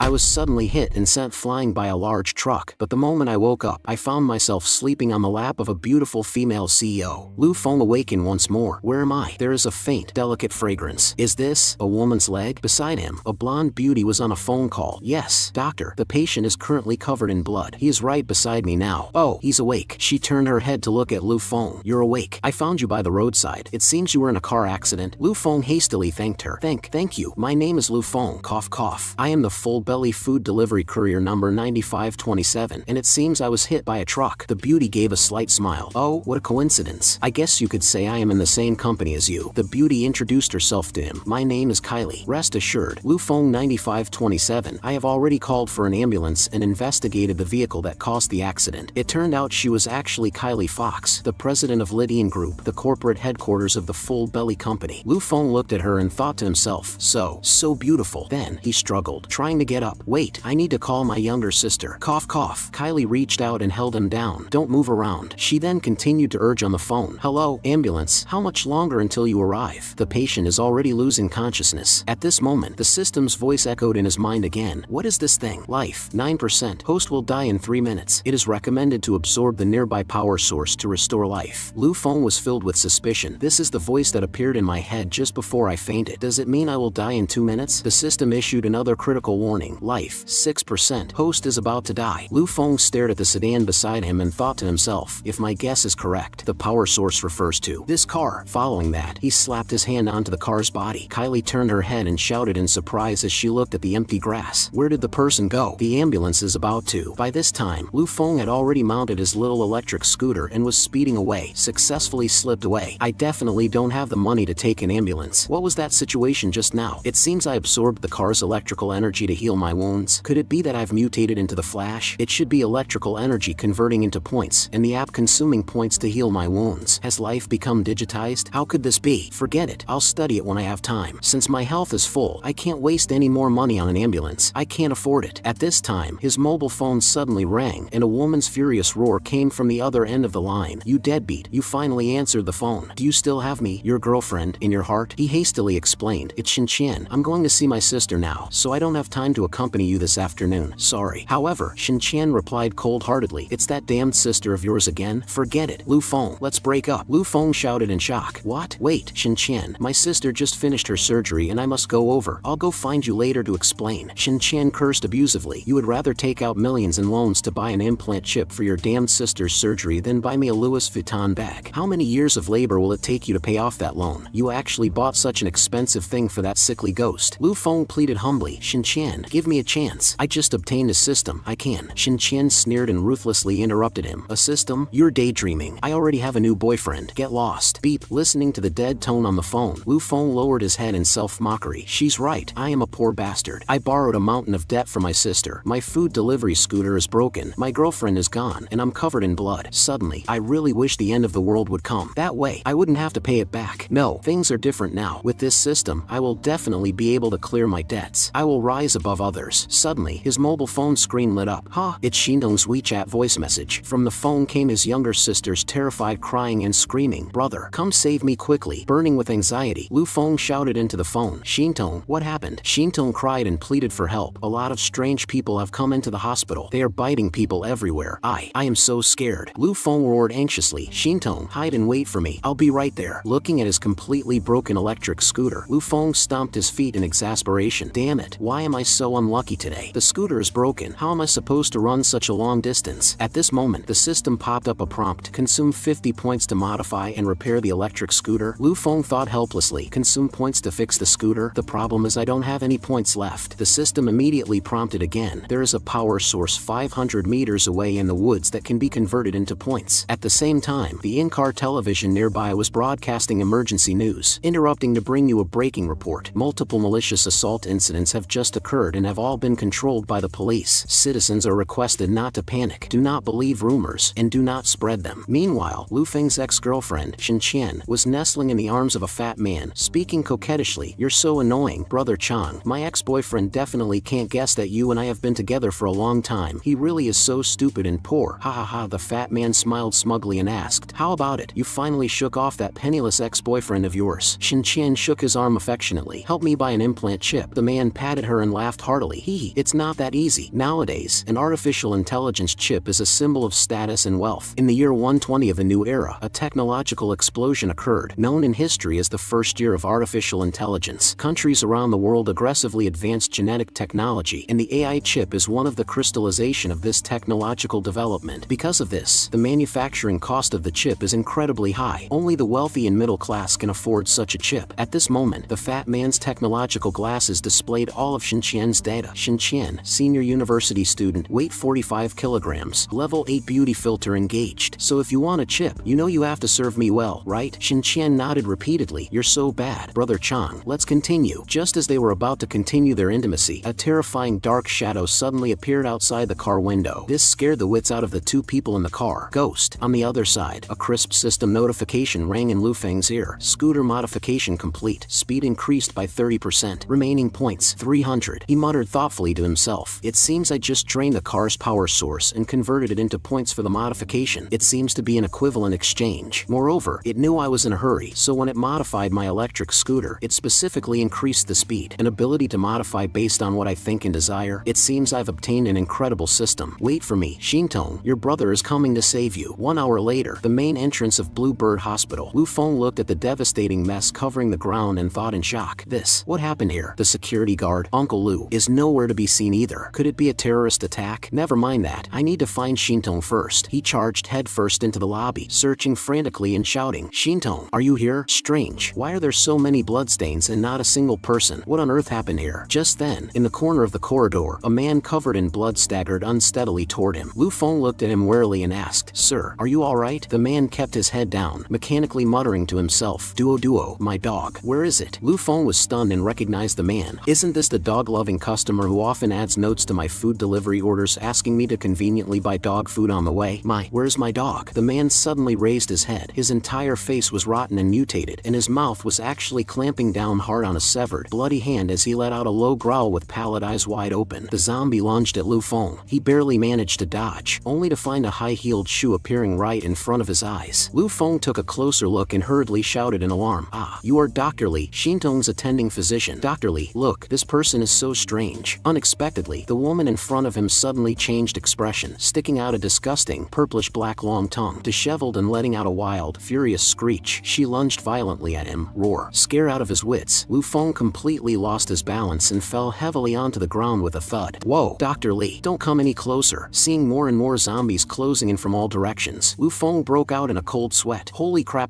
I was suddenly hit and sent flying by a large truck, but the moment I woke up, I found myself sleeping on the lap of a beautiful female CEO. Lu Feng awakened once more. Where am I? There is a faint, delicate fragrance. Is this a woman's leg? Beside him, a blonde beauty was on a phone call. Yes, doctor. The patient is currently covered in blood. He is right beside me now. Oh, he's awake. She turned her head to look at Lu Feng. You're awake. I found you by the roadside. It seems you were in a car accident. Lu Feng hastily thanked her. Thank you. My name is Lu Feng. Cough cough. I am the full-belly food delivery courier number 9527, and it seems I was hit by a truck. The beauty gave a slight smile. Oh, what a coincidence. I guess you could say I am in the same company as you. The beauty introduced herself to him. My name is Kylie. Rest assured, Lu Feng 9527. I have already called for an ambulance and investigated the vehicle that caused the accident. It turned out she was actually Kylie Fox, the president of Lydian Group, the corporate headquarters of the Full Belly Company. Lu Feng looked at her and thought to himself, so beautiful. Then he struggled, trying to get up. Wait, I need to call my younger sister. Cough cough. Kylie reached out and held him down. Don't move around. She then continued to urge on the phone. Hello, ambulance. How much longer until you arrive? The patient is already losing consciousness. At this moment, the system's voice echoed in his mind again. What is this thing? Life, 9%. Host will die in 3 minutes. It is recommended to absorb the nearby power source to restore life. Lu Feng was filled with suspicion. This is the voice that appeared in my head just before I fainted. Does it mean I will die in 2 minutes? The system issued another critical warning. Life, 6%. Host is about to die. Lu Feng stared at the sedan beside him and thought to himself, if my guess is correct, the power source refers to this car. Following that, he slapped his hand onto the car's body. Kylie turned her head and shouted in surprise as she looked at the empty grass. Where did the person go? The ambulance is about to. By this time, Lu Feng had already mounted his little electric scooter and was speeding away, successfully slipped away. I definitely don't have the money to take an ambulance. What was that situation just now? It seems I absorbed the car's electrical energy to heal my wounds. Could it be that I've mutated into the Flash? It should be electrical energy converting into points, and the app consuming points to heal my wounds. Has life become digitized? How could this be? Forget it. I'll study it when I have time. Since my health is full, I can't waste any more money on an ambulance. I can't afford it. At this time, his mobile phone suddenly rang, and a woman's furious roar came from the other end of the line. You deadbeat. You finally answered the phone. Do you still have me, your girlfriend, in your heart? He hastily explained. It's Shin-chan. I'm going to see my sister now, so I don't have time to accompany you this afternoon. Sorry. However, Shin-chan replied cold-heartedly. It's that damned sister of yours again? Forget it. Lu Feng, let's break up. Lu Feng shouted in shock. What? Wait, Shin-chan. My sister just finished her surgery and I must go over. I'll go find you later to explain. Shin-chan cursed abusively. You would rather take out millions in loans to buy an implant chip for your damned sister's surgery than buy me a Louis Vuitton bag. How many years of labor will it take you to pay off that loan? You actually bought such an expensive thing for that sickly ghost. Lu Feng pleaded humbly. Shin-chan, give me a chance. I just obtained a system. I can. Shin-chan sneered and ruthlessly interrupted him. A system? You're daydreaming. I already have a new boyfriend. Get lost. Beep. Listening to the dead tone on the phone, Lu Feng lowered his head in self-mockery. She's right. I am a poor bastard. I borrowed a mountain of debt from my sister. My food delivery scooter is broken. My girlfriend is gone, and I'm covered in blood. Suddenly, I really wish the end of the world would come. That way, I wouldn't have to pay it back. No, things are different now. With this system, I will definitely be able to clear my debts. I will rise above others. Suddenly, his mobile phone screen lit up. It's Shintong's WeChat voice message. From the phone came his younger sister's terrified crying and screaming. Brother, come save me quickly. Burning with anxiety, Lu Feng shouted into the phone. Shintong, what happened? Shintong cried and pleaded for help. A lot of strange people have come into the hospital. They are biting people everywhere. I am so scared. Lu Feng roared anxiously. Shintong, hide and wait for me. I'll be right there. Looking at his completely broken electric scooter, Lu Feng stomped his feet in exasperation. Damn it. Why am I so unlucky today? The scooter is broken. How am I supposed to run such a long distance? At this moment, the system popped up a prompt. Consume 50 points to modify and repair the electric scooter. Lu Feng thought helplessly. Consume points to fix the scooter? The problem is I don't have any points left. The system immediately prompted again. There is a power source 500 meters away in the woods that can be converted into points. At the same time, the in-car television nearby was broadcasting emergency news. Interrupting to bring you a breaking report. Multiple malicious assault incidents have just occurred and have all been controlled by the police. Citizens are requested not to panic. Do not believe rumors and do not spread them. Meanwhile, Lu Feng's ex-girlfriend, Shin-chan, was nestling in the arms of a fat man, speaking coquettishly. You're so annoying, brother Chang. My ex-boyfriend definitely can't guess that you and I have been together for a long time. He really is so stupid and poor. Ha ha ha. The fat man smiled smugly and asked, how about it? You finally shook off that penniless ex-boyfriend of yours. Shin-chan shook his arm affectionately. Help me buy an implant chip. The man patted her and laughed heartily. It's not that easy. Nowadays, an artificial intelligence chip is a symbol of status and wealth. In the year 120 of a new era, a technological explosion occurred, known in history as the first year of artificial intelligence. Countries around the world aggressively advanced genetic technology, and the AI chip is one of the crystallization of this technological development. Because of this, the manufacturing cost of the chip is incredibly high. Only the wealthy and middle class can afford such a chip. At this moment, the fat man's technological glasses displayed all of Shinqian's data. Shinqian, senior university student, weight 45 kilograms, level 8 beauty filter engaged. So if you want a chip, you know you have to serve me well, right? Shinqian nodded repeatedly. You're so bad. Brother Chang, let's continue. Just as they were about to continue their intimacy, a terrifying dark shadow suddenly appeared outside the car window. This scared the wits out of the two people in the car. Ghost. On the other side, a crisp system notification rang in Lu Feng's ear. Scooter modification complete. Speed increased by 30%. Remaining points, 300. He muttered thoughtfully to himself. It seems I just drained the car's power source and converted it into points for the modification. It seems to be an equivalent exchange. Moreover, it knew I was in a hurry, so when it modified my electric scooter, it specifically increased the speed. An ability to modify based on what I think and desire. It seems I've obtained an incredible system. Wait for me, Shintong. Your brother is coming to save you. 1 hour later, the main entrance of Bluebird Hospital. Lu Feng looked at the devastating mess covering the ground and thought in shock. What happened here? The security guard, Uncle Lu, is nowhere to be seen either. Could it be a terrorist attack? Never mind that. I need to find Shintong first. He charged headfirst into the lobby, searching frantically and shouting, Shintong, are you here? Strange. Why are there so many bloodstains and not a single person? What on earth happened here? Just then, in the corner of the corridor, a man covered in blood staggered unsteadily toward him. Lu Feng looked at him warily and asked, Sir, are you alright? The man kept his head down, mechanically muttering to himself, Duo, my dog. Where is it? Lu Feng was stunned and recognized the man. Isn't this the dog-loving customer who often adds notes to my food delivery orders asking me to conveniently buy dog food on the way? Where's my dog? The man suddenly raised his head. His entire face was rotten and mutated, and his mouth was actually clamping down hard on a severed, bloody hand as he let out a low growl with pallid eyes wide open. The zombie lunged at Lu Feng. He barely managed to dodge, only to find a high-heeled shoe appearing right in front of his eyes. Lu Feng took a closer look and hurriedly shouted in alarm, You are Dr. Li, Shintong's attending physician. Dr. Li, look, this person is so strange. Unexpectedly, the woman in front of him suddenly changed expression, sticking out a disgusting, purplish-black long tongue. Disheveled and letting out a wild, furious screech, she lunged violently at him. Roar. Scared out of his wits, Lu Feng completely lost his balance and fell heavily onto the ground with a thud. Whoa, Dr. Li, don't come any closer. Seeing more and more zombies closing in from all directions, Lu Feng broke out in a cold sweat. Holy crap.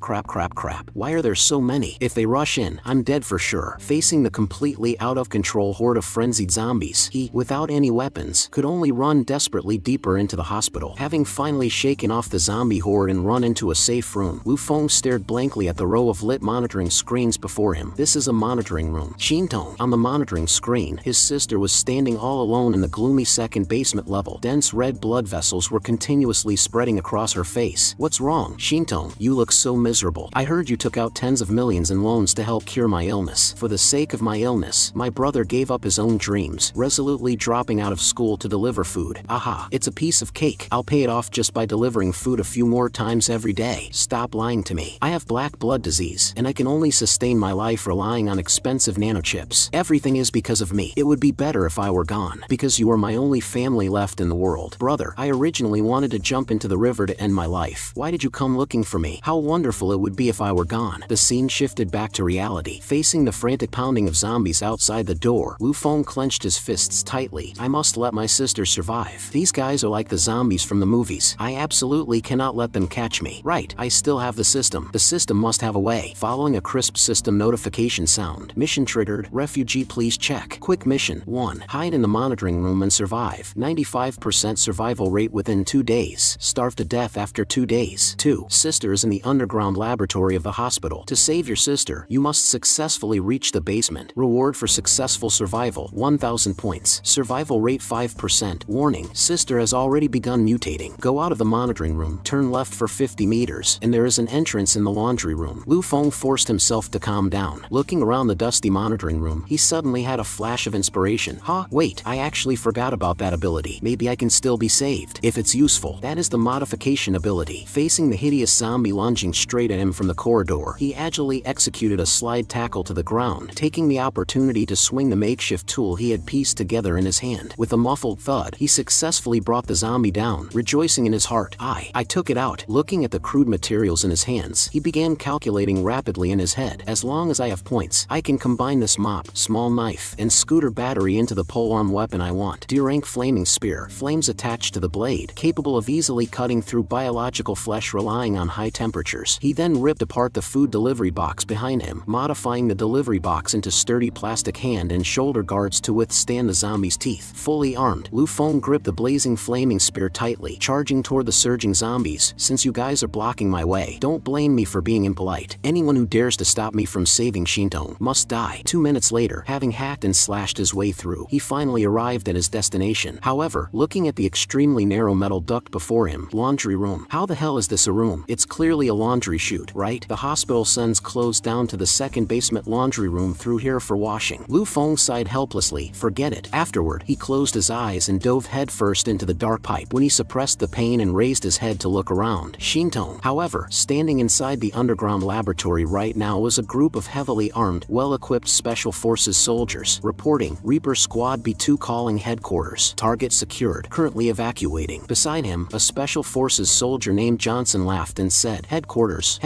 Why are there so many? If they rush in, I'm dead for sure. Facing the completely out-of-control horde of frenzied zombies, he, without any weapons, could only run desperately deeper into the hospital. Having finally shaken off the zombie horde and run into a safe room, Lu Feng stared blankly at the row of lit monitoring screens before him. This is a monitoring room. Shintong. On the monitoring screen, his sister was standing all alone in the gloomy second basement level. Dense red blood vessels were continuously spreading across her face. What's wrong? Shintong, you look so miserable. I heard you took out tens of millions in loans to help cure my illness. For the sake of my illness, my brother gave up his own dreams, resolutely dropping out of school to deliver food. Aha, it's a piece of cake. I'll pay it off just by delivering food a few more times every day. Stop lying to me. I have black blood disease, and I can only sustain my life relying on expensive nanochips. Everything is because of me. It would be better if I were gone, because you are my only family left in the world. Brother, I originally wanted to jump into the river to end my life. Why did you come looking for me? How wonderful it would be if I were gone. The scene shifted back to reality. Facing the frantic pounding of zombies outside the door, Lu Feng clenched his fists tightly. I must let my sister survive. These guys are like the zombies from the movies. I absolutely cannot let them catch me. Right, I still have the system. The system must have a way. Following a crisp system notification sound. Mission triggered. Refugee please check. Quick mission. 1. Hide in the monitoring room and survive. 95% survival rate within 2 days. Starve to death after 2 days. 2. Sister is in the underground laboratory of the hospital. To save your sister, you must successfully reach the basement. Reward for successful survival, 1,000 points. Survival rate 5%. Warning, sister has already begun mutating. Go out of the monitoring room, turn left for 50 meters, and there is an entrance in the laundry room. Lu Feng forced himself to calm down. Looking around the dusty monitoring room, he suddenly had a flash of inspiration. Wait, I actually forgot about that ability. Maybe I can still be saved. If it's useful, that is the modification ability. Facing the hideous zombie lunging straight at him from the corridor, he agilely executed a slide tackle to the ground, taking the opportunity to swing the makeshift tool tool he had pieced together in his hand. With a muffled thud, he successfully brought the zombie down, rejoicing in his heart. I took it out. Looking at the crude materials in his hands, he began calculating rapidly in his head. As long as I have points, I can combine this mop, small knife, and scooter battery into the polearm weapon I want. D-rank flaming spear, flames attached to the blade, capable of easily cutting through biological flesh relying on high temperatures. He then ripped apart the food delivery box behind him, modifying the delivery box into sturdy plastic hand and shoulder guards to withstand the zombie's teeth. Fully armed, Lu Feng gripped the blazing flaming spear tightly, charging toward the surging zombies. Since you guys are blocking my way, don't blame me for being impolite. Anyone who dares to stop me from saving Shintong must die. 2 minutes later, having hacked and slashed his way through, he finally arrived at his destination. However, looking at the extremely narrow metal duct before him, laundry room. How the hell is this a room? It's clearly a laundry chute, right? The hospital sends clothes down to the second basement laundry room through here for washing. Lu Feng sighed helplessly. Forget it. Afterward, he closed his eyes and dove headfirst into the dark pipe. When he suppressed the pain and raised his head to look around, Shintong, however, standing inside the underground laboratory right now was a group of heavily armed, well-equipped Special Forces soldiers. Reporting, Reaper Squad B2 calling headquarters. Target secured. Currently evacuating. Beside him, a Special Forces soldier named Johnson laughed and said, Headquarters,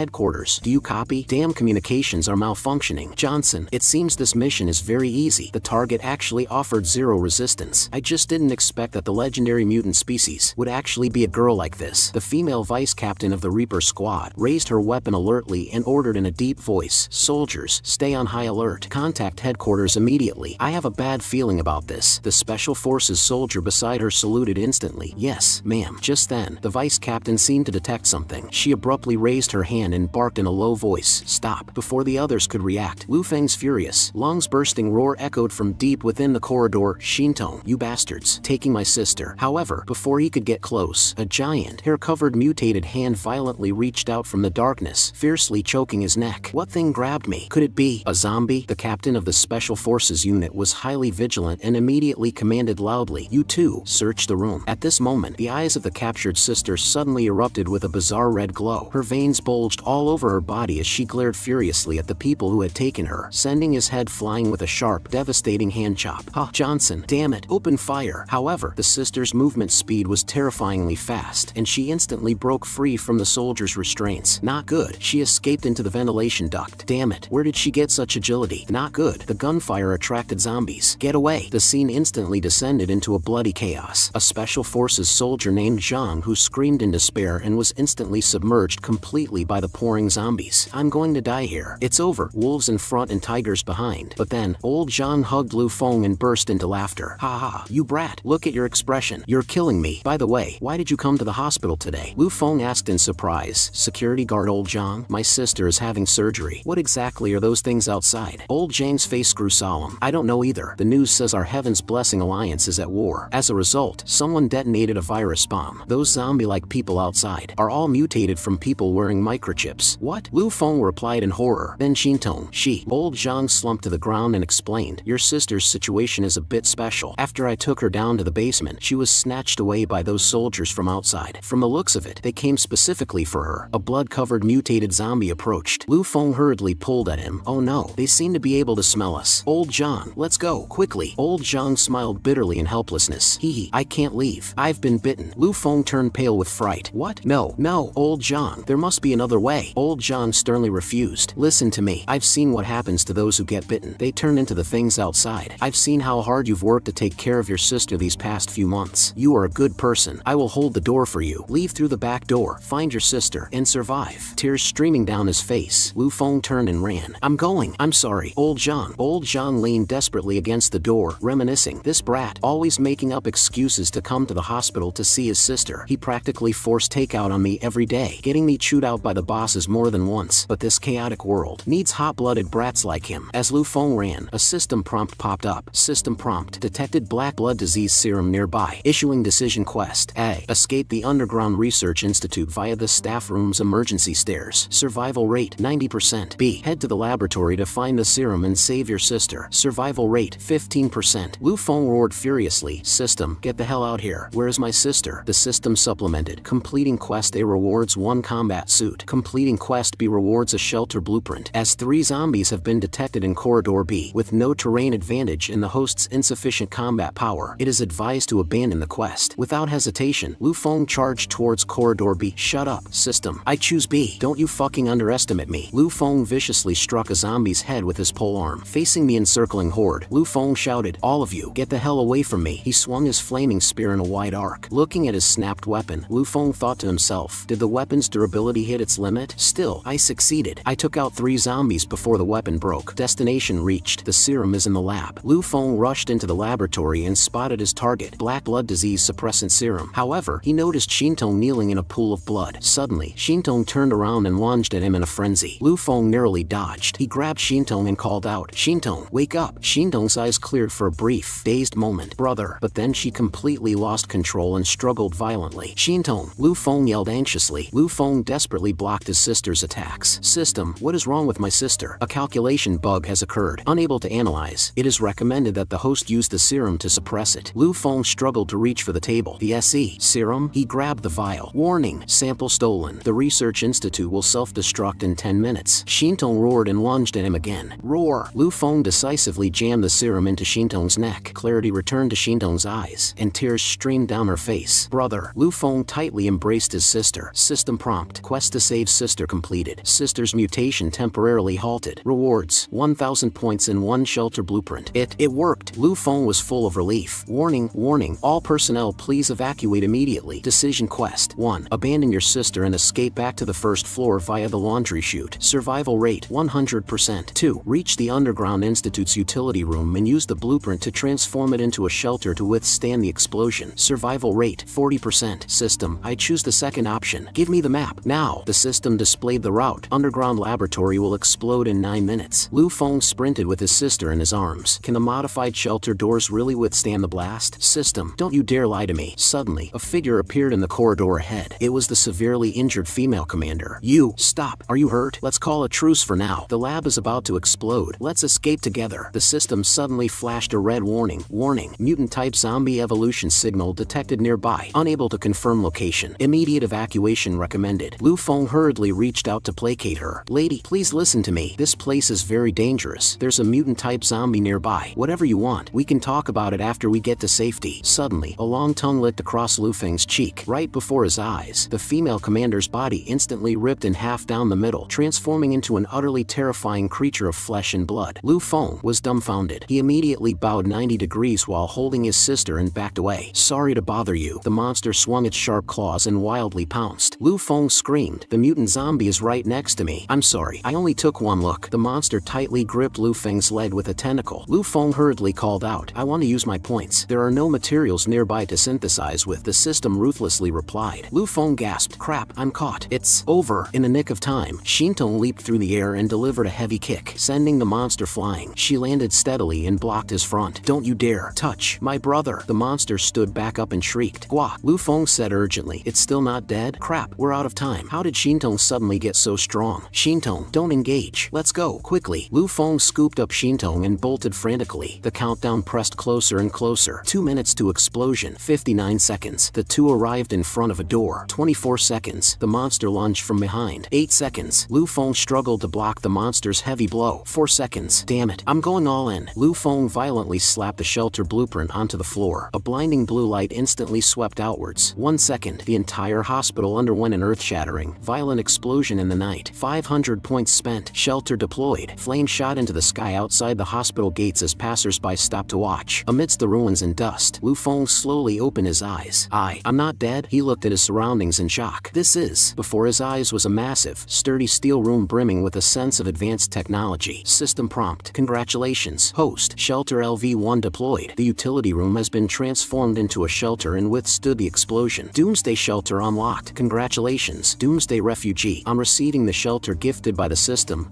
do you copy? Damn, communications are malfunctioning. Johnson, it seems this mission is very easy. The target actually offered zero resistance. I just didn't expect that the legendary mutant species would actually be a girl like this. The female vice captain of the Reaper Squad raised her weapon alertly and ordered in a deep voice, Soldiers, stay on high alert. Contact headquarters immediately. I have a bad feeling about this. The Special Forces soldier beside her saluted instantly. Yes, ma'am. Just then, the vice captain seemed to detect something. She abruptly raised her hand and barked in a low voice, Stop, before the others could react. Lu Feng's furious, lungs-bursting roar echoed from deep within the corridor. Shintong, you bastards, taking my sister. However, before he could get close, a giant, hair-covered mutated hand violently reached out from the darkness, fiercely choking his neck. What thing grabbed me? Could it be a zombie? The captain of the Special Forces unit was highly vigilant and immediately commanded loudly, You two, search the room. At this moment, the eyes of the captured sister suddenly erupted with a bizarre red glow. Her veins bulged all over her body as she glared furiously at the people who had taken her, sending his head flying with a sharp, devastating hand chop. Johnson, damn it, open fire. However, the sister's movement speed was terrifyingly fast, and she instantly broke free from the soldier's restraints. Not good. She escaped into the ventilation duct. Damn it, where did she get such agility? Not good. The gunfire attracted zombies. Get away. The scene instantly descended into a bloody chaos. A Special Forces soldier named Zhang who screamed in despair and was instantly submerged completely by the pouring zombies. I'm going to die here. It's over. Wolves in front and tigers behind. But then, old Zhang hugged Lu Feng and burst into laughter. Ha ha, you brat. Look at your expression. You're killing me. By the way, why did you come to the hospital today? Lu Feng asked in surprise. Security guard old Zhang, my sister is having surgery. What exactly are those things outside? Old Zhang's face grew solemn. I don't know either. The news says our Heaven's Blessing Alliance is at war. As a result, someone detonated a virus bomb. Those zombie-like people outside are all mutated from people wearing microchips. What? Lu Feng replied in horror. Then Shintong, Old Zhang slumped to the ground and explained, Your sister's situation is a bit special. After I took her down to the basement, she was snatched away by those soldiers from outside. From the looks of it, they came specifically for her. A blood-covered mutated zombie approached. Lu Feng hurriedly pulled at him. Oh no, they seem to be able to smell us. Old Zhang, let's go, quickly. Old Zhang smiled bitterly in helplessness. I can't leave. I've been bitten. Lu Feng turned pale with fright. What? No, old Zhang, there must be another way. Old Zhang sternly refused. Listen to me. I've seen what happens to those who get bitten. They turn into the things outside. I've seen how hard you've worked to take care of your sister these past few months. You are a good person. I will hold the door for you. Leave through the back door, find your sister, and survive. Tears streaming down his face, Lu Feng turned and ran. I'm going. I'm sorry. Old Zhang. Old Zhang leaned desperately against the door, reminiscing. This brat, always making up excuses to come to the hospital to see his sister. He practically forced takeout on me every day, getting me chewed out by the bosses more than once. But this chaotic world needs hot-blooded brats like him. As Lu Feng ran, a system prompt popped up. System prompt detected black blood disease serum nearby. Issuing decision quest. A. Escape the underground research institute via the staff room's emergency stairs. Survival rate 90%. B. Head to the laboratory to find the serum and save your sister. Survival rate 15%. Lu Feng roared furiously. System, get the hell out here. Where is my sister? The system supplemented. Completing quest A rewards 1 combat suit. Completing quest B rewards a shelter blueprint. As 3 zombies have been detected in corridor B with no terrain advantage advantage in the host's insufficient combat power, it is advised to abandon the quest. Without hesitation, Lu Feng charged towards corridor B. Shut up, system. I choose B. Don't you fucking underestimate me. Lu Feng viciously struck a zombie's head with his polearm. Facing the encircling horde, Lu Feng shouted, "All of you, get the hell away from me." He swung his flaming spear in a wide arc. Looking at his snapped weapon, Lu Feng thought to himself, did the weapon's durability hit its limit? Still, I succeeded. I took out 3 zombies before the weapon broke. Destination reached. The serum is in the lab. Lu Feng rushed into the laboratory and spotted his target, black blood disease suppressant serum. However, he noticed Shintong kneeling in a pool of blood. Suddenly, Shintong turned around and lunged at him in a frenzy. Lu Feng narrowly dodged. He grabbed Shintong and called out, "Shintong, wake up!" Shintong's eyes cleared for a brief, dazed moment. "Brother," but then she completely lost control and struggled violently. "Shintong!" Lu Feng yelled anxiously. Lu Feng desperately blocked his sister's attacks. "System, what is wrong with my sister? A calculation bug has occurred. Unable to analyze. It is recommended that the host use the serum to suppress it." Lu Feng struggled to reach for the table. The SE serum? He grabbed the vial. Warning, sample stolen. The research institute will self-destruct in 10 minutes. Shintong roared and lunged at him again. Roar! Lu Feng decisively jammed the serum into Shintong's neck. Clarity returned to Shintong's eyes, and tears streamed down her face. "Brother." Lu Feng tightly embraced his sister. System prompt. Quest to save sister completed. Sister's mutation temporarily halted. Rewards, 1,000 points in 1 shelter blueprint. It worked. Lu Feng was full of relief. Warning, warning. All personnel please evacuate immediately. Decision quest. 1. Abandon your sister and escape back to the first floor via the laundry chute. Survival rate, 100%. 2. Reach the Underground Institute's utility room and use the blueprint to transform it into a shelter to withstand the explosion. Survival rate, 40%. System, I choose the second option. Give me the map. Now. The system displayed the route. Underground laboratory will explode in 9 minutes. Lu Feng sprinted with his sister in his arms. Can the modified shelter doors really withstand the blast? System, don't you dare lie to me. Suddenly, a figure appeared in the corridor ahead. It was the severely injured female commander. You, stop. Are you hurt? Let's call a truce for now. The lab is about to explode. Let's escape together. The system suddenly flashed a red warning. Warning, mutant-type zombie evolution signal detected nearby. Unable to confirm location. Immediate evacuation recommended. Lu Feng hurriedly reached out to placate her. Lady, please listen to me. This place is very dangerous. There's a mutant-type zombie nearby. Whatever you want, we can talk about it after we get to safety. Suddenly, a long tongue licked across Lu Feng's cheek. Right before his eyes, the female commander's body instantly ripped in half down the middle, transforming into an utterly terrifying creature of flesh and blood. Lu Feng was dumbfounded. He immediately bowed 90 degrees while holding his sister and backed away. Sorry to bother you. The monster swung its sharp claws and wildly pounced. Lu Feng screamed, "The mutant zombie is right next to me. I'm sorry, I only took one look." The monster tightly gripped Lu Feng's leg with a tentacle. Lu Feng hurriedly called out, "I want to use my points. There are no materials nearby to synthesize with." The system ruthlessly replied. Lu Feng gasped, "Crap, I'm caught. It's over." In a nick of time, Shintong leaped through the air and delivered a heavy kick, sending the monster flying. She landed steadily and blocked his front. "Don't you dare touch my brother." The monster stood back up and shrieked. "Gua," Lu Feng said urgently. "It's still not dead? Crap, we're out of time." How did Shintong suddenly get so strong? "Shintong, don't engage. Let's go, quickly." Lu Feng scooped up Shintong and bolted frantically. The countdown pressed closer and closer. 2 minutes to explosion. 59 seconds. The two arrived in front of a door. 24 seconds. The monster lunged from behind. 8 seconds. Lu Feng struggled to block the monster's heavy blow. 4 seconds. Damn it, I'm going all in. Lu Feng violently slapped the shelter blueprint onto the floor. A blinding blue light instantly swept outwards. 1 second. The entire hospital underwent an earth-shattering, violent explosion in the night. 500 points spent. Shelter deployed. Flame shot into the sky outside the hospital gates as passers-by stopped to watch. Amidst the ruins and dust, Lu Feng slowly opened his eyes. I'm not dead." He looked at his surroundings in shock. This is... Before his eyes was a massive, sturdy steel room brimming with a sense of advanced technology. System prompt. Congratulations. Host. Shelter LV-1 deployed. The utility room has been transformed into a shelter and withstood the explosion. Doomsday shelter unlocked. Congratulations. Doomsday refugee. On receiving the shelter gifted by the system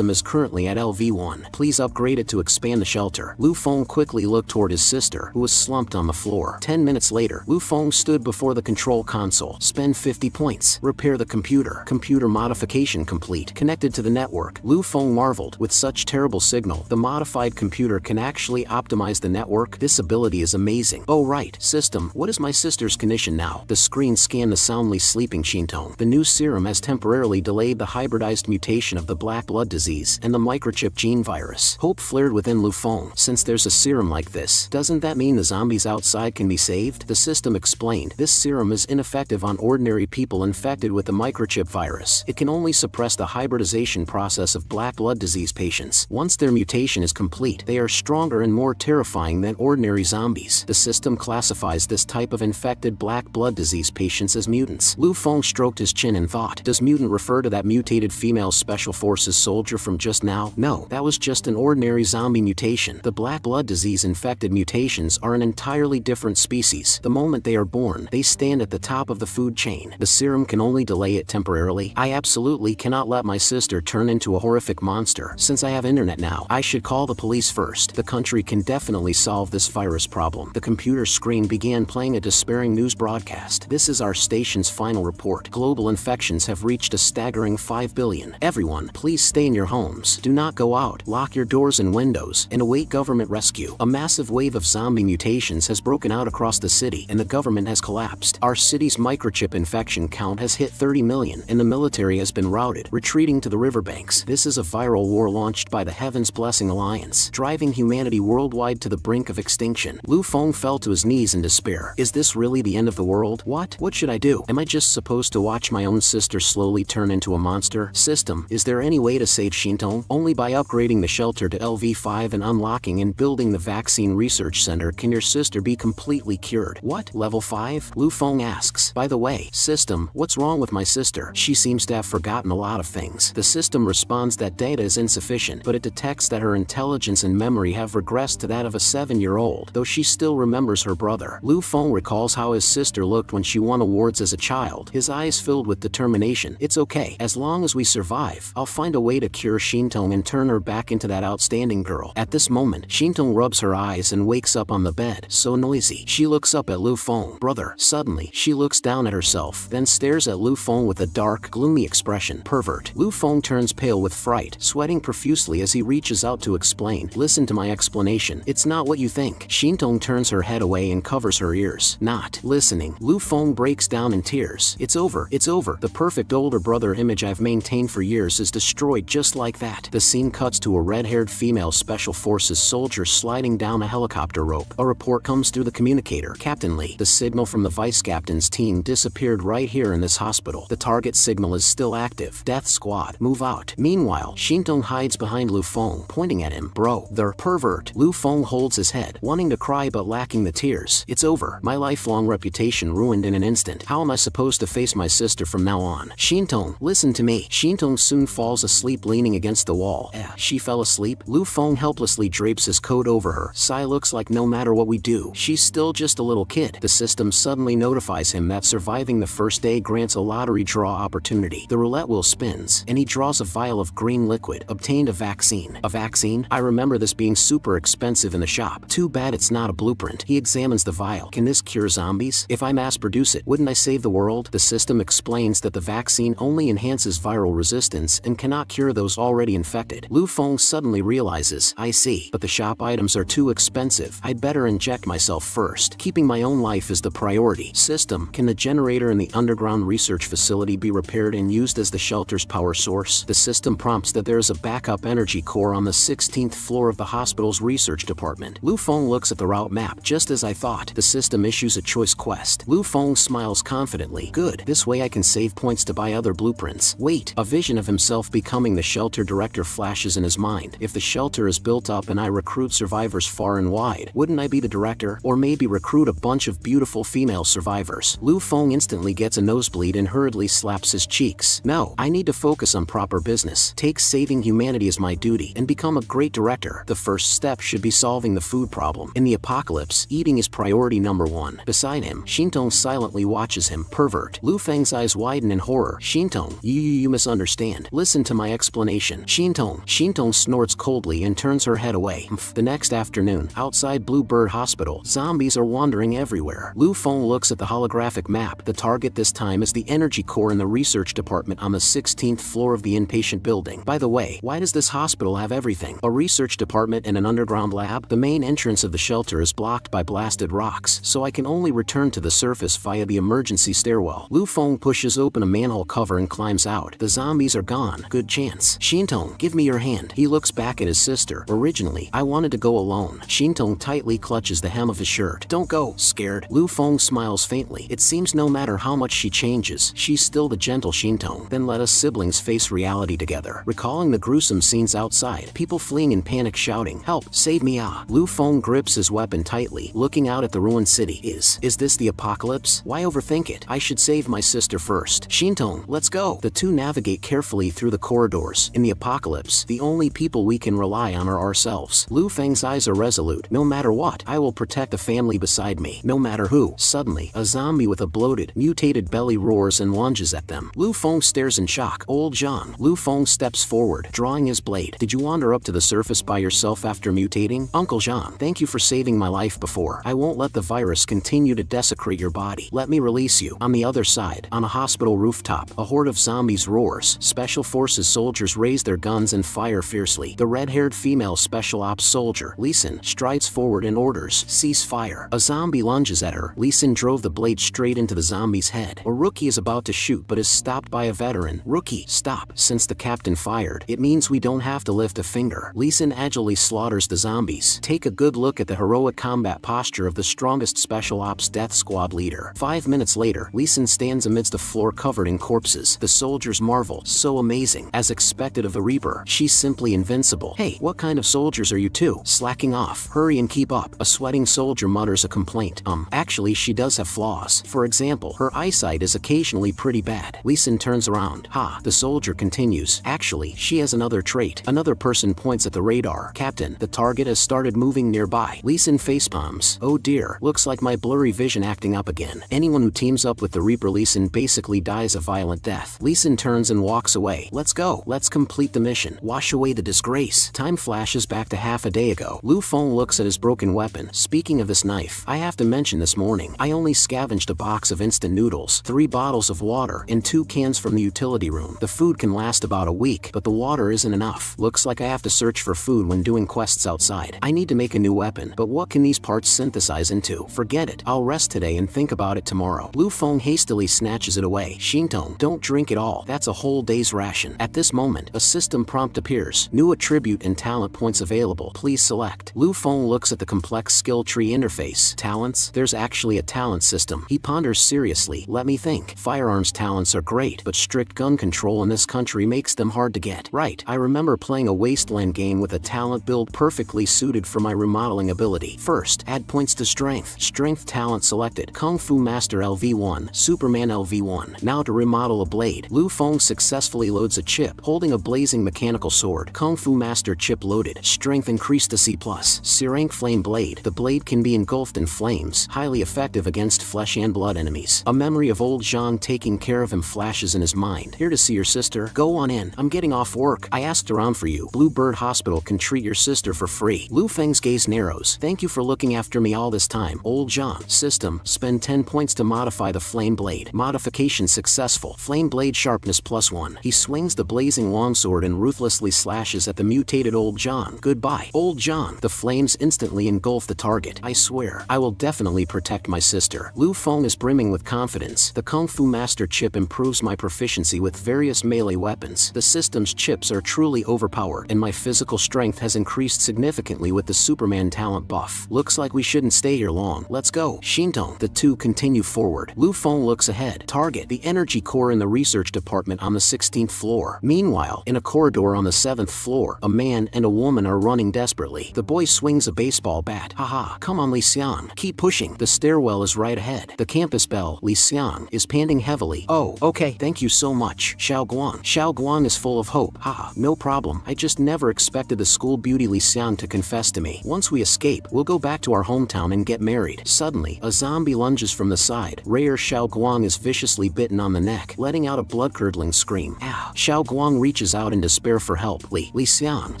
is currently at LV-1. Please upgrade it to expand the shelter. Lu Feng quickly looked toward his sister, who was slumped on the floor. 10 minutes later, Lu Feng stood before the control console. Spend 50 points. Repair the computer. Computer modification complete. Connected to the network. Lu Feng marveled. With such terrible signal, the modified computer can actually optimize the network? This ability is amazing. Oh right, system, what is my sister's condition now? The screen scanned the soundly sleeping Shintong. The new serum has temporarily delayed the hybridized mutation of the black blood disease and the microchip gene virus. Hope flared within Lu Feng. Since there's a serum like this, doesn't that mean the zombies outside can be saved? The system explained. This serum is ineffective on ordinary people infected with the microchip virus. It can only suppress the hybridization process of black blood disease patients. Once their mutation is complete, they are stronger and more terrifying than ordinary zombies. The system classifies this type of infected black blood disease patients as mutants. Lu Feng stroked his chin and thought, does mutant refer to that mutated female special forces soldier from just now? No, that was just an ordinary zombie mutation. The black blood disease infected mutations are an entirely different species. The moment they are born, they stand at the top of the food chain. The serum can only delay it temporarily. I absolutely cannot let my sister turn into a horrific monster. Since I have internet now, I should call the police first. The country can definitely solve this virus problem. The computer screen began playing a despairing news broadcast. This is our station's final report. Global infections have reached a staggering 5 billion. Everyone, please stay in your homes. Do not go out. Lock your doors and windows and await government rescue. A massive wave of zombie mutations has broken out across the city and the government has collapsed. Our city's microchip infection count has hit 30 million and the military has been routed, retreating to the riverbanks. This is a viral war launched by the Heaven's Blessing Alliance, driving humanity worldwide to the brink of extinction. Lu Feng fell to his knees in despair. Is this really the end of the world? What should I do? Am I just supposed to watch my own sister slowly turn into a monster? System, is there any way to save Shintong? Only by upgrading the shelter to LV5 and unlocking and building the vaccine research center can your sister be completely cured. What? Level 5? Lu Feng asks. By the way, system, what's wrong with my sister? She seems to have forgotten a lot of things. The system responds that data is insufficient, but it detects that her intelligence and memory have regressed to that of a 7-year-old, though she still remembers her brother. Lu Feng recalls how his sister looked when she won awards as a child, his eyes filled with determination. It's okay. As long as we survive, I'll find a way to cure Shintong and turn her back into that outstanding girl. At this moment, Shintong rubs her eyes and wakes up on the bed, so noisy. She looks up at Lu Feng. Brother. Suddenly, she looks down at herself, then stares at Lu Feng with a dark, gloomy expression. Pervert. Lu Feng turns pale with fright, sweating profusely as he reaches out to explain. Listen to my explanation. It's not what you think. Shintong turns her head away and covers her ears. Not listening. Lu Feng breaks down in tears. It's over. It's over. The perfect older brother image I've maintained for years is destroyed just like that. The scene cuts to a red-haired female special forces soldier sliding down a helicopter rope. A report comes through the communicator. Captain Lee, the signal from the vice captain's team disappeared right here in this hospital. The target signal is still active. Death squad, move out. Meanwhile, Shintong hides behind Lu Feng, pointing at him. Bro, the pervert. Lu Feng holds his head, wanting to cry but lacking the tears. It's over. My lifelong reputation ruined in an instant. How am I supposed to face my sister from now on? Shintong, listen to me. Shintong soon falls asleep leaning against the wall. She fell asleep? Lu Feng helplessly drapes his coat over her. Sai looks like no matter what we do, she's still just a little kid. The system suddenly notifies him that surviving the first day grants a lottery draw opportunity. The roulette wheel spins, and he draws a vial of green liquid. Obtained a vaccine. A vaccine? I remember this being super expensive in the shop. Too bad it's not a blueprint. He examines the vial. Can this cure zombies? If I mass produce it, wouldn't I save the world? The system explains that the vaccine only enhances viral resistance and cannot cure those already infected. Lu Feng suddenly realizes, I see, but the shop items are too expensive. I'd better inject myself first. Keeping my own life is the priority. System, can the generator in the underground research facility be repaired and used as the shelter's power source? The system prompts that there is a backup energy core on the 16th floor of the hospital's research department. Lu Feng looks at the route map. Just as I thought, the system issues a choice quest. Lu Feng smiles confidently. Good, this way I can save points to buy other blueprints. Wait, a vision of himself becoming the shelter director flashes in his mind. If the shelter is built up and I recruit survivors far and wide, wouldn't I be the director? Or maybe recruit a bunch of beautiful female survivors? Lu Feng instantly gets a nosebleed and hurriedly slaps his cheeks. No, I need to focus on proper business. Take saving humanity as my duty and become a great director. The first step should be solving the food problem. In the apocalypse, eating is priority number 1. Beside him, Shintong silently watches him. Pervert. Lu Feng's eyes widen in horror. Shintong, you misunderstand. Listen to my explanation. Shintong snorts coldly and turns her head away. The next afternoon, outside Bluebird Hospital, zombies are wandering everywhere. Lu Feng looks at the holographic map. The target this time is the energy core in the research department on the 16th floor of the inpatient building. By the way, why does this hospital have everything? A research department and an underground lab? The main entrance of the shelter is blocked by blasted rocks, so I can only return to the surface via the emergency stairwell. Lu Feng pushes open a manhole cover and climbs out. The zombies are gone. Good chance. Shintong, give me your hand. He looks back at his sister. Originally Originally, I wanted to go alone. Shintong tightly clutches the hem of his shirt. Don't go, scared. Lu Feng smiles faintly. It seems no matter how much she changes, she's still the gentle Shintong. Then let us siblings face reality together. Recalling the gruesome scenes outside, people fleeing in panic shouting, help, save me ah. Lu Feng grips his weapon tightly, looking out at the ruined city. Is this the apocalypse? Why overthink it? I should save my sister first. Shintong, let's go. The two navigate carefully through the corridors. In the apocalypse, the only people we can rely on are ourselves. Lu Feng's eyes are resolute. No matter what, I will protect the family beside me, no matter who. Suddenly, a zombie with a bloated, mutated belly roars and lunges at them. Lu Feng stares in shock. Old Jean. Lu Feng steps forward, drawing his blade. Did you wander up to the surface by yourself after mutating? Uncle Jean, thank you for saving my life before. I won't let the virus continue to desecrate your body. Let me release you. On the other side, on a hospital rooftop, a horde of zombies roars. Special forces soldiers raise their guns and fire fiercely. The red-haired female special ops soldier, Lee Sin, strides forward and orders, cease fire. A zombie lunges at her. Lee Sin drove the blade straight into the zombie's head. A rookie is about to shoot but is stopped by a veteran. Rookie, stop. Since the captain fired, it means we don't have to lift a finger. Lee Sin agilely slaughters the zombies. Take a good look at the heroic combat posture of the strongest special ops death squad leader. 5 minutes later, Lee Sin stands amidst a floor covered in corpses. The soldiers marvel. So amazing. As expected of the Reaper, she's simply invincible. Hey, what kind of soldiers are you two? Slacking off. Hurry and keep up. A sweating soldier mutters a complaint. Actually she does have flaws. For example, her eyesight is occasionally pretty bad. Lee Sin turns around. Ha, the soldier continues. Actually, she has another trait. Another person points at the radar. Captain, the target has started moving nearby. Lee Sin facepalms. Oh dear, looks like my blurry vision acting up again. Anyone who teams up with the Reaper Lee Sin basically dies a violent death. Lee Sin turns and walks away. Let's go. Let's complete the mission. Wash away the disgrace. Time flashes back to half a day ago. Lu Feng looks at his broken weapon. Speaking of this knife, I have to mention this morning, I only scavenged a box of instant noodles, 3 bottles of water, and 2 cans from the utility room. The food can last about a week, but the water isn't enough. Looks like I have to search for food when doing quests outside. I need to make a new weapon, but what can these parts synthesize into? Forget it. I'll rest today and think about it tomorrow. Lu Feng hastily snatches it away. Shintong, don't drink it all. That's a whole day's ration. At this moment, a system prompt appears. New attribute and talent points available. Please select. Lu Feng looks at the complex skill tree interface. Talents? There's actually a talent system. He ponders seriously. Let me think. Firearms talents are great, but strict gun control in this country makes them hard to get. Right, I remember playing a Wasteland game with a talent build perfectly suited for my remodeling ability. First, add points to strength. Strength talent selected. Kung Fu Master LV1, Superman LV1. Now to remodel a blade. Lu Feng successfully loads a chip, holding a blazing mechanical sword. Kung Fu Master chip loaded. Strength increased to C+. C-rank flame blade. The blade can be engulfed in flames, highly effective against flesh and blood enemies. A memory of old Jean taking care of him flashes in his mind. Here to see your sister? Go on in. I'm getting off work. I asked around for you. Bluebird Hospital can treat your sister for free. Lu Feng's gaze narrows. Thank you for looking after me all this time. Old Jean. System. Spend 10 points to modify the flame blade. Modification successful. Flame blade sharpness +1. He swings the blazing longsword and ruthlessly slashes at the mutated old Jean. Goodbye, old Jean. The flames instantly engulf the target. I swear, I will definitely protect my sister. Lu Feng is brimming with confidence. The Kung Fu Master chip improves my proficiency with various melee weapons. The system's chips are truly overpowered, and my physical strength has increased significantly with the Superman talent buff. Looks like we shouldn't stay here long. Let's go. Shintong. The two continue forward. Lu Feng looks ahead. Target. The energy core in the research department on the 16th floor. Meanwhile, in a corridor on the 7th floor, a man and a woman are running desperately. The boy swings a baseball bat. Haha. Come on, Li Xiang. Keep pushing. The stairwell is right ahead. The campus bell. Li Xiang is panting heavily. Oh, okay. Thank you so much. Xiao Guang. Xiao Guang is full of hope. Haha. No problem. I just never expected the school beauty Li Xiang to confess to me. Once we escape, we'll go back to our hometown and get married. Suddenly, a zombie lunges from the side. Rare Xiao Guang is viciously bitten on the neck, letting out a blood-curdling scream. Ow. Xiao Guang reaches out in despair for help. Li Xiang,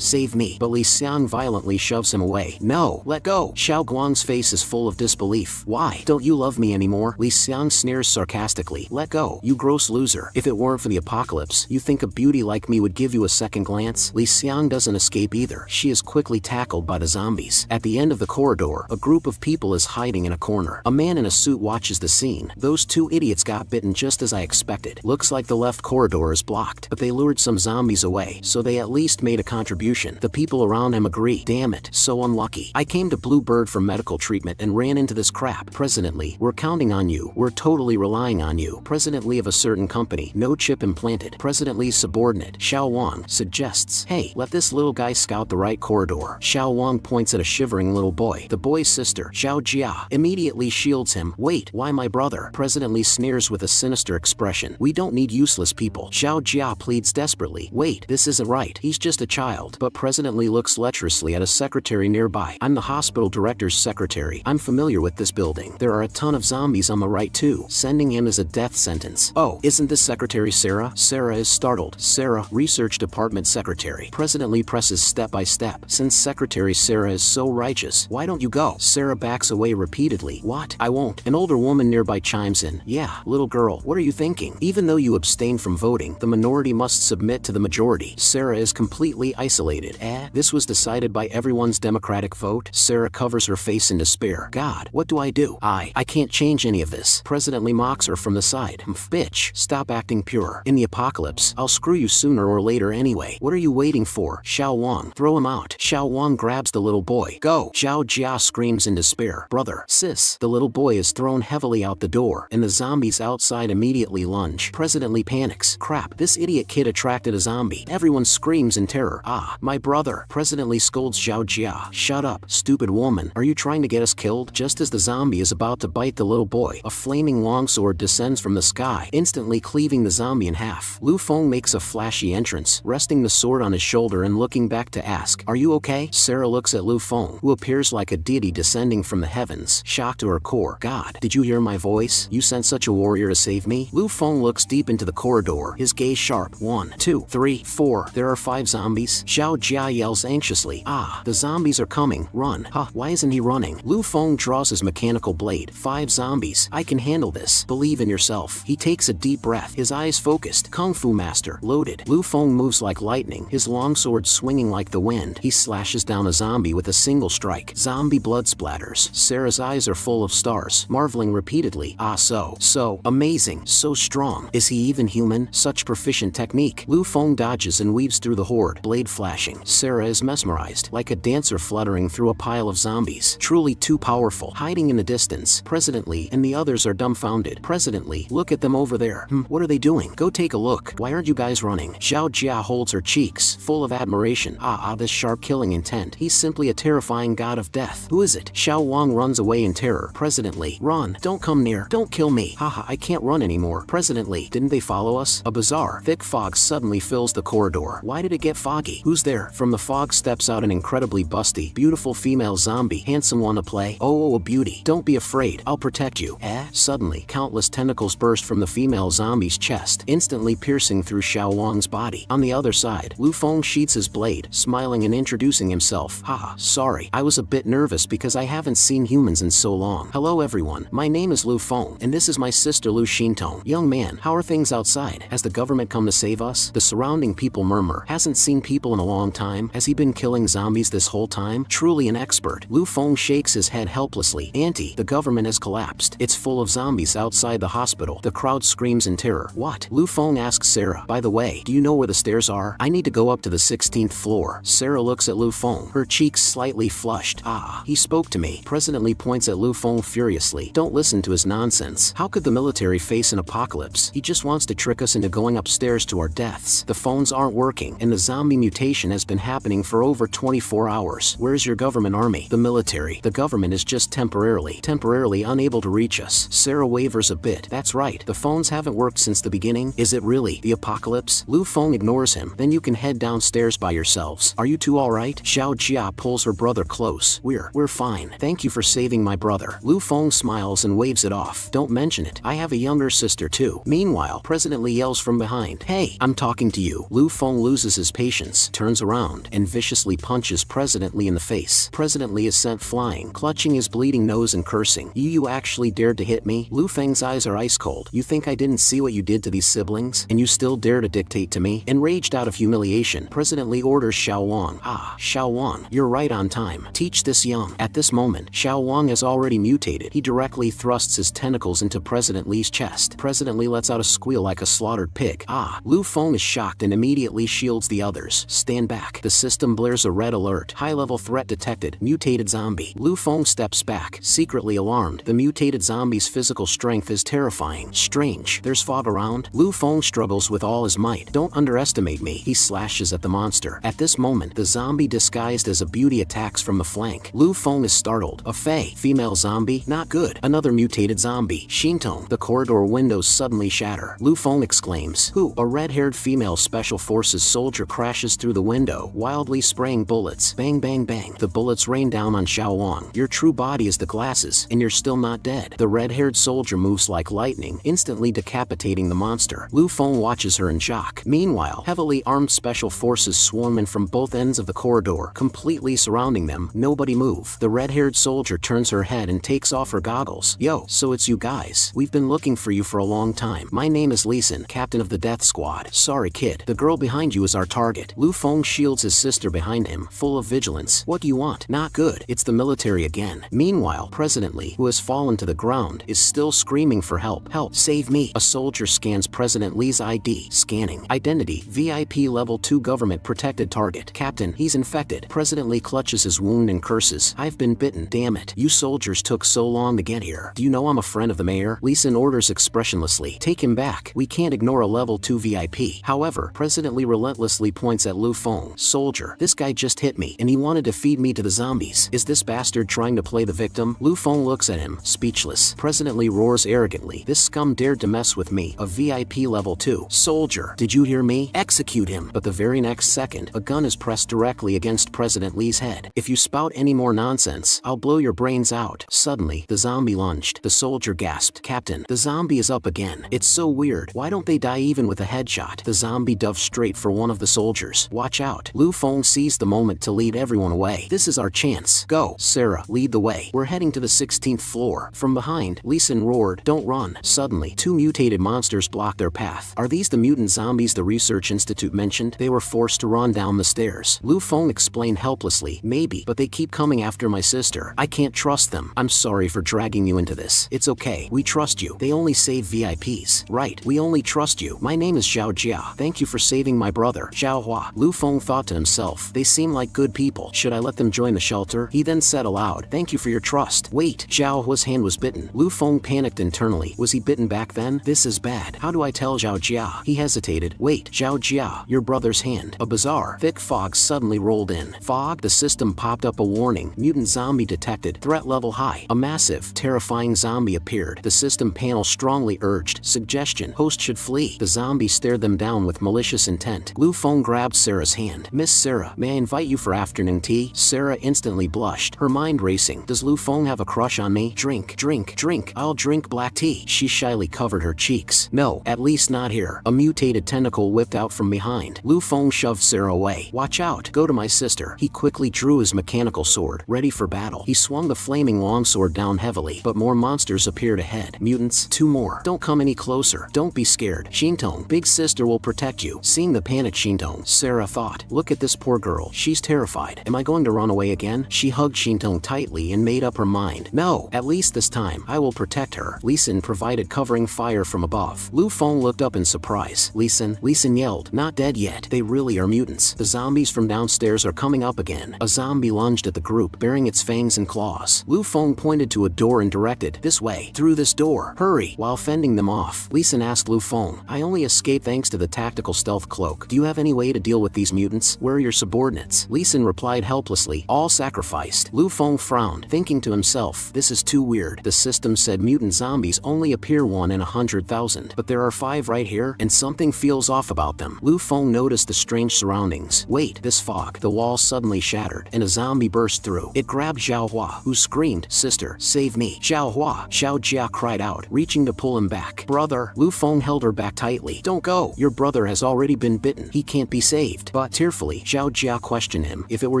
save me. But Li Xiang violently shoves him away. No, let go. Xiao Guang's face is full of disbelief. Why? Don't you love me anymore? Li Xiang sneers sarcastically. Let go, you gross loser. If it weren't for the apocalypse, you think a beauty like me would give you a second glance? Li Xiang doesn't escape either. She is quickly tackled by the zombies. At the end of the corridor, a group of people is hiding in a corner. A man in a suit watches the scene. Those two idiots got bitten just as I expected. Looks like the left corridor is blocked, but they lured some zombies away, so they at least made a contribution. The people people around him agree. Damn it, so unlucky. I came to Bluebird for medical treatment and ran into this crap. President Lee, we're counting on you. We're totally relying on you. President Lee of a certain company, no chip implanted. President Lee's subordinate, Xiao Wang, suggests, hey, let this little guy scout the right corridor. Xiao Wang points at a shivering little boy. The boy's sister, Xiao Jia, immediately shields him. Wait, why my brother? President Lee sneers with a sinister expression. We don't need useless people. Xiao Jia pleads desperately. Wait, this isn't right. He's just a child. But President Lee looks lecherously at a secretary nearby. I'm the hospital director's secretary. I'm familiar with this building. There are a ton of zombies on the right too. Sending him is a death sentence. Oh, isn't this Secretary Sarah? Sarah is startled. Sarah, Research Department Secretary. President Lee presses step by step. Since Secretary Sarah is so righteous, why don't you go? Sarah backs away repeatedly. What? I won't. An older woman nearby chimes in. Yeah, little girl, what are you thinking? Even though you abstain from voting, the minority must submit to the majority. Sarah is completely isolated. This was decided by everyone's democratic vote? Sarah covers her face in despair. God, what do I do? I can't change any of this. President Lee mocks her from the side. Bitch, stop acting pure. In the apocalypse, I'll screw you sooner or later anyway. What are you waiting for? Xiao Wang, throw him out. Xiao Wang grabs the little boy. Go! Xiao Jia screams in despair. Brother, sis. The little boy is thrown heavily out the door, and the zombies outside immediately lunge. President Lee panics. Crap, this idiot kid attracted a zombie. Everyone screams in terror. Ah, my brother. President Lee scolds Xiao Jia. Shut up, stupid woman. Are you trying to get us killed? Just as the zombie is about to bite the little boy, a flaming longsword descends from the sky, instantly cleaving the zombie in half. Lu Feng makes a flashy entrance, resting the sword on his shoulder and looking back to ask, are you okay? Sarah looks at Lu Feng, who appears like a deity descending from the heavens, shocked to her core. God, did you hear my voice? You sent such a warrior to save me? Lu Feng looks deep into the corridor, his gaze sharp. 1, 2, 3, 4. There are 5 zombies. Xiao Jia yells anxiously. Ah, the zombies are coming. Run. Huh, why isn't he running? Lu Feng draws his mechanical blade. 5 zombies. I can handle this. Believe in yourself. He takes a deep breath, his eyes focused. Kung Fu Master, loaded. Lu Feng moves like lightning, his longsword swinging like the wind. He slashes down a zombie with a single strike. Zombie blood splatters. Sarah's eyes are full of stars, marveling repeatedly. Ah, so amazing, so strong. Is he even human? Such proficient technique. Lu Feng dodges and weaves through the horde, blade flashing. Sarah is mesmerized, like a dancer fluttering through a pile of zombies. Truly too powerful. Hiding in the distance, President Lee and the others are dumbfounded. President Lee, look at them over there. What are they doing? Go take a look. Why aren't you guys running? Xiao Jia holds her cheeks, full of admiration. This sharp killing intent. He's simply a terrifying god of death. Who is it? Xiao Wang runs away in terror. President Lee, run. Don't come near. Don't kill me. Haha, I can't run anymore. President Lee, didn't they follow us? A bizarre, thick fog suddenly fills the corridor. Why did it get foggy? Who's there? From the fog steps out an incredibly busty, beautiful female zombie. Handsome one to play? Oh, a beauty. Don't be afraid. I'll protect you. Suddenly, countless tentacles burst from the female zombie's chest, instantly piercing through Xiao Wang's body. On the other side, Lu Feng sheathes his blade, smiling and introducing himself. Sorry. I was a bit nervous because I haven't seen humans in so long. Hello everyone. My name is Lu Feng, and this is my sister Lu Xintong. Young man, how are things outside? Has the government come to save us? The surrounding people murmur. Hasn't seen people in a long time. Has he been killing zombies this whole time? Truly an expert. Lu Feng shakes his head helplessly. Auntie, the government has collapsed. It's full of zombies outside the hospital. The crowd screams in terror. What? Lu Feng asks Sarah. By the way, do you know where the stairs are? I need to go up to the 16th floor. Sarah looks at Lu Feng, her cheeks slightly flushed. He spoke to me. President Lee points at Lu Feng furiously. Don't listen to his nonsense. How could the military face an apocalypse? He just wants to trick us into going upstairs to our deaths. The phones aren't working, and the zombie mutation has been happening for over 24 hours. Where's your government army? The military. The government is just temporarily unable to reach us. Sarah wavers a bit. That's right. The phones haven't worked since the beginning. Is it really the apocalypse? Lu Feng ignores him. Then you can head downstairs by yourselves. Are you two alright? Xiao Jia pulls her brother close. We're fine. Thank you for saving my brother. Lu Feng smiles and waves it off. Don't mention it. I have a younger sister too. Meanwhile, President Lee yells from behind. Hey, I'm talking to you. Lu Feng loses his patience, turns around, and viciously punches President Lee in the face. President Lee is sent flying, clutching his bleeding nose and cursing. You actually dared to hit me? Lu Feng's eyes are ice cold. You think I didn't see what you did to these siblings? And you still dare to dictate to me? Enraged out of humiliation, President Lee orders Xiao Wang. Xiao Wang, you're right on time. Teach this young. At this moment, Xiao Wang has already mutated. He directly thrusts his tentacles into President Lee's chest. President Lee lets out a squeal like a slaughtered pig. Lu Feng is shocked and immediately shields the others. Stand back. The system blares a red alert. High-level threat detected. Mutated zombie. Lu Feng steps back, secretly alarmed. The mutated zombie's physical strength is terrifying. Strange. There's fog around. Lu Feng struggles with all his might. Don't underestimate me. He slashes at the monster. At this moment, the zombie disguised as a beauty attacks from the flank. Lu Feng is startled. A fey. Female zombie? Not good. Another mutated zombie. Shintong. The corridor windows suddenly shatter. Lu Feng exclaims. Who? A red-haired female special forces soldier crashes through the window, wildly spraying bullets. Bang bang bang. The bullets rain down on Xiao Wang. Your true body is the glasses, and you're still not dead. The red-haired soldier moves like lightning, instantly decapitating the monster. Lu Feng watches her in shock. Meanwhile, heavily armed special forces swarm in from both ends of the corridor, completely surrounding them. Nobody move. The red-haired soldier turns her head and takes off her goggles. Yo, so it's you guys. We've been looking for you for a long time. My name is Lee Sin, captain of the death squad. Sorry kid, the girl behind you is our target. Lu Feng shields his sister behind him, full of vigilance. What do you want? Not good. It's the military again. Meanwhile, President Lee, who has fallen to the ground, is still screaming for help. Help, save me. A soldier scans President Lee's ID. Scanning. Identity, VIP level 2 government protected target. Captain, he's infected. President Lee clutches his wound and curses. I've been bitten. Damn it. You soldiers took so long to get here. Do you know I'm a friend of the mayor? Lee Sin orders expressionlessly. Take him back. We can't ignore a level 2 VIP. However, President Lee relentlessly points at Lu Feng. Soldier, this guy just hit me, and he wanted to feed me to the zombies. Is this bastard trying to play the victim? Lu Feng looks at him, speechless. President Lee roars arrogantly. This scum dared to mess with me, a VIP level 2. Soldier, did you hear me? Execute him. But the very next second, a gun is pressed directly against President Lee's head. If you spout any more nonsense, I'll blow your brains out. Suddenly, the zombie lunged. The soldier gasped. Captain, the zombie is up again. It's so weird. Why don't they die even with a headshot? The zombie dove straight for one of the soldiers. Watch out. Lu Feng seized the moment to lead everyone away. This is our chance. Go. Sarah, lead the way. We're heading to the 16th floor. From behind, Lee Sin roared. Don't run. Suddenly, two mutated monsters blocked their path. Are these the mutant zombies the research institute mentioned? They were forced to run down the stairs. Lu Feng explained helplessly. Maybe, but they keep coming after my sister. I can't trust them. I'm sorry for dragging you into this. It's okay. We trust you. They only save VIPs. Right. We only trust you. My name is Zhao Jia. Thank you for saving my brother. Zhao Hua. Lu Feng thought to himself. They seem like good people. Should I let them join the shelter? He then said aloud. Thank you for your trust. Wait. Zhao Hua's hand was bitten. Lu Feng panicked internally. Was he bitten back then? This is bad. How do I tell Zhao Jia? He hesitated. Wait. Zhao Jia. Your brother's hand. A bizarre, thick fog suddenly rolled in. Fog? The system popped up a warning. Mutant zombie detected. Threat level high. A massive, terrifying zombie appeared. The system panel strongly urged. Suggestion. Host should flee. The zombie stared them down with malicious intent. Lu Feng grabbed Sarah's hand. Miss Sarah, may I invite you for afternoon tea? Sarah instantly blushed, her mind racing. Does Lu Feng have a crush on me? Drink, drink, drink. I'll drink black tea. She shyly covered her cheeks. No, at least not here. A mutated tentacle whipped out from behind. Lu Feng shoved Sarah away. Watch out. Go to my sister. He quickly drew his mechanical sword, ready for battle. He swung the flaming longsword down heavily, but more monsters appeared ahead. Mutants, two more. Don't come any closer. Don't be scared. Shintong, big sister will protect you. Seeing the panic Shintong, Sarah thought, look at this poor girl. She's terrified. Am I going to run away again? She hugged Shintong tightly and made up her mind. No, at least this time, I will protect her. Lee Sin provided covering fire from above. Lu Feng looked up in surprise. Lee Sin yelled, not dead yet. They really are mutants. The zombies from downstairs are coming up again. A zombie lunged at the group, bearing its fangs and claws. Lu Feng pointed to a door and directed, this way, through this door. Hurry. While fending them off, Lee Sin asked Lu Feng, I only escaped thanks to the tactical stealth cloak. Do you have any way to deal with these mutants? Where are your subordinates? Lee Sin replied helplessly, all sacrificed. Lu Feng frowned, thinking to himself, this is too weird. The system said mutant zombies only appear 1 in 100,000, but there are 5 right here, and something feels off about them. Lu Feng noticed the strange surroundings. Wait, this fog. The wall suddenly shattered, and a zombie burst through. It grabbed Zhao Hua, who screamed, sister, save me. Zhao Hua. Zhao Jia cried out, reaching to pull him back. Brother. Lu Feng held her back tightly. Don't go. Your brother has already been bitten. He can't be saved. But tearfully, Zhao Jia questioned him. If it were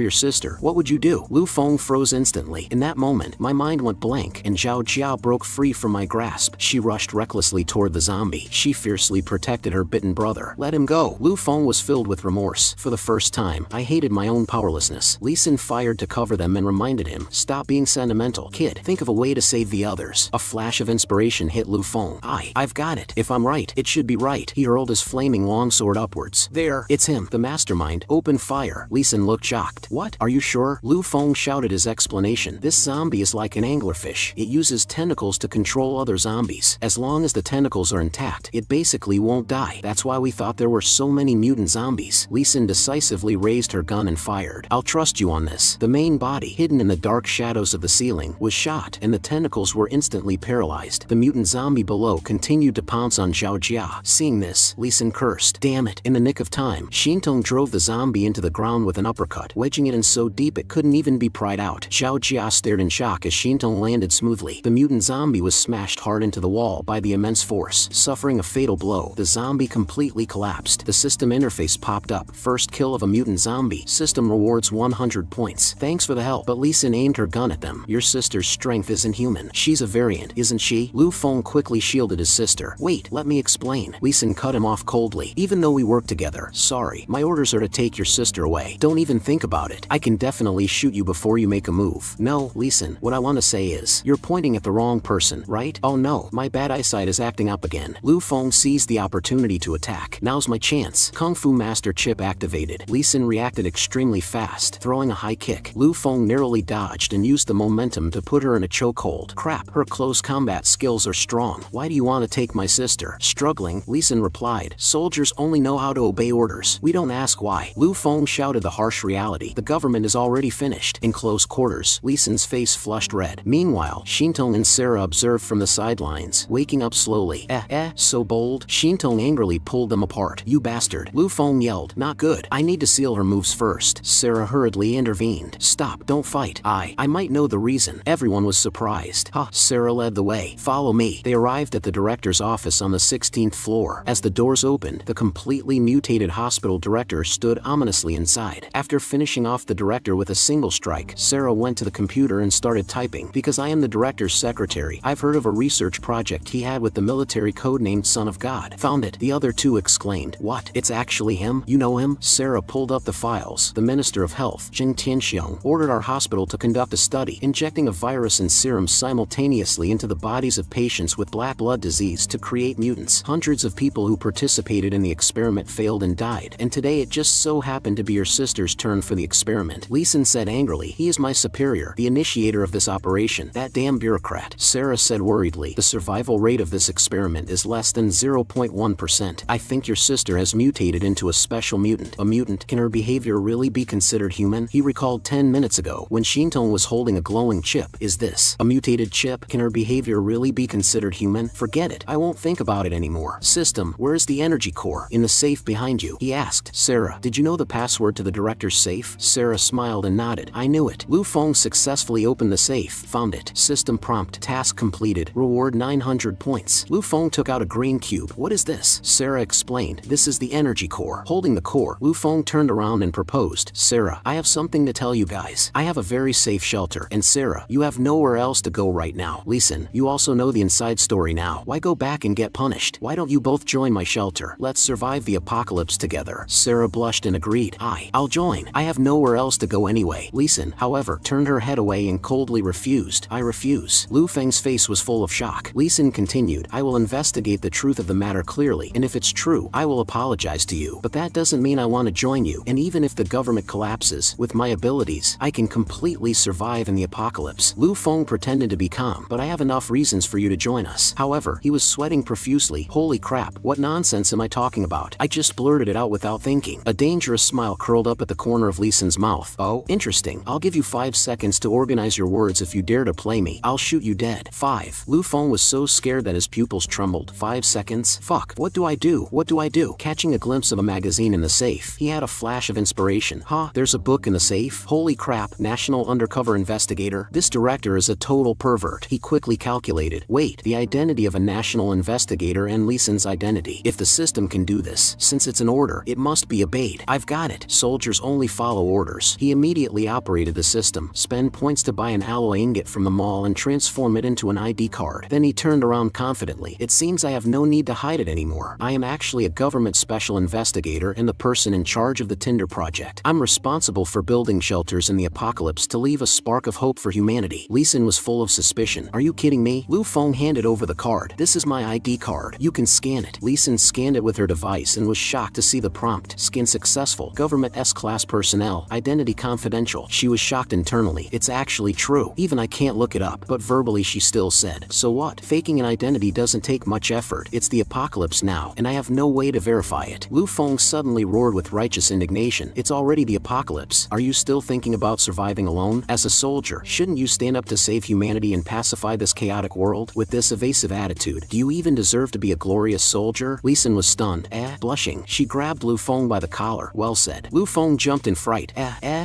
your sister, what would you do? Lu Feng froze instantly. In that moment, my mind went blank, and Zhao Jia broke free from my grasp. She rushed recklessly toward the zombie. She fiercely protected her bitten brother. Let him go. Lu Feng was filled with remorse. For the first time, I hated my own powerlessness. Lee Sin fired to cover them and reminded him, stop being sentimental. Kid, think of a way to save the others. A flash of inspiration hit Lu Feng. I've got it. If I'm right, it should be right. He hurled his flaming longsword upwards. There, it's him. The mastermind. Open fire. Lee Sin looked shocked. What? Are you sure? Lu Feng shouted his explanation. This zombie is like an anglerfish. It uses tentacles to control other zombies. As long as the tentacles are intact, it basically won't die. That's why we thought there were so many mutant zombies. Lee Sin decisively raised her gun and fired. I'll trust you on this. The main body, hidden in the dark shadows of the ceiling, was shot, and the tentacles were instantly paralyzed. The mutant zombie below continued to pounce on Xiao Jia. Seeing this, Lee Sin cursed. Damn it. In the nick of time, Shintong drove the zombie into the ground with an uppercut, wedging it in so deep it couldn't even be pried out. Xiao Jia stared in shock as Shintong landed smoothly. The mutant zombie was smashed hard into the wall by the immense force. Suffering a fatal blow, the zombie completely collapsed. The system interface popped up. First kill of a mutant zombie. System rewards 100 points. Thanks for the help. But Lee Sin aimed her gun at them. Your sister's strength isn't human. She's a variant, isn't she? Lu Feng quickly shielded his sister. Wait, let me explain. Lee Sin cut him off coldly. Even though we work together, sorry, my orders are to take your sister away. Don't even think about it. I can definitely shoot you before you make a move. No, Lee Sin, what I want to say is, you're pointing at the wrong person, right? Oh no, my bad eyesight is acting up again. Lu Feng seized the opportunity to attack. Now's my chance. Kung Fu Master chip activated. Lee Sin reacted extremely fast, throwing a high kick. Lu Feng narrowly dodged and used the momentum to put her in a chokehold. Crap, her close combat skills are strong. Why do you want to take my sister? Struggling, Lee Sin replied. Soldiers only know how to obey orders. We don't ask why. Lu Feng shouted the harsh reality. The government is already finished. In close quarters, Lee Sin's face flushed red. Meanwhile, Shintong and Sarah observed from the sidelines, waking up slowly. So bold. Shintong angrily pulled them apart. You bastard. Lu Feng yelled. Not good. I need to seal her moves first. Sarah hurriedly intervened. Stop. Don't fight. I might know the reason. Everyone was surprised. Sarah led the way. Follow me. They arrived at the director's office on the 16th floor. As the doors opened, the completely mutated hospital director stood ominously inside. After finishing off the director with a single strike, Sarah went to the computer and started typing. Because I am the director's secretary, I've heard of a research project he had with the military codenamed Son of God. Found it. The other two exclaimed. What? It's actually him? You know him? Sarah pulled up the files. The Minister of Health, Jing Tianxiong, ordered our hospital to conduct a study, injecting a virus and serum simultaneously into the bodies of patients with black blood disease to create mutants. Hundreds of people who participated in the experiment failed and died, and today it just so happened to be your sister's turn for the experiment. Lee Sin said angrily. He is my superior, the initiator of this operation. That damn bureaucrat. Sarah said worriedly. The survival rate of this experiment is less than 0.1%. I think your sister has mutated into a special mutant. A mutant? Can her behavior really be considered human? He recalled 10 minutes ago when Shintong was holding a glowing chip. Is this a mutated chip? Can her behavior really be considered human? Forget it. I won't think about it anymore. System, where's the energy core? In the safe behind you, he asked. Sarah, did you know the password to the director's safe? Sarah smiled and nodded. I knew it. Lu Feng successfully opened the safe. Found it. System prompt. Task completed. Reward 900 points. Lu Feng took out a green cube. What is this? Sarah explained. This is the energy core. Holding the core, Lu Feng turned around and proposed. Sarah, I have something to tell you guys. I have a very safe shelter, and Sarah, you have nowhere else to go right now. Lee Sin, you also know the inside story now. Why go back and get punished? Why don't you both join my shelter? Let's survive the apocalypse together. Sarah blushed and agreed. I'll join. I have nowhere else to go anyway. Lee Sin, however, turned her head away and coldly refused. I refuse. Lu Feng's face was full of shock. Lee Sin continued. I will investigate the truth of the matter clearly, and if it's true, I will apologize to you. But that doesn't mean I want to join you, and even if the government collapses, with my abilities, I can completely survive in the apocalypse. Lu Feng pretended to be calm. But I have enough reasons for you to join us. However, he was sweating profusely. Holy crap, what nonsense am I talking about? I just blurted it out without thinking. A dangerous smile curled up at the corner of Lee Sin's mouth. Oh, interesting. I'll give you 5 seconds to organize your words. If you dare to play me, I'll shoot you dead. 5. Lu Feng was so scared that his pupils trembled. 5 seconds? Fuck, what do I do? What do I do? Catching a glimpse of a magazine in the safe, he had a flash of inspiration. There's a book in the safe? Holy crap, National Undercover Investigator. This director is a total pervert. He quickly calculated. Wait, the identity of a national investigator and Lee Sin's identity. If the system can do this, since it's an order, it must be obeyed. I've got it. Soldiers only follow orders. He immediately operated the system. Spend points to buy an alloy ingot from the mall and transform it into an ID card. Then he turned around confidently. It seems I have no need to hide it anymore. I am actually a government special investigator and the person in charge of the Tinder project. I'm responsible for building shelters in the apocalypse to leave a spark of hope for humanity. Lee Sin was full of suspicion. Are you kidding me? Lu Feng handed over the card. This is my ID card. You can scan it. Lee Sin scanned it with her device and was shocked to see the prompt. Scan successful. successful. Government S-class personnel, identity confidential. She was shocked internally. It's actually true. Even I can't look it up. But verbally she still said, so what? Faking an identity doesn't take much effort. It's the apocalypse now, and I have no way to verify it. Lu Feng suddenly roared with righteous indignation. It's already the apocalypse. Are you still thinking about surviving alone? As a soldier, shouldn't you stand up to save humanity and pacify this chaotic world? With this evasive attitude, do you even deserve to be a glorious soldier? Lee Sin was stunned. Blushing, she grabbed Lu Feng by the collar. Well said. Lu Feng jumped in fright.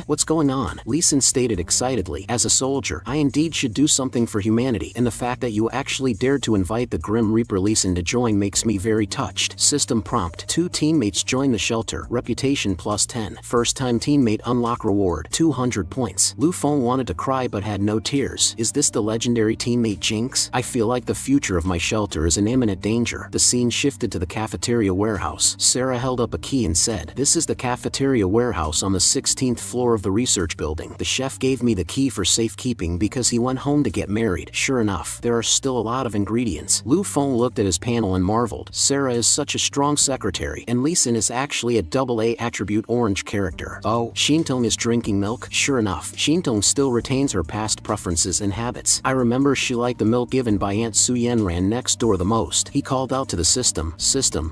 What's going on? Lee Sin stated excitedly. As a soldier, I indeed should do something for humanity, and the fact that you actually dared to invite the Grim Reaper Lee Sin to join makes me very touched. System prompt. 2 teammates join the shelter. Reputation plus 10. First time teammate unlock reward. 200 points. Lu Feng wanted to cry but had no tears. Is this the legendary teammate Jinx? I feel like the future of my shelter is in imminent danger. The scene shifted to the cafeteria warehouse. Sarah held up a key and said, this is the cafeteria warehouse on the 16th floor of the research building. The chef gave me the key for safekeeping because he went home to get married. Sure enough, there are still a lot of ingredients. Lu Feng looked at his panel and marveled. Sarah is such a strong secretary, and Lee Sin is actually a AA attribute orange character. Oh, Shintong is drinking milk? Sure enough, Shintong still retains her past preferences and habits. I remember she liked the milk given by Aunt Su Yen ran next door the most. He called out to the system,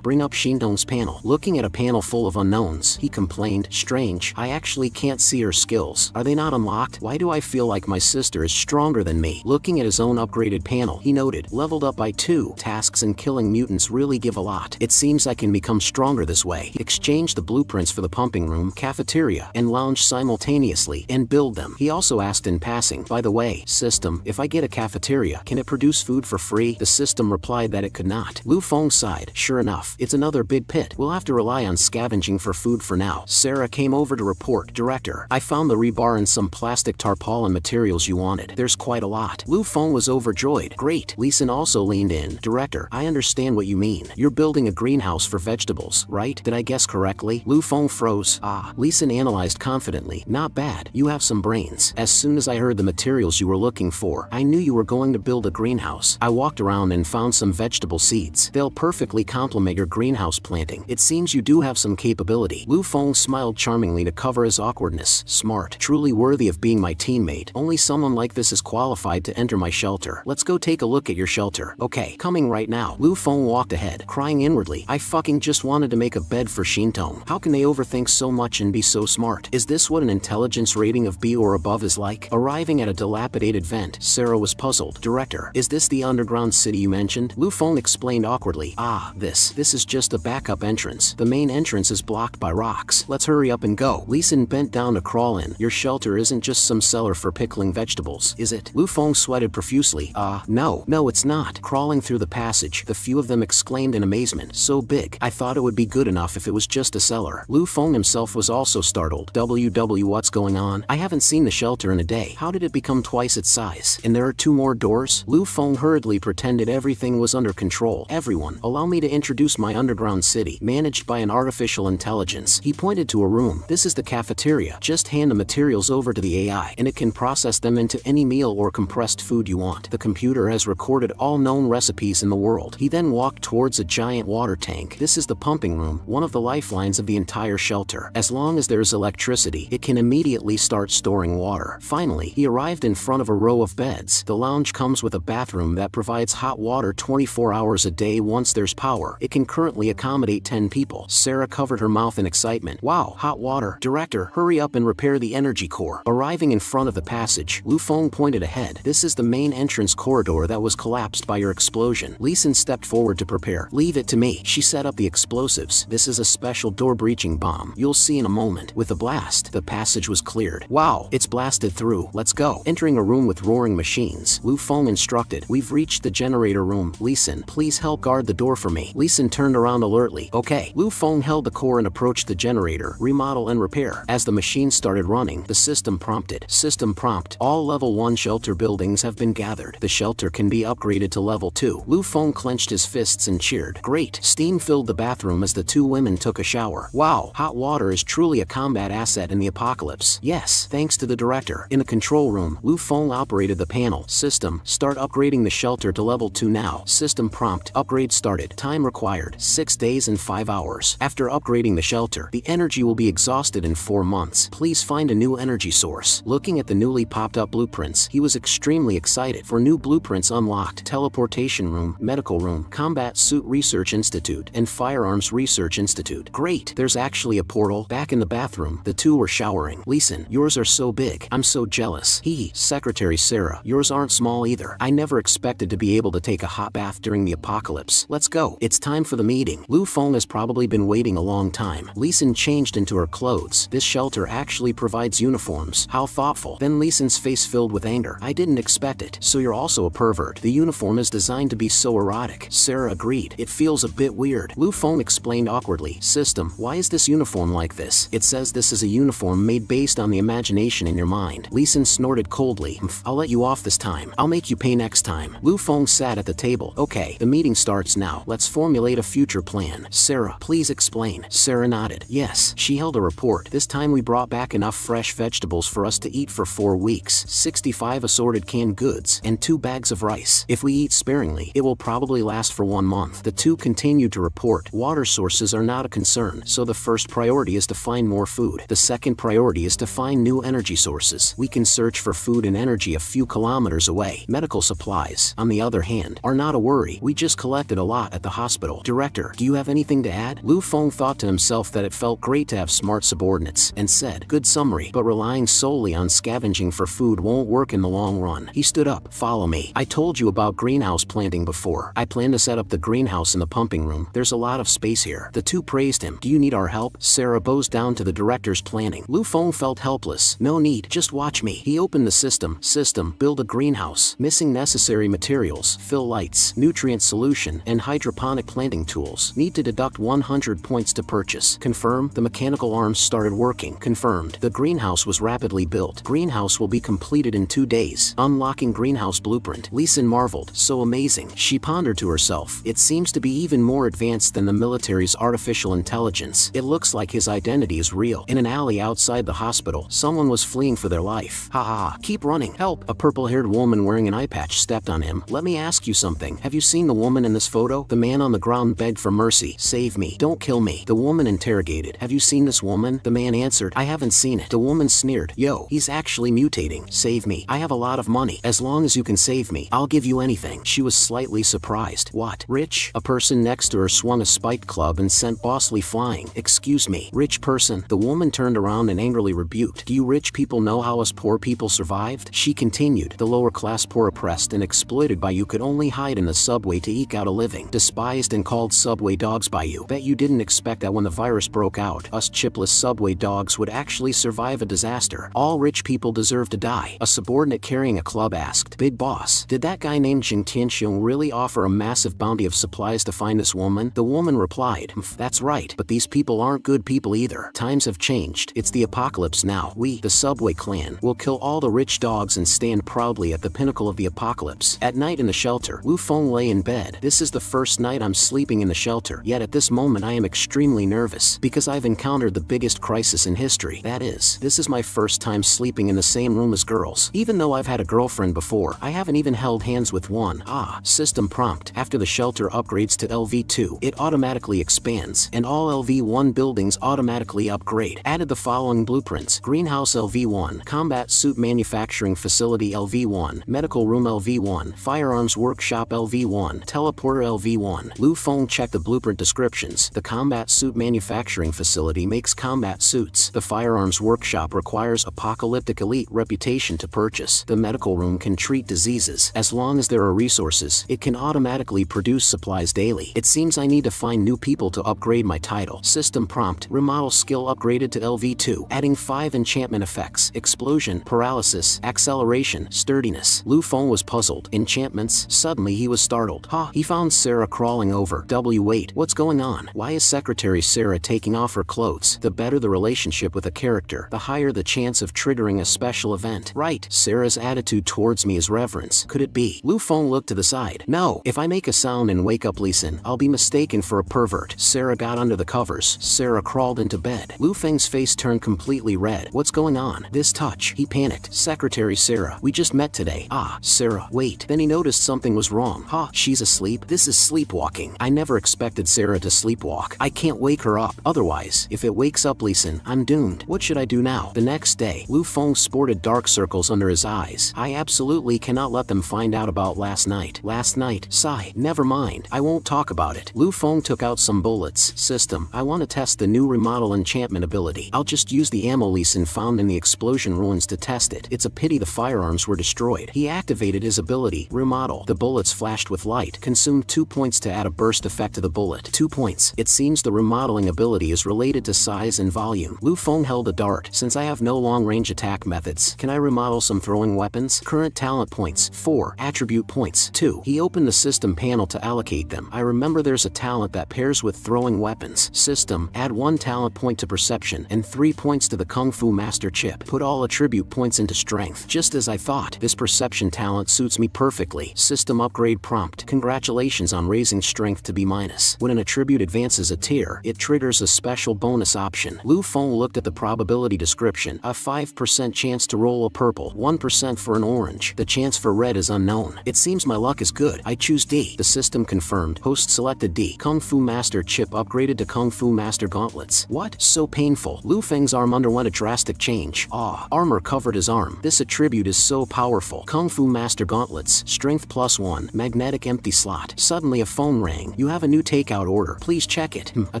bring up Shintong's panel. Looking at a panel full of unknowns, he complained, strange, I actually can't see her skills. Are they not unlocked? Why do I feel like my sister is stronger than me? Looking at his own upgraded panel, he noted, leveled up by 2. Tasks and killing mutants really give a lot. It seems I can become stronger this way. He exchanged the blueprints for the pumping room, cafeteria, and lounge simultaneously, and build them. He also asked in passing, by the way, system, if I get a cafeteria, can it produce food for free? The system replied that it could not. Lu Feng sighed. Sure enough, it's another big pit. We'll have to rely on scavenging for food for now. Sarah came over to report, Director, I found the rebar and some plastic tarpaulin materials you wanted. There's quite a lot. Lu Feng was overjoyed. Great. Lee Sin also leaned in. Director, I understand what you mean. You're building a greenhouse for vegetables, right? Did I guess correctly? Lu Feng froze. Lee Sin analyzed confidently. Not bad. You have some brains. As soon as I heard the materials you were looking for, I knew you were going to build a greenhouse. I walked around and found some vegetable seeds. They'll perfectly complement your greenhouse planting. It seems you do have some capability. Lu Feng smiled charmingly to cover his awkwardness. Smart. Truly worthy of being my teammate. Only someone like this is qualified to enter my shelter. Let's go take a look at your shelter. Okay, coming right now. Lu Feng walked ahead, crying inwardly. I fucking just wanted to make a bed for Shintong. How can they overthink so much and be so smart? Is this what an intelligence rating of B or above is like? Arriving at a dilapidated vent, Sarah was puzzled. Director, is this the underground city you mentioned? Lu Feng explained awkwardly. This is just a backup entrance. The main entrance is blocked by rocks. Let's hurry up and go. Lee Sin bent down to crawl in. Your shelter isn't just some cellar for pickling vegetables, is it? Lu Feng sweated profusely. No, it's not. Crawling through the passage, the few of them exclaimed in amazement. So big. I thought it would be good enough if it was just a cellar. Lu Feng himself was also startled. What's going on? I haven't seen the shelter in a day. How did it become twice its size? And there are 2 more doors? Lu Feng hurriedly pretended everything was under control. Everyone, allow me to introduce my underground city, managed by an artificial intelligence. He pointed to a room. This is the cafeteria. Just hand the materials over to the AI, and it can process them into any meal or compressed food you want. The computer has recorded all known recipes in the world. He then walked towards a giant water tank. This is the pumping room, one of the lifelines of the entire shelter. As long as there's electricity, it can immediately start storing water. Finally, he arrived in front of a row of beds. The lounge comes with a bathroom that provides hot water 24 hours a day once there's power. It can currently accommodate 10 people. Sarah covered her mouth in excitement. Wow, hot water. Director, hurry up and repair the energy core. Arriving in front of the passage, Lu Feng pointed ahead. This is the main entrance corridor that was collapsed by your explosion. Lee Sin stepped forward to prepare. Leave it to me. She set up the explosives. This is a special door-breaching bomb. You'll see in a moment. With a blast, the passage was cleared. Wow, it's blasted through. Let's go. Entering a room with roaring machines, Lu Feng instructed. We've reached the generator room. Lee Sin, please help guard the door for me. Lee Sin turned around alertly. Okay. Lu Feng held the core and approached the generator. Remodel and repair. As the machine started running, the system prompted. System prompt. All level 1 shelter buildings have been gathered. The shelter can be upgraded to level 2. Lu Feng clenched his fists and cheered. Great. Steam filled the bathroom as the 2 women took a shower. Wow, hot water is truly a combat asset in the apocalypse. Yes, thanks to the director. In the control room, Lu Feng operated the panel. System, start upgrading the shelter to level 2 now. System prompt. Upgrade started. Time required, 6 days and 5 hours. After upgrading the shelter, The energy will be exhausted in 4 months. Please find a new energy source. Looking at the newly popped up blueprints, he was extremely excited for new blueprints unlocked: teleportation room, medical room, combat suit research institute, and firearms research institute. Great, there's actually a portal. Back in the bathroom, the two were showering. Listen, yours are so big. I'm so jealous. Secretary Sarah, yours aren't small either. I never expected to be able to take a hot bath during the apocalypse. Let's go. It's time for the meeting. Lu Feng has probably been waiting a long time. Lisan changed into her clothes. This shelter actually provides uniforms. How thoughtful. Then Lisan's face filled with anger. I didn't expect it. So you're also a pervert. The uniform is designed to be so erotic. Sarah agreed. It feels a bit weird. Lu Feng explained awkwardly. System, why is this uniform like this? It says this is a uniform made based on the imagination in your mind. Lisan snorted coldly. I'll let you off this time. I'll make you pay next time. Lu Feng sat at the table. Okay, the meeting starts now. Let's formulate a future plan. Sarah, please explain. Sarah nodded. Yes, she held a report. This time we brought back enough fresh vegetables for us to eat for 4 weeks, 65 assorted canned goods, and 2 bags of rice. If we eat sparingly, it will probably last for 1 month. The two continued to report. Water sources are not a concern, so the first priority is to find more food. The second priority is to find new energy sources. We can search for food and energy a few kilometers away. Medical supplies, on the other hand, are not a worry. We just collected a lot at the hospital. Director, do you have anything to add? Lu Feng thought to himself that it felt great to have smart subordinates, and said, good summary, but relying solely on scavenging for food won't work in the long run. He stood up. Follow me. I told you about greenhouse planting before. I plan to set up the greenhouse in the pumping room. There's a lot of space here. The two praised him. Do you need our help? Sarah bows down to the director's planning. Lu Feng felt helpless. No need. Just watch me. He opened the system. Build a greenhouse. Missing necessary materials. Fill lights. Nutrient solution. And hydroponic planting tools. Need to deduct 100 points to purchase. Confirm. The mechanical arms started working. Confirmed. The greenhouse was rapidly built. Greenhouse will be completed in 2 days. Unlocking greenhouse blueprint. Lisan marveled. So amazing. She pondered to herself. It seems to be even more advanced than the military's artificial intelligence. It looks like his identity is real. In an alley outside the hospital, someone was fleeing for their life. Ha. Keep running. Help. A purple-haired woman wearing an eye patch stepped on him. Let me ask you something. Have you seen the woman in this photo? The man on the ground begged for mercy. Save me. Don't kill me. The woman interrogated. Have you seen this woman? The man answered. I haven't seen it. The woman sneered. Yo, he's actually mutating. Save me. I have a lot of money. As long as you can save me, I'll give you anything. She was slightly surprised. What? Rich? A person next to her swung a spiked club and sent Bosley flying. Excuse me. Rich person? The woman turned around and angrily rebuked. Do you rich people know how us poor people survived? She continued. The lower class poor, oppressed and exploited by you, could only hide in the subway to eke out a living. Despised and called subway dogs by you. Bet you didn't expect that when the virus broke out, us chipless subway dogs would actually survive a disaster. All rich people deserve to die. A subordinate carrying a club asked. Big boss, did that guy named Jing Tianxiong really offer a massive bounty of supplies to find this woman? The woman replied. That's right, but these people aren't good people either. Times have changed. It's the apocalypse now. We, the subway clan, will kill all the rich dogs and stand proudly at the pinnacle of the apocalypse. At night in the shelter, Lu Feng lay in bed. This is the first night I'm sleeping in the shelter, yet at this moment I am extremely nervous, because I've encountered the biggest crisis in history. That is, this is my first time sleeping in the same room as girls. Even though I've had a girlfriend before, I haven't even held hands with one. System prompt. After the shelter upgrades to LV2, it automatically expands, and all LV1 buildings automatically upgrade. Added the following blueprints. Greenhouse LV1, Combat Suit Manufacturing Facility LV1, Medical Room LV1, Firearms Workshop LV1, Teleporter LV1. Lu Feng checked the blueprint descriptions. The Combat Suit Manufacturing Facility makes combat suits. The Firearms Workshop requires apocalyptic elite reputation to purchase. The Medical Room can treat diseases. As long as there are resources, it can automatically produce supplies daily. It seems I need to find new people to upgrade my title. System prompt. Remodel skill upgraded to LV2, adding 5 enchantment effects. Explosion, paralysis, acceleration, sturdiness. Lu Feng was puzzled. Enchantments. Suddenly he was startled. He found Sarah crawling over. Wait, what's going on? Why is Secretary Sarah taking off her clothes? The better the relationship with a character, the higher the chance of triggering a special event. Right. Sarah's attitude towards me is reverence. Could it be? Lu Feng looked to the side. No, if I make a sound and wake up Lisan, I'll be mistaken for a pervert. Sarah got under the covers. Sarah crawled into bed. Lu Feng's face turned completely red. What's going on? This touch. He panicked. Secretary Sarah, we just met today. Sarah, wait. Then he noticed something was wrong. She's asleep? This is sleepwalking. I never expected Sarah to sleepwalk. I can't wake her up. Otherwise, otherwise, if it wakes up Lee Sin, I'm doomed. What should I do now? The next day, Lu Feng sported dark circles under his eyes. I absolutely cannot let them find out about last night. Last night, sigh. Never mind, I won't talk about it. Lu Feng took out some bullets. System, I want to test the new remodel enchantment ability. I'll just use the ammo Lee Sin found in the explosion ruins to test it. It's a pity the firearms were destroyed. He activated his ability, remodel. The bullets flashed with light. Consumed 2 points to add a burst effect to the bullet. 2 points. It seems the remodeling ability is related to size and volume. Lu Feng held a dart. Since I have no long-range attack methods, can I remodel some throwing weapons? Current talent points, 4. Attribute points, 2. He opened the system panel to allocate them. I remember there's a talent that pairs with throwing weapons. System, add 1 talent point to perception and 3 points to the Kung Fu Master chip. Put all attribute points into strength. Just as I thought, this perception talent suits me perfectly. System upgrade prompt. Congratulations on raising strength to B-. When an attribute advances a tier, it triggers a special bonus option. Lu Feng looked at the probability description. A 5% chance to roll a purple, 1% for an orange. The chance for red is unknown. It seems my luck is good. I choose D. The system confirmed. Host selected D. Kung Fu Master chip upgraded to Kung Fu Master gauntlets. What? So painful. Lu Feng's arm underwent a drastic change. Armor covered his arm. This attribute is so powerful. Kung Fu Master gauntlets. Strength +1. Magnetic empty slot. Suddenly a phone rang. You have a new takeout order. Please check it. A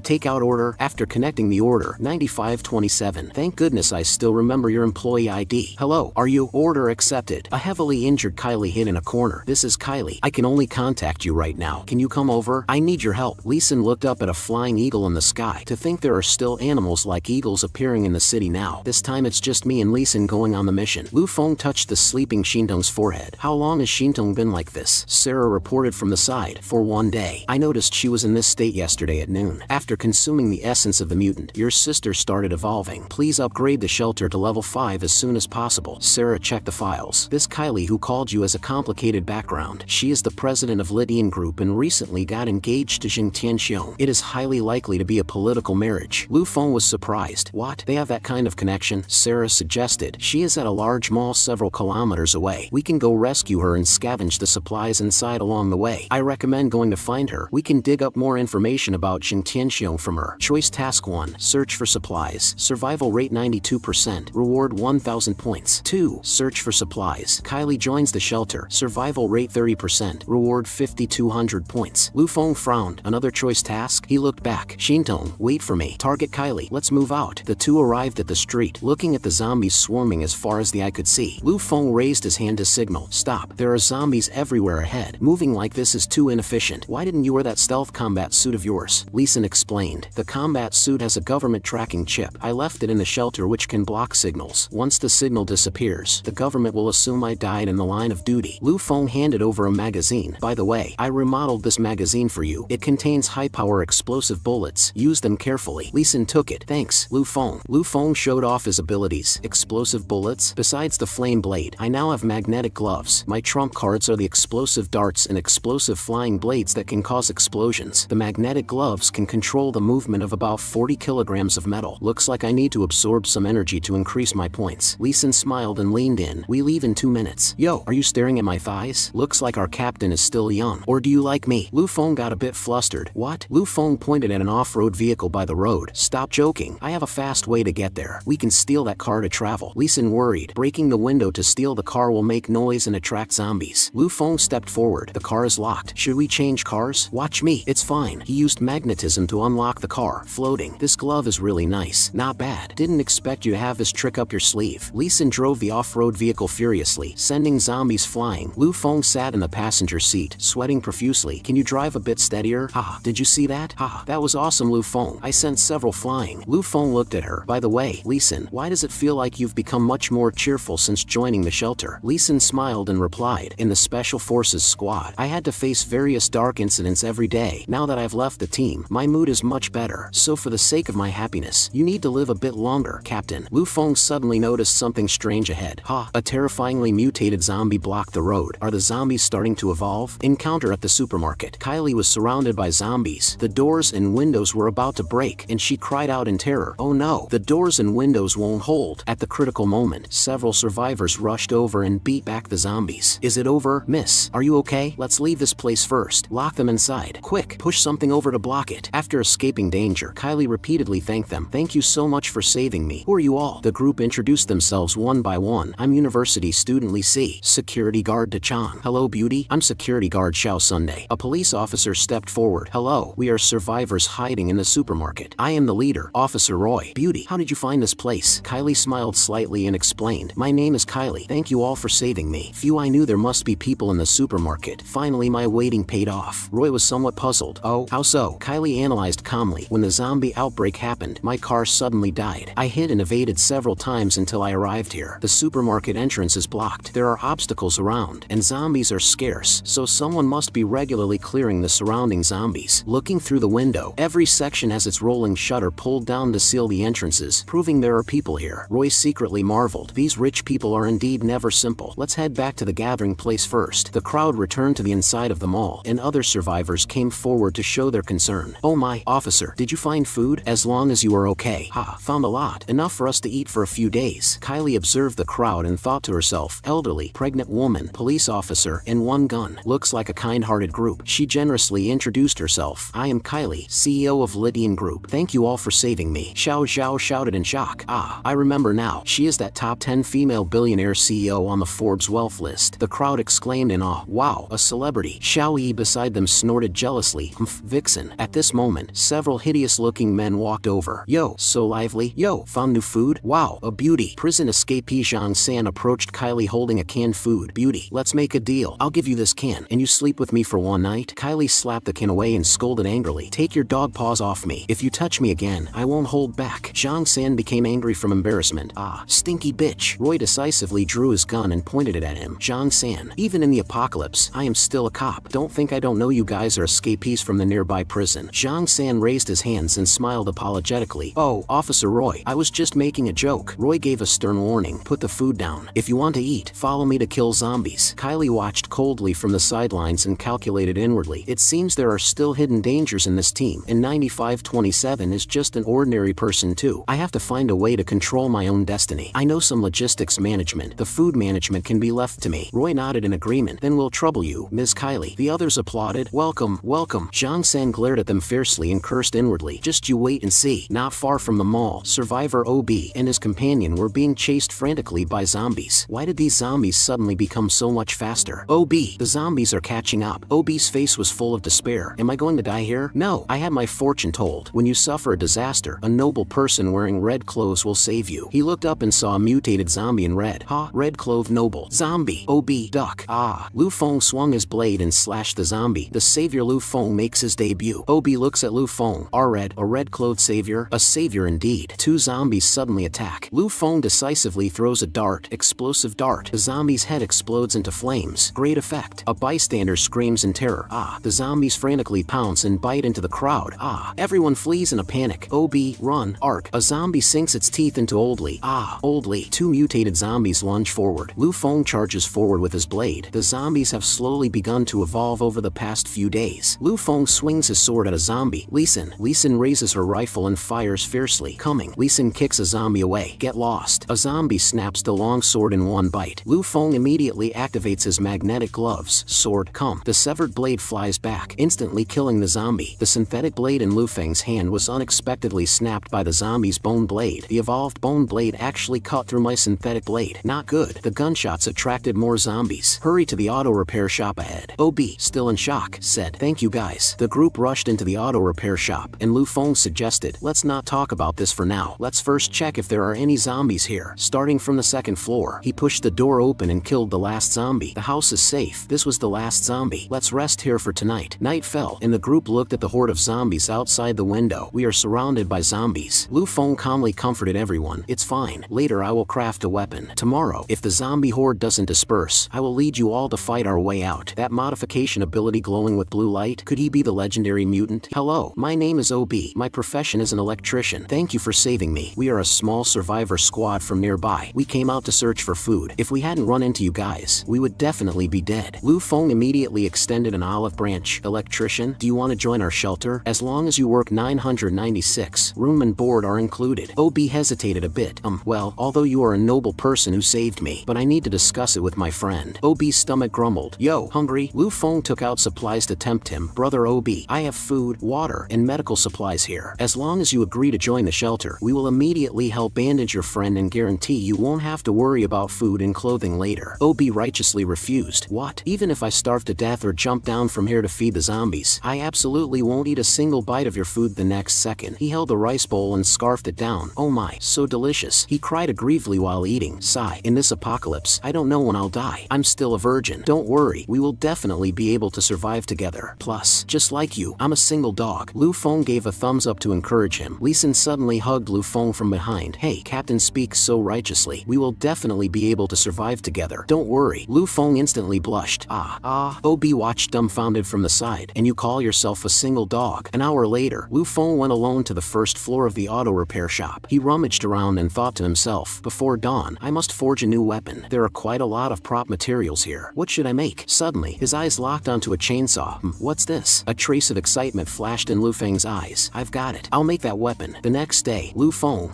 takeout order? After connecting the order, 9527. Thank goodness I still remember your employee ID. Hello, are you? Order accepted. A heavily injured Kylie hid in a corner. This is Kylie. I can only contact you right now. Can you come over? I need your help. Lee Sin looked up at a flying eagle in the sky. To think there are still animals like eagles appearing in the city now. This time it's just me and Lee Sin going on the mission. Lu Feng touched the sleeping Shintong's forehead. How long has Shintong been like this? Sarah reported from the side. For 1 day. I noticed she was in this state yesterday at noon. After consuming the essence of the mutant, your sister started evolving. Please upgrade the shelter to level 5 as soon as possible. Sarah checked the files. This Kylie who called you has a complicated background. She is the president of Lydian Group and recently got engaged to Jing Tianxiong. It is highly likely to be a political marriage. Lu Feng was surprised. What? They have that kind of connection? Sarah suggested. She is at a large mall several kilometers away. We can go rescue her and scavenge the supplies inside along the way. I recommend going to find her. We can dig up more information about Jing Tianxiong from her. Choice Task 1. Search for supplies. Survival rate 92%. Reward 1000 points. 2. Search for supplies. Kylie joins the shelter. Survival rate 30%. Reward 5200 points. Lu Feng frowned. Another choice task? He looked back. Shintong, wait for me. Target Kylie. Let's move out. The two arrived at the street, looking at the zombies swarming as far as the eye could see. Lu Feng raised his hand to signal. Stop. There are zombies everywhere ahead. Moving like this is too inefficient. Why didn't you wear that stealth combat suit of yours? Lee Sin explained. The combat suit has a government tracking chip. I left it in the shelter which can block signals. Once the signal disappears, the government will assume I died in the line of duty. Lu Feng handed over a magazine. By the way, I remodeled this magazine for you. It contains high-power explosive bullets. Use them carefully. Lee Sin took it. Thanks, Lu Feng. Lu Feng showed off his abilities. Explosive bullets? Besides the flame blade, I now have magnetic gloves. My trump cards are the explosive darts and explosive flying blades that can cause explosions. The magnetic gloves can control the movement of about 40 kilograms of metal. Looks like I need to absorb some energy to increase my points. Lee Sin smiled and leaned in. We leave in 2 minutes. Yo, are you staring at my thighs? Looks like our captain is still young. Or do you like me? Lu Feng got a bit flustered. What? Lu Feng pointed at an off-road vehicle by the road. Stop joking. I have a fast way to get there. We can steal that car to travel. Lee Sin worried. Breaking the window to steal the car will make noise and attract zombies. Lu Feng stepped forward. The car is locked. Should we change cars? Watch me. It's fine. He used magnetism to unlock the car. Floating. This glove is really nice. Not bad. Didn't expect you to have this trick up your sleeve. Lee Sin drove the off-road vehicle furiously, sending zombies flying. Lu Feng sat in the passenger seat, sweating profusely. Can you drive a bit steadier? Haha. Did you see that? Haha. That was awesome, Lu Feng. I sent several flying. Lu Feng looked at her. By the way, Lee Sin, why does it feel like you've become much more cheerful since joining the shelter? Lee Sin smiled and replied. In the Special Forces squad, I had to face various dark incidents every day. Now that I've left the team, my mood is much better. So for the sake of my happiness, you need to live a bit longer, Captain. Lu Feng suddenly noticed something strange ahead. A terrifyingly mutated zombie blocked the road. Are the zombies starting to evolve? Encounter at the supermarket. Kylie was surrounded by zombies. The doors and windows were about to break, and she cried out in terror. Oh no, the doors and windows won't hold. At the critical moment, several survivors rushed over and beat back the zombies. Is it over, miss? Are you okay? Let's leave this place first. Lock them inside. Quick, push something over to block it. After escaping danger, here. Kylie repeatedly thanked them. Thank you so much for saving me. Who are you all? The group introduced themselves one by one. I'm University Student Lee C. Security Guard De Chan. Hello beauty. I'm Security Guard Xiao Sunday. A police officer stepped forward. Hello. We are survivors hiding in the supermarket. I am the leader, Officer Roy. Beauty. How did you find this place? Kylie smiled slightly and explained. My name is Kylie. Thank you all for saving me. Phew, I knew there must be people in the supermarket. Finally my waiting paid off. Roy was somewhat puzzled. Oh, how so? Kylie analyzed calmly. When the zombie outbreak happened, my car suddenly died. I hid and evaded several times until I arrived here. The supermarket entrance is blocked. There are obstacles around, and zombies are scarce, so someone must be regularly clearing the surrounding zombies. Looking through the window, every section has its rolling shutter pulled down to seal the entrances, proving there are people here. Roy secretly marveled. These rich people are indeed never simple. Let's head back to the gathering place first. The crowd returned to the inside of the mall, and other survivors came forward to show their concern. Oh my, officer, did you find food? As long as you are okay. Ha, found a lot. Enough for us to eat for a few days. Kylie observed the crowd and thought to herself, elderly, pregnant woman, police officer, and one gun. Looks like a kind-hearted group. She generously introduced herself. I am Kylie, CEO of Lydian Group. Thank you all for saving me. Xiao Zhao shouted in shock. Ah, I remember now. She is that top 10 female billionaire CEO on the Forbes wealth list. The crowd exclaimed in awe. Wow, a celebrity. Xiao Yi beside them snorted jealously. Vixen. At this moment, several hideous-looking men walked over. Yo, so lively. Yo, found new food? Wow, a beauty. Prison escapee Zhang San approached Kylie holding a canned food. Beauty, let's make a deal. I'll give you this can, and you sleep with me for one night. Kylie slapped the can away and scolded angrily. Take your dog paws off me. If you touch me again, I won't hold back. Zhang San became angry from embarrassment. Ah, stinky bitch. Roy decisively drew his gun and pointed it at him. Zhang San, even in the apocalypse, I am still a cop. Don't think I don't know you guys are escapees from the nearby prison. Zhang San raised his hands and smiled apologetically. Oh, Officer Roy, I was just making a joke. Roy gave a stern warning. Put the food down. If you want to eat, follow me to kill zombies. Kylie watched coldly from the sidelines and calculated inwardly. It seems there are still hidden dangers in this team, and 9527 is just an ordinary person too. I have to find a way to control my own destiny. I know some logistics management. The food management can be left to me. Roy nodded in agreement. Then we'll trouble you, Ms. Kylie. The others applauded. Welcome, welcome. Zhang San glared at them fiercely and cursed inwardly. Just you wait and see. Not far from the mall, survivor OB and his companion were being chased frantically by zombies. Why did these zombies suddenly become so much faster? OB, the zombies are catching up. OB's face was full of despair. Am I going to die here? No, I had my fortune told. When you suffer a disaster, a noble person wearing red clothes will save you. He looked up and saw a mutated zombie in red. Ha, red-clothed noble. Zombie. OB, duck. Ah. Lu Feng swung his blade and slashed the zombie. The savior Lu Feng makes his debut. OB looks at Lu Feng. A red-clothed savior? A savior indeed. Two zombies suddenly attack. Lu Feng decisively throws a dart. Explosive dart. The zombie's head explodes into flames. Great effect. A bystander screams in terror. Ah. The zombies frantically pounce and bite into the crowd. Ah. Everyone flees in a panic. OB, run. Arc. A zombie sinks its teeth into Oldly. Ah. Oldly. Two mutated zombies lunge forward. Lu Feng charges forward with his blade. The zombies have slowly begun to evolve over the past few days. Lu Feng swings his sword at a zombie. Lee Sin raises her rifle and fires fiercely. Coming. Lee Sin kicks a zombie away. Get lost. A zombie snaps the long sword in one bite. Lu Feng immediately activates his magnetic gloves. Sword, come. The severed blade flies back, instantly killing the zombie. The synthetic blade in Lu Feng's hand was unexpectedly snapped by the zombie's bone blade. The evolved bone blade actually cut through my synthetic blade. Not good. The gunshots attracted more zombies. Hurry to the auto repair shop ahead. OB, still in shock, said, thank you guys. The group rushed into the auto repair shop, and Lu Feng suggested, let's not talk about this for now. Let's first check if there are any zombies here. Starting from the second floor, he pushed the door open and killed the last zombie. The house is safe. This was the last zombie. Let's rest here for tonight. Night fell, and the group looked at the horde of zombies outside the window. We are surrounded by zombies. Lu Feng calmly comforted everyone. It's fine. Later I will craft a weapon. Tomorrow, if the zombie horde doesn't disperse, I will lead you all to fight our way out. That modification ability glowing with blue light, could he be the legendary mutant? Hello, my name is OB. My profession is an electrician. Thank you for saving me. We are a small survivor squad from nearby. We came out to search for food. If we hadn't run into you guys, we would definitely be dead. Lu Feng immediately extended an olive branch. Electrician, do you want to join our shelter? As long as you work 996, room and board are included. OB hesitated a bit. Well, although you are a noble person who saved me, but I need to discuss it with my friend. OB's stomach grumbled. Yo, hungry? Lu Feng took out supplies to tempt him. Brother OB, I have food, water, and medical supplies applies here. As long as you agree to join the shelter, we will immediately help bandage your friend and guarantee you won't have to worry about food and clothing later. OB righteously refused. What? Even if I starve to death or jump down from here to feed the zombies, I absolutely won't eat a single bite of your food the next second. He held the rice bowl and scarfed it down. Oh my, so delicious. He cried aggrievely while eating. Sigh. In this apocalypse, I don't know when I'll die. I'm still a virgin. Don't worry, we will definitely be able to survive together. Plus, just like you, I'm a single dog. Lu Feng gave a thumbs up to encourage him. Lee Sin suddenly hugged Lu Feng from behind. Hey, Captain speaks so righteously. We will definitely be able to survive together. Don't worry. Lu Feng instantly blushed. OB watched dumbfounded from the side. And you call yourself a single dog? An hour later, Lu Feng went alone to the first floor of the auto repair shop. He rummaged around and thought to himself, before dawn, I must forge a new weapon. There are quite a lot of prop materials here. What should I make? Suddenly, his eyes locked onto a chainsaw. What's this? A trace of excitement flashed in Lu Feng's eyes. I've got it. I'll make that weapon. The next day, Lu Feng,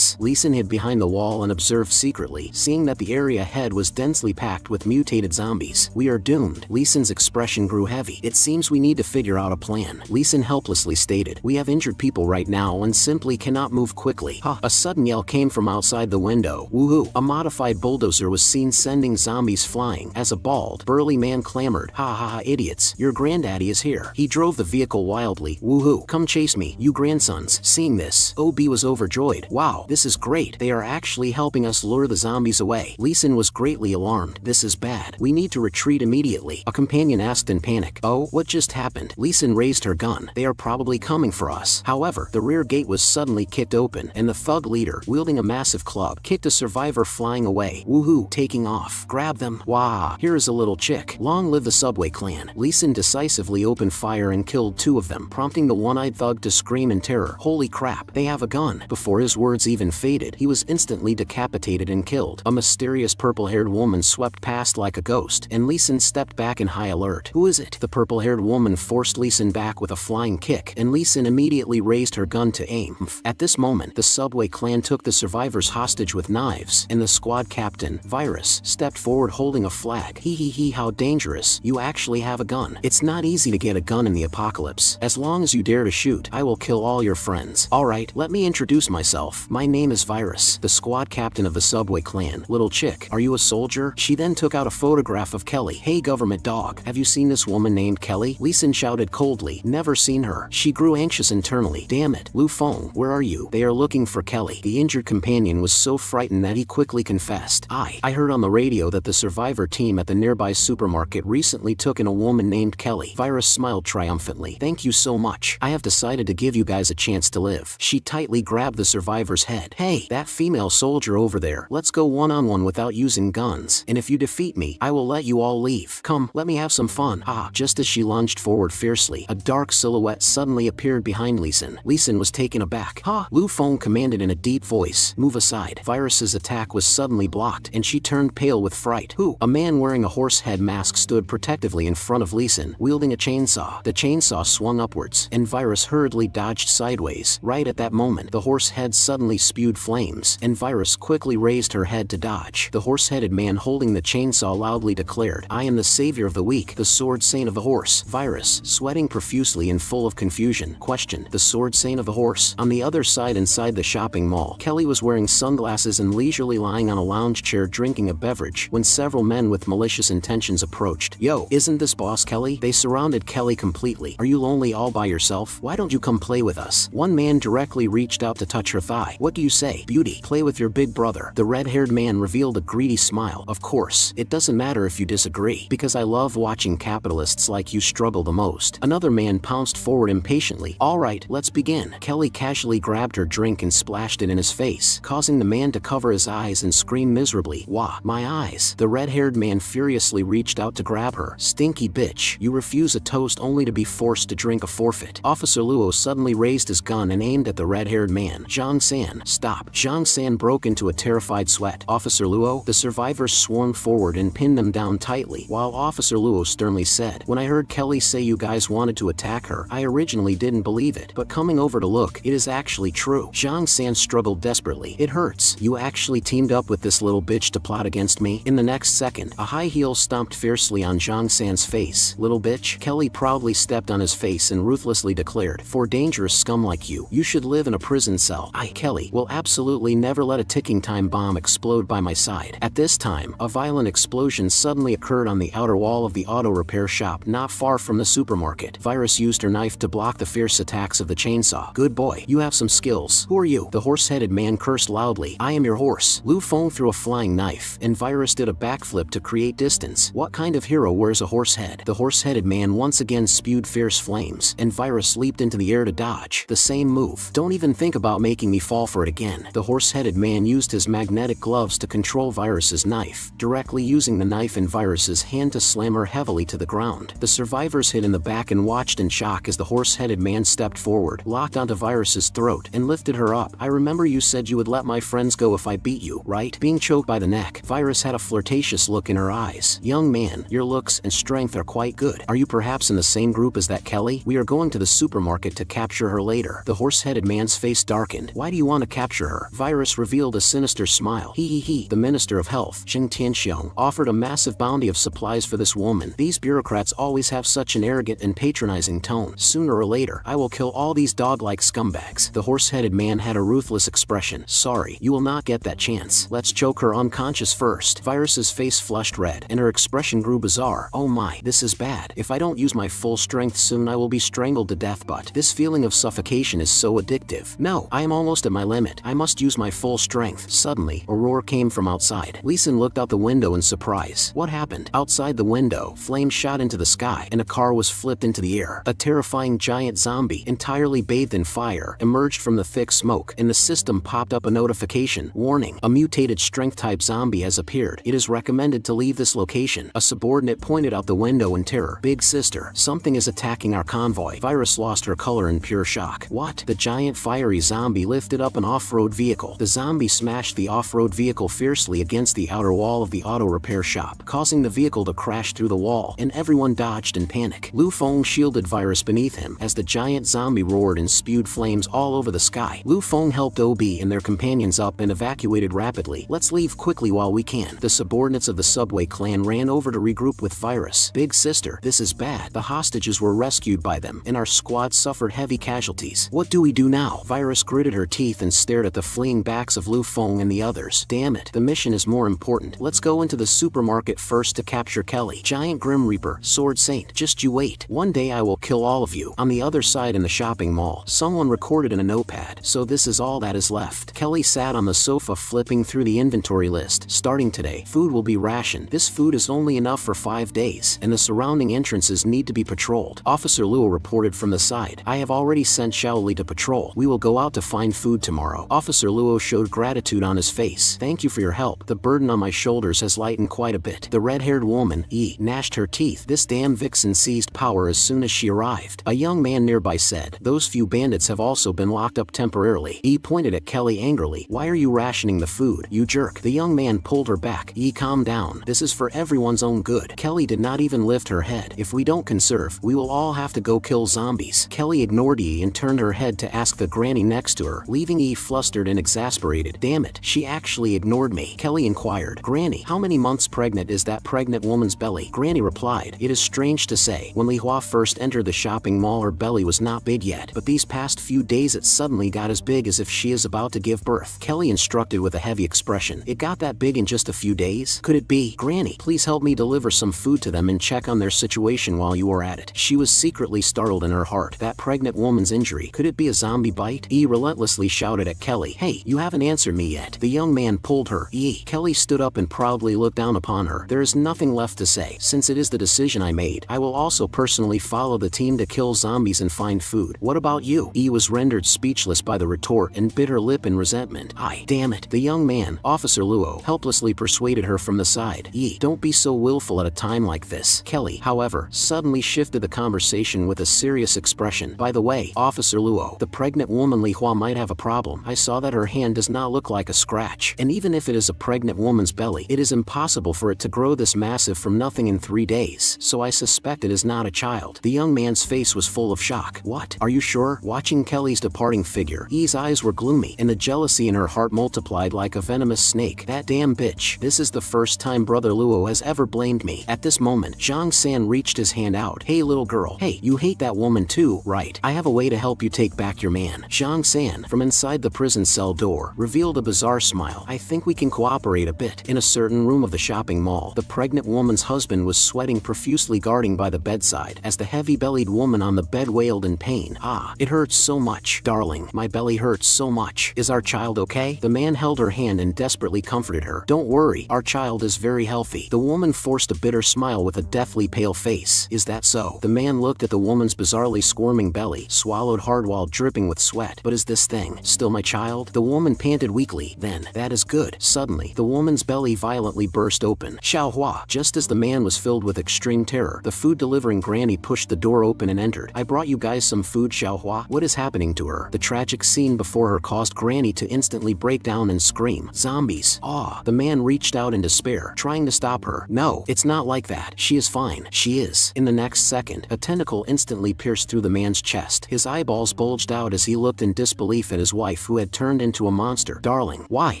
Lee Sin hid behind the wall and observed secretly, seeing that the area ahead was densely packed with mutated zombies. We are doomed. Lee Sin's expression grew heavy. It seems we need to figure out a plan. Lee Sin helplessly stated, we have injured people right now and simply cannot move quickly. A sudden yell came from outside the window. Woohoo! A modified bulldozer was seen sending zombies flying. As a bald, burly man clamored, ha, idiots, your granddaddy is here. He drove the vehicle wildly. Woohoo! Come chase me, you grandsons. Seeing this, OB was overjoyed. Wow, this is great. They are actually helping us lure the zombies away. Lee Sin was greatly alarmed. This is bad. We need to retreat immediately. A companion asked in panic. Oh, what just happened? Lee Sin raised her gun. They are probably coming for us. However, the rear gate was suddenly kicked open, and the thug leader, wielding a massive club, kicked a survivor flying away. Woohoo! Taking off. Grab them. Wah! Here is a little chick. Long live the Subway clan. Lee Sin decisively opened fire and killed 2 of them, prompting the one-eyed thug to scream in terror. Holy crap, they have a gun. Before his words even faded, he was instantly decapitated and killed. A mysterious purple-haired woman swept past like a ghost, and Lee Sin stepped back in high alert. Who is it? The purple-haired woman forced Lee Sin back with a flying kick, and Lee Sin immediately raised her gun to aim. At this moment, the Subway clan took the survivors hostage with knives, and the squad captain, Virus, stepped forward holding a flag. Hee, how dangerous. You actually have a gun. It's not easy to get a gun in the apocalypse. As long as you dare to shoot, I will kill all your friends. Alright, let me introduce myself. My name is Virus, the squad captain of the Subway clan. Little chick, are you a soldier? She then took out a photograph of Kelly. Hey government dog, have you seen this woman named Kelly? Lee Sin shouted coldly. Never seen her. She grew anxious internally. Damn it. Lu Feng, where are you? They are looking for Kelly. The injured companion was so frightened that he quickly confessed. I heard on the radio that the survivor team at the nearby supermarket recently took in a woman named Kelly. Virus smiled triumphantly. Thank you so much. I have decided to give you guys a chance to live. She tightly grabbed the survivor's head. Hey, that female soldier over there. Let's go one-on-one without using guns. And if you defeat me, I will let you all leave. Come, let me have some fun. Just as she lunged forward fiercely, a dark silhouette suddenly appeared behind Lee Sin. Lee Sin was taken aback. Lu Feng commanded in a deep voice. Move aside. Virus's attack was suddenly blocked, and she turned pale with fright. Who? A man wearing a horse head mask stood protectively in front of Lee Sin, wielding a chainsaw. The chainsaw swung upwards, and Virus hurriedly dodged sideways. Right at that moment, the horse head suddenly spewed flames, and Virus quickly raised her head to dodge. The horse-headed man holding the chainsaw loudly declared, I am the savior of the weak, the sword saint of the horse. Virus, sweating profusely and full of confusion, questioned, the sword saint of the horse? On the other side inside the shopping mall, Kelly was wearing sunglasses and leisurely lying on a lounge chair drinking a beverage when several men with malicious intentions approached. Yo, isn't this boss Kelly? They surrounded Kelly completely. Are you lonely all by yourself? Why don't you come play with us? One man directly reached out to touch her thigh. What do you say, beauty? Play with your big brother. The red-haired man revealed a greedy smile. Of course, it doesn't matter if you disagree, because I love watching capitalists like you struggle the most. Another man pounced forward impatiently. Alright, let's begin. Kelly casually grabbed her drink and splashed it in his face, causing the man to cover his eyes and scream miserably. Wah, my eyes. The red-haired man furiously reached out to grab her. Stinky bitch, you refuse a toast only to be forced to drink a forfeit. Officer Luo suddenly raised his gun and aimed at the red-haired man. Zhang San, stop. Zhang San broke into a terrified sweat. Officer Luo? The survivors swarmed forward and pinned them down tightly, while Officer Luo sternly said, when I heard Kelly say you guys wanted to attack her, I originally didn't believe it, but coming over to look, it is actually true. Zhang San struggled desperately. It hurts. You actually teamed up with this little bitch to plot against me? In the next second, a high heel stomped fiercely on Zhang San's face. Little bitch? Kelly proudly stepped on his face and ruthlessly declared, scared. For dangerous scum like you should live in a prison cell. Kelly will absolutely never let a ticking time bomb explode by my side. At this time, a violent explosion suddenly occurred on the outer wall of the auto repair shop not far from the supermarket. Virus used her knife to block the fierce attacks of the chainsaw. Good boy, you have some skills. Who are you? The horse-headed man cursed loudly. I am your horse. Lu Feng threw a flying knife, and Virus did a backflip to create distance. What kind of hero wears a horse head? The horse-headed man once again spewed fierce flames, and Virus leaped into the air to dodge. The same move. Don't even think about making me fall for it again. The horse-headed man used his magnetic gloves to control Virus's knife, directly using the knife in Virus's hand to slam her heavily to the ground. The survivors hid in the back and watched in shock as the horse-headed man stepped forward, locked onto Virus's throat, and lifted her up. I remember you said you would let my friends go if I beat you, right? Being choked by the neck, Virus had a flirtatious look in her eyes. Young man, your looks and strength are quite good. Are you perhaps in the same group as that Kelly? We are going to the supermarket to capture her later. The horse-headed man's face darkened. Why do you want to capture her? Virus revealed a sinister smile. He. The Minister of Health, Jing Tianxiong, offered a massive bounty of supplies for this woman. These bureaucrats always have such an arrogant and patronizing tone. Sooner or later, I will kill all these dog-like scumbags. The horse-headed man had a ruthless expression. Sorry, you will not get that chance. Let's choke her unconscious first. Virus's face flushed red, and her expression grew bizarre. Oh my, this is bad. If I don't use my full strength soon I will be strangled to death, but this feeling of suffocation is so addictive. No, I am almost at my limit. I must use my full strength. Suddenly, a roar came from outside. Lee Sin looked out the window in surprise. What happened? Outside the window, flames shot into the sky, and a car was flipped into the air. A terrifying giant zombie, entirely bathed in fire, emerged from the thick smoke, and the system popped up a notification. Warning, a mutated strength-type zombie has appeared. It is recommended to leave this location. A subordinate pointed out the window in terror. Big sister, something is attacking our convoy. Virus lost her color in pure shock. What? The giant fiery zombie lifted up an off-road vehicle. The zombie smashed the off-road vehicle fiercely against the outer wall of the auto repair shop, causing the vehicle to crash through the wall, and everyone dodged in panic. Lu Feng shielded Virus beneath him as the giant zombie roared and spewed flames all over the sky. Lu Feng helped OB and their companions up and evacuated rapidly. Let's leave quickly while we can. The subordinates of the subway clan ran over to regroup with Virus. Big sister, this is bad. The hostages were rescued by them, and our squad suffered heavy casualties. What do we do now? Virus gritted her teeth and stared at the fleeing backs of Lu Feng and the others. Damn it, the mission is more important. Let's go into the supermarket first to capture Kelly. Giant Grim Reaper, Sword Saint, just you wait. One day I will kill all of you. On the other side in the shopping mall, someone recorded in a notepad. So this is all that is left. Kelly sat on the sofa flipping through the inventory list. Starting today, food will be rationed. This food is only enough for 5 days, and the surrounding entrances need to be patrolled. Officer Luo reported from the side. I have already sent Xiaoli to patrol. We will go out to find food tomorrow. Officer Luo showed gratitude on his face. Thank you for your help. The burden on my shoulders has lightened quite a bit. The red-haired woman, gnashed her teeth. This damn vixen seized power as soon as she arrived. A young man nearby said, those few bandits have also been locked up temporarily. Pointed at Kelly angrily. Why are you rationing the food, you jerk? The young man pulled her back. Calm down. This is for everyone's own good. Kelly did not even lift her head. If we don't conserve, we will all have to go kill zombies. Kelly ignored and turned her head to ask the granny next to her, leaving flustered and exasperated. Damn it, she actually ignored me. Kelly inquired. Granny, how many months pregnant is that pregnant woman's belly? Granny replied. It is strange to say, when Li Hua first entered the shopping mall her belly was not big yet, but these past few days it suddenly got as big as if she is about to give birth. Kelly instructed with a heavy expression. It got that big in just a few days? Could it be? Granny, please help me deliver some food to them and check on their situation while you are at it. She was secretly startled in her heart. That pregnant woman's injury. Could it be a zombie bite? Relentlessly shouted at Kelly. Hey, you haven't answered me yet. The young man pulled her. Kelly stood up and proudly looked down upon her. There is nothing left to say. Since it is the decision I made, I will also personally follow the team to kill zombies and find food. What about you? Was rendered speechless by the retort and bit her lip in resentment. Damn it. The young man, Officer Luo, helplessly persuaded her from the side. Don't be so willful at a time like this. Kelly, however, suddenly shifted the conversation with a serious expression. By the way, Officer Luo, the pregnant woman Li Hua might have a problem. I saw that her hand does not look like a scratch. And even if it is a pregnant woman's belly, it is impossible for it to grow this massive from nothing in 3 days. So I suspect it is not a child. The young man's face was full of shock. What? Are you sure? Watching Kelly's departing figure, Yi's eyes were gloomy, and the jealousy in her heart multiplied like a venomous snake. That damn bitch. This is the first time Brother Luo has ever blamed me. At this moment, Zhang San reached his hand out. Hey little girl. Hey, you hate that woman too? right. I have a way to help you take back your man. Zhang San, from inside the prison cell door, revealed a bizarre smile. I think we can cooperate a bit. In a certain room of the shopping mall, the pregnant woman's husband was sweating profusely guarding by the bedside as the heavy-bellied woman on the bed wailed in pain. Ah, it hurts so much. Darling, my belly hurts so much. Is our child okay? The man held her hand and desperately comforted her. Don't worry, our child is very healthy. The woman forced a bitter smile with a deathly pale face. Is that so? The man looked at the woman's bizarrely squirming belly, swallowed hard while dripping with sweat. But is this thing still my child? The woman panted weakly. Then, that is good. Suddenly, the woman's belly violently burst open. Xiaohua. Just as the man was filled with extreme terror, the food-delivering granny pushed the door open and entered. I brought you guys some food, Xiaohua. What is happening to her? The tragic scene before her caused Granny to instantly break down and scream. Zombies. Ah. The man reached out in despair, trying to stop her. No, it's not like that. She is fine. She is. In the next second, a tentacle instantly pierced through the man's chest. His eyeballs bulged out as he looked in disbelief at his wife who had turned into a monster. Darling, why?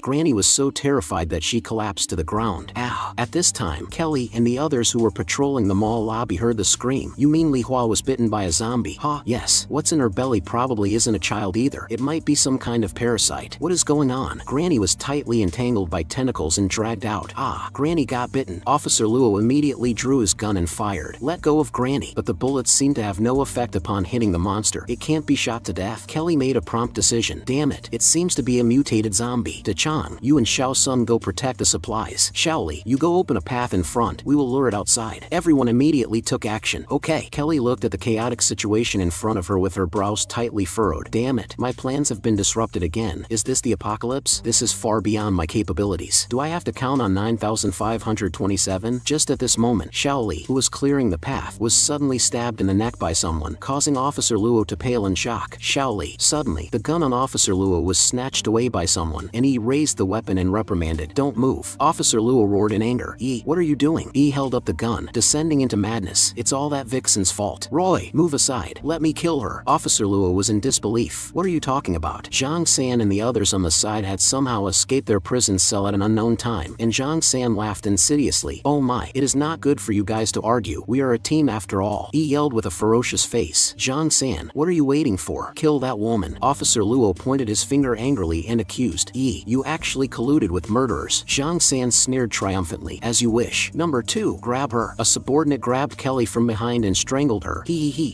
Granny was so terrified that she collapsed to the ground. Ow. At this time, Kelly and the others who were patrolling the mall lobby heard the scream. You mean Li Hua was bitten by a zombie? Huh? Yes. What's in her belly probably isn't a child either. It might be some kind of parasite. What is going on? Granny was tightly entangled by tentacles and dragged out. Ah, Granny got bitten. Officer Luo immediately drew his gun and fired. Let go of Granny, but the bullets seemed to have no effect upon hitting the monster. It can't be shot to death. Kelly made a prompt decision. Damn it, it seems to be a mutated zombie. DeChang, you and Xiao Sun go protect the supplies. Xiaoli, you go open a path in front. We will lure it outside. Everyone immediately took action. Okay. Kelly looked at the chaotic situation in front of her with her brows tightly furrowed. Damn it, my plans have been disrupted again. Is this the apocalypse? This is far beyond my capabilities. Do I have to count on 9,527? Just at this moment, Xiaoli, who was clearing the path, was suddenly stabbed in the neck by someone, causing Officer Luo to pale in shock. Xiaoli. Suddenly, the gun on Officer Luo was snatched away by someone, and he raised the weapon and reprimanded. Don't move. Officer Luo roared in anger. What are you doing? He held up the gun, descending into madness. It's all that Vixen's fault. Roy, move aside. Let me kill her. Officer Luo was in disbelief. What are you talking about? Zhang San and the others on the side had somehow escaped their prison cell at an unknown time, and Zhang San laughed insidiously. Oh my, it is not good for you guys to argue. We are a team after all. He yelled with a ferocious face. Zhang San, what are you waiting for? Kill that woman. Officer Luo pointed his finger angrily and accused. You actually colluded with murderers. Zhang San sneered triumphantly. As you wish. Number 2, grab her. A subordinate grabbed Kelly from behind and strangled her.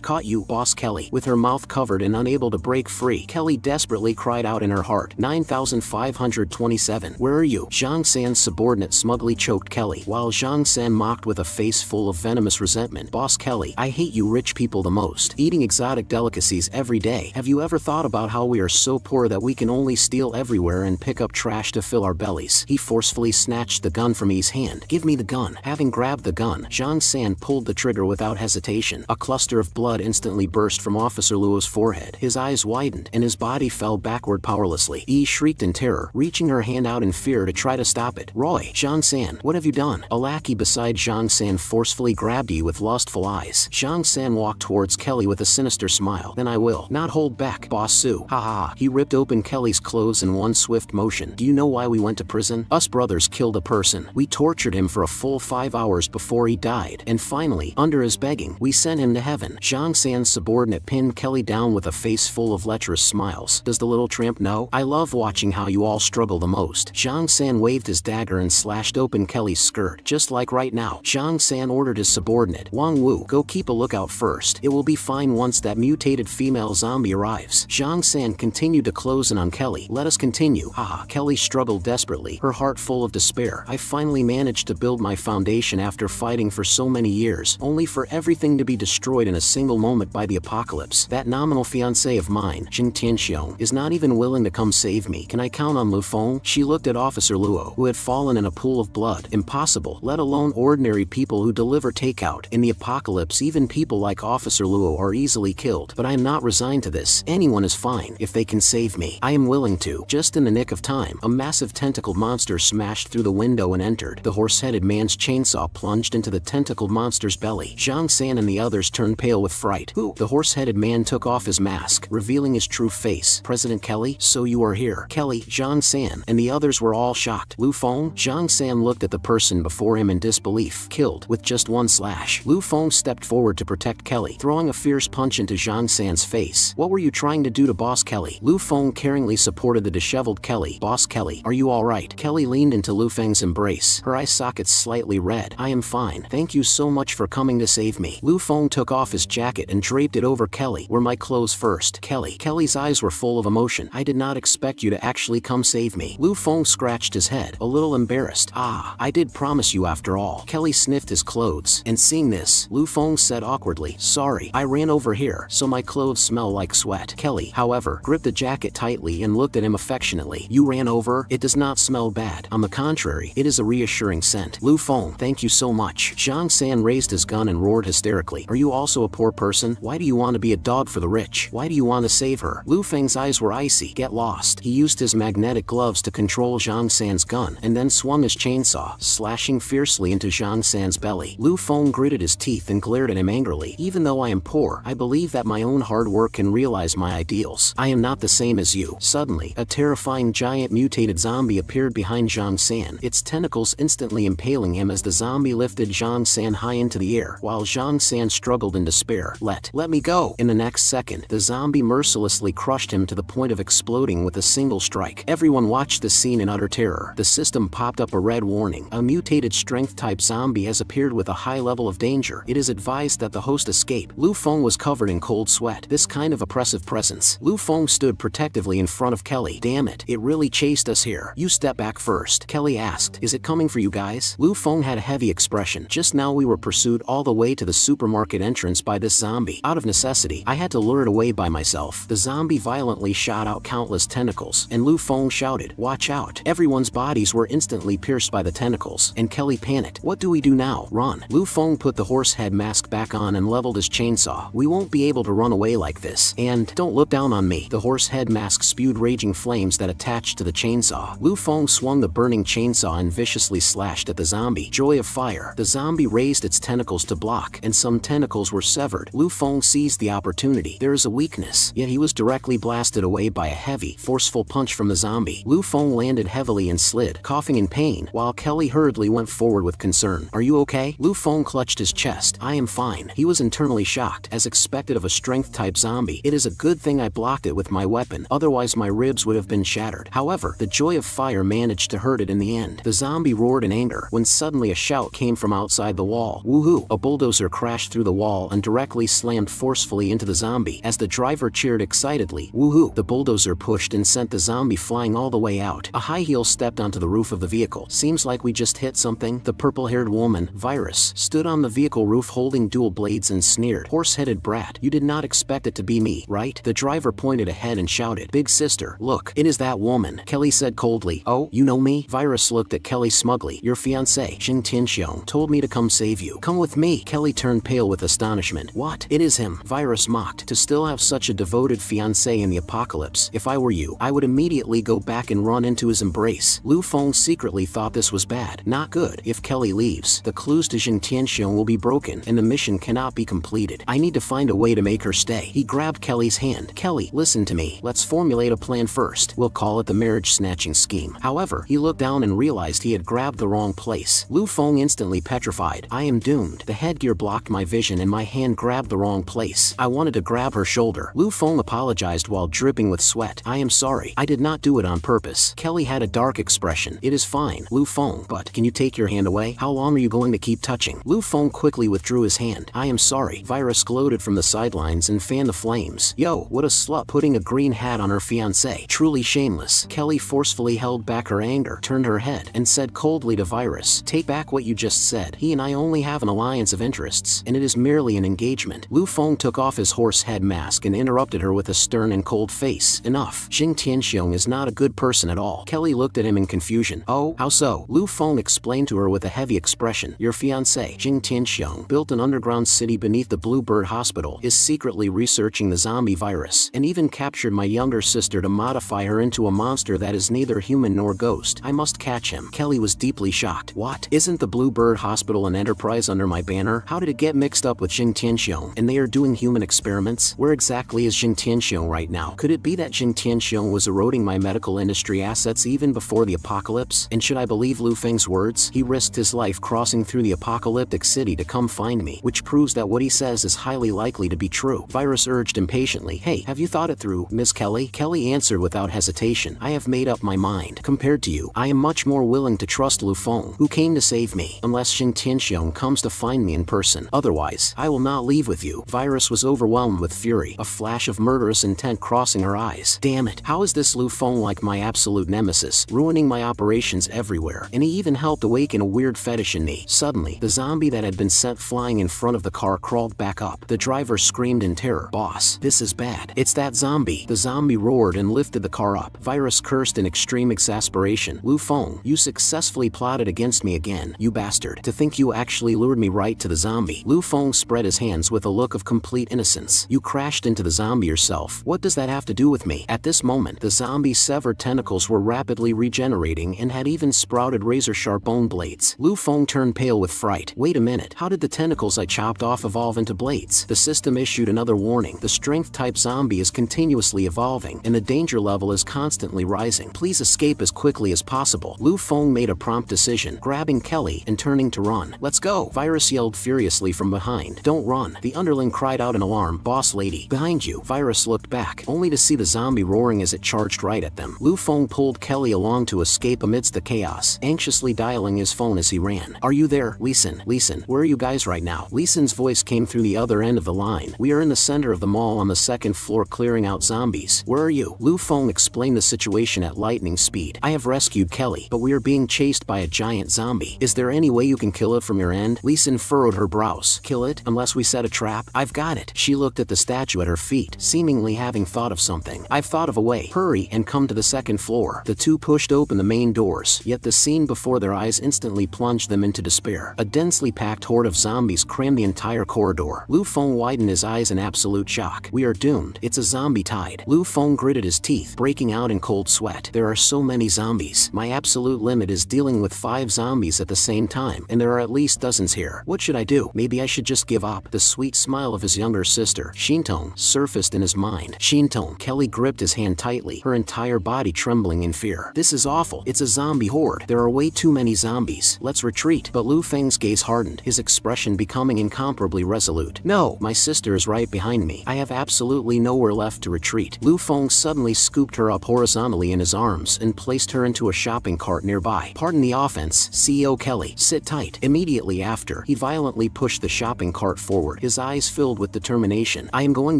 Caught you, boss Kelly. With her mouth covered and unable to break free, Kelly desperately cried out in her heart. 9,527. Where are you? Zhang San's subordinate smugly choked Kelly, while Zhang San mocked with a face full of venomous resentment. Boss Kelly, I hate you rich people the most. Eating exotic delicacies every day. Have you ever thought about how we are so poor that we can only steal everywhere and pick up trash to fill our bellies? He forcefully snatched the gun from Yi's hand. Give me the gun. Having grabbed the gun, Zhang San pulled the trigger without hesitation. A cluster of blood instantly burst from Officer Luo's forehead. His eyes widened, and his body fell backward powerlessly. Yi shrieked in terror, reaching her hand out in fear to try to stop it. Roy, Zhang San, what have you done? A lackey beside Zhang San forcefully grabbed Yi with lustful eyes. Zhang San walked towards Kelly with a sinister smile. Then I will not hold back, Boss Su. Ha ha. He ripped open Kelly's clothes in one swift motion. Do you know why we went to prison? Us brothers killed a person. We tortured him for a full 5 hours before he died, and finally, under his begging, we sent him to heaven. Zhang San's subordinate pinned Kelly down with a face full of lecherous smiles. Does the little tramp know? I love watching how you all struggle the most. Zhang San waved his dagger and slashed open Kelly's skirt. Just like right now. Zhang San ordered his subordinate, Wang Wu, go keep a lookout first. It will be fine once that mutated female zombie arrives. Zhang San continued to close in on Kelly. Let us continue. Haha. Kelly struggled desperately, her heart full of despair. I finally managed to build my foundation after fighting for so many years, only for everything to be destroyed in a single moment by the apocalypse. That nominal fiancé of mine, Jing Tianxiong, is not even willing to come save me. Can I count on Lu Feng? She looked at Officer Luo, who had fallen in a pool of blood. Impossible, let alone ordinary people who deliver takeout. In the apocalypse, even people like Officer Luo are easily killed. But I am not resigned to this. Anyone is fine if they can save me. I am willing to. Just in the nick of time, a massive tentacled monster smashed through the window and entered. The horse-headed man's chainsaw plunged into the tentacled monster's belly. Zhang San and the others turned pale with fright. Who? The horse-headed man took off his mask, revealing his true face. President Kelly? So you are here. Kelly, Zhang San, and the others were all shocked. Lu Feng? Zhang San looked at the person before him in disbelief. Killed with just one slash. Lu Feng stepped forward to protect Kelly, throwing a fierce punch punch into Zhang San's face. What were you trying to do to Boss Kelly? Lu Feng caringly supported the disheveled Kelly. Boss Kelly, are you alright? Kelly leaned into Lu Feng's embrace, her eye sockets slightly red. I am fine. Thank you so much for coming to save me. Lu Feng took off his jacket and draped it over Kelly. Were my clothes first? Kelly's eyes were full of emotion. I did not expect you to actually come save me. Lu Feng scratched his head, a little embarrassed. I did promise you after all. Kelly sniffed his clothes, and seeing this, Lu Feng said awkwardly, sorry, I ran over here, so my clothes smell like sweat. Kelly, however, gripped the jacket tightly and looked at him affectionately. You ran over? It does not smell bad. On the contrary, it is a reassuring scent. Lu Feng, thank you so much. Zhang San raised his gun and roared hysterically. Are you also a poor person? Why do you want to be a dog for the rich? Why do you want to save her? Lu Feng's eyes were icy. Get lost. He used his magnetic gloves to control Zhang San's gun, and then swung his chainsaw, slashing fiercely into Zhang San's belly. Lu Feng gritted his teeth and glared at him angrily. Even though I am poor, I believe that my own hard work can realize my ideals. I am not the same as you. Suddenly, a terrifying giant mutated zombie appeared behind Zhang San, its tentacles instantly impaling him as the zombie lifted Zhang San high into the air, while Zhang San struggled in despair. Let me go! In the next second, the zombie mercilessly crushed him to the point of exploding with a single strike. Everyone watched the scene in utter terror. The system popped up a red warning. A mutated strength-type zombie has appeared with a high level of danger. It is advised that the host escape. Lu Feng was covered in cold sweat. This kind of oppressive presence. Lu Feng stood protectively in front of Kelly. Damn it, it really chased us here. You step back first. Kelly asked, is it coming for you guys? Lu Feng had a heavy expression. Just now we were pursued all the way to the supermarket entrance by this zombie. Out of necessity, I had to lure it away by myself. The zombie violently shot out countless tentacles, and Lu Feng shouted, watch out. Everyone's bodies were instantly pierced by the tentacles, and Kelly panicked. What do we do now? Run. Lu Feng put the horse head mask back on and leveled his chainsaw. We won't be able to run away like this. And don't look down on me. The horse head mask spewed raging flames that attached to the chainsaw. Lu Feng swung the burning chainsaw and viciously slashed at the zombie. Joy of fire. The zombie raised its tentacles to block, and some tentacles were severed. Lu Feng seized the opportunity. There is a weakness, yet he was directly blasted away by a heavy, forceful punch from the zombie. Lu Feng landed heavily and slid, coughing in pain, while Kelly hurriedly went forward with concern. Are you okay? Lu Feng clutched his chest. I am fine. He was internally shocked, as expected of a strength-type zombie. It is a good thing I blocked it with my weapon, otherwise my ribs would have been shattered. However, the joy of fire managed to hurt it in the end. The zombie roared in anger, when suddenly a shout came from outside the wall. Woohoo! A bulldozer crashed through the wall and directly slammed forcefully into the zombie. As the driver cheered excitedly, woohoo! The bulldozer pushed and sent the zombie flying all the way out. A high heel stepped onto the roof of the vehicle. Seems like we just hit something. The purple-haired woman, Virus, stood on the vehicle roof holding dual blades and sneered. Horse-headed brat, you did not expect it to be me, right? The driver pointed ahead and shouted, big sister, look, it is that woman. Kelly said coldly, oh, you know me? Virus looked at Kelly smugly. Your fiancé, Jing Tianxiong, told me to come save you. Come with me. Kelly turned pale with astonishment. What? It is him. Virus mocked. To still have such a devoted fiancé in the apocalypse. If I were you, I would immediately go back and run into his embrace. Lu Feng secretly thought this was bad. Not good. If Kelly leaves, the clues to Jing Tianxiong will be broken, and the mission cannot be completed. I need to find a way to make her stay. He grabbed Kelly's hand. Kelly, listen to me. Let's formulate a plan first. We'll call it the marriage snatching scheme. However, he looked down and realized he had grabbed the wrong place. Lu Feng instantly petrified. I am doomed. The headgear blocked my vision and my hand grabbed the wrong place. I wanted to grab her shoulder. Lu Feng apologized while dripping with sweat. I am sorry. I did not do it on purpose. Kelly had a dark expression. It is fine, Lu Feng, but can you take your hand away? How long are you going to keep touching? Lu Feng quickly withdrew his hand. I am sorry. Virus gloated from the sidelines and fanned the flames. Yo, what a slut, putting a green hat on her fiancé. Truly shameless. Kelly forcefully held back her anger, turned her head, and said coldly to Virus, take back what you just said. He and I only have an alliance of interests, and it is merely an engagement. Lu Feng took off his horse head mask and interrupted her with a stern and cold face. Enough. Jing Tianxiong is not a good person at all. Kelly looked at him in confusion. Oh, how so? Lu Feng explained to her with a heavy expression. Your fiancé, Jing Tianxiong, built an underground city beneath the Bluebird Hospital, is secretly researching the zombie virus, and even captured my younger sister to modify her into a monster that is neither human nor ghost. I must catch him. Kelly was deeply shocked. What? Isn't the Bluebird Hospital an enterprise under my banner? How did it get mixed up with Jing Tianxiong? And they are doing human experiments? Where exactly is Jing Tianxiong right now? Could it be that Jing Tianxiong was eroding my medical industry assets even before the apocalypse? And should I believe Lu Feng's words? He risked his life crossing through the apocalyptic city to come find me, which proves that what he says is highly likely likely to be true. Virus urged impatiently. Hey, have you thought it through, Miss Kelly? Kelly answered without hesitation. I have made up my mind. Compared to you, I am much more willing to trust Lu Feng, who came to save me, unless Xin Tianxiong comes to find me in person. Otherwise, I will not leave with you. Virus was overwhelmed with fury, a flash of murderous intent crossing her eyes. Damn it, how is this Lu Feng like my absolute nemesis, ruining my operations everywhere? And he even helped awaken a weird fetish in me. Suddenly, the zombie that had been sent flying in front of the car crawled back up. The driver screamed in terror. Boss, this is bad. It's that zombie. The zombie roared and lifted the car up. Virus cursed in extreme exasperation. Lu Feng, you successfully plotted against me again, you bastard. To think you actually lured me right to the zombie. Lu Feng spread his hands with a look of complete innocence. You crashed into the zombie yourself. What does that have to do with me? At this moment, the zombie's severed tentacles were rapidly regenerating and had even sprouted razor-sharp bone blades. Lu Feng turned pale with fright. Wait a minute, how did the tentacles I chopped off evolve into blades? The system issued another warning. The strength-type zombie is continuously evolving, and the danger level is constantly rising. Please escape as quickly as possible. Lu Feng made a prompt decision, grabbing Kelly and turning to run. Let's go! Virus yelled furiously from behind. Don't run! The underling cried out in alarm. Boss lady, behind you! Virus looked back, only to see the zombie roaring as it charged right at them. Lu Feng pulled Kelly along to escape amidst the chaos, anxiously dialing his phone as he ran. Are you there, Leeson? Leeson, where are you guys right now? Leeson's voice came through the other end of the line. We are in the center of the mall on the second floor clearing out zombies. Where are you? Lu Feng explained the situation at lightning speed. I have rescued Kelly, but we are being chased by a giant zombie. Is there any way you can kill it from your end? Leeson furrowed her brows. Kill it, unless we set a trap? I've got it. She looked at the statue at her feet, seemingly having thought of something. I've thought of a way. Hurry and come to the second floor. The two pushed open the main doors, yet the scene before their eyes instantly plunged them into despair. A densely packed horde of zombies crammed the entire corridor. Lu Feng widened his eyes in absolute shock. We are doomed. It's a zombie tide. Lu Feng gritted his teeth, breaking out in cold sweat. There are so many zombies. My absolute limit is dealing with 5 zombies at the same time, and there are at least dozens here. What should I do? Maybe I should just give up. The sweet smile of his younger sister, Shintong, surfaced in his mind. Shintong. Kelly gripped his hand tightly, her entire body trembling in fear. This is awful. It's a zombie horde. There are way too many zombies. Let's retreat. But Lu Feng's gaze hardened, his expression becoming incomparably resolute. No, my sister is right behind me. I have absolutely nowhere left to retreat. Lu Feng suddenly scooped her up horizontally in his arms and placed her into a shopping cart nearby. Pardon the offense, CEO Kelly. Sit tight. Immediately after, he violently pushed the shopping cart forward, his eyes filled with determination. I am going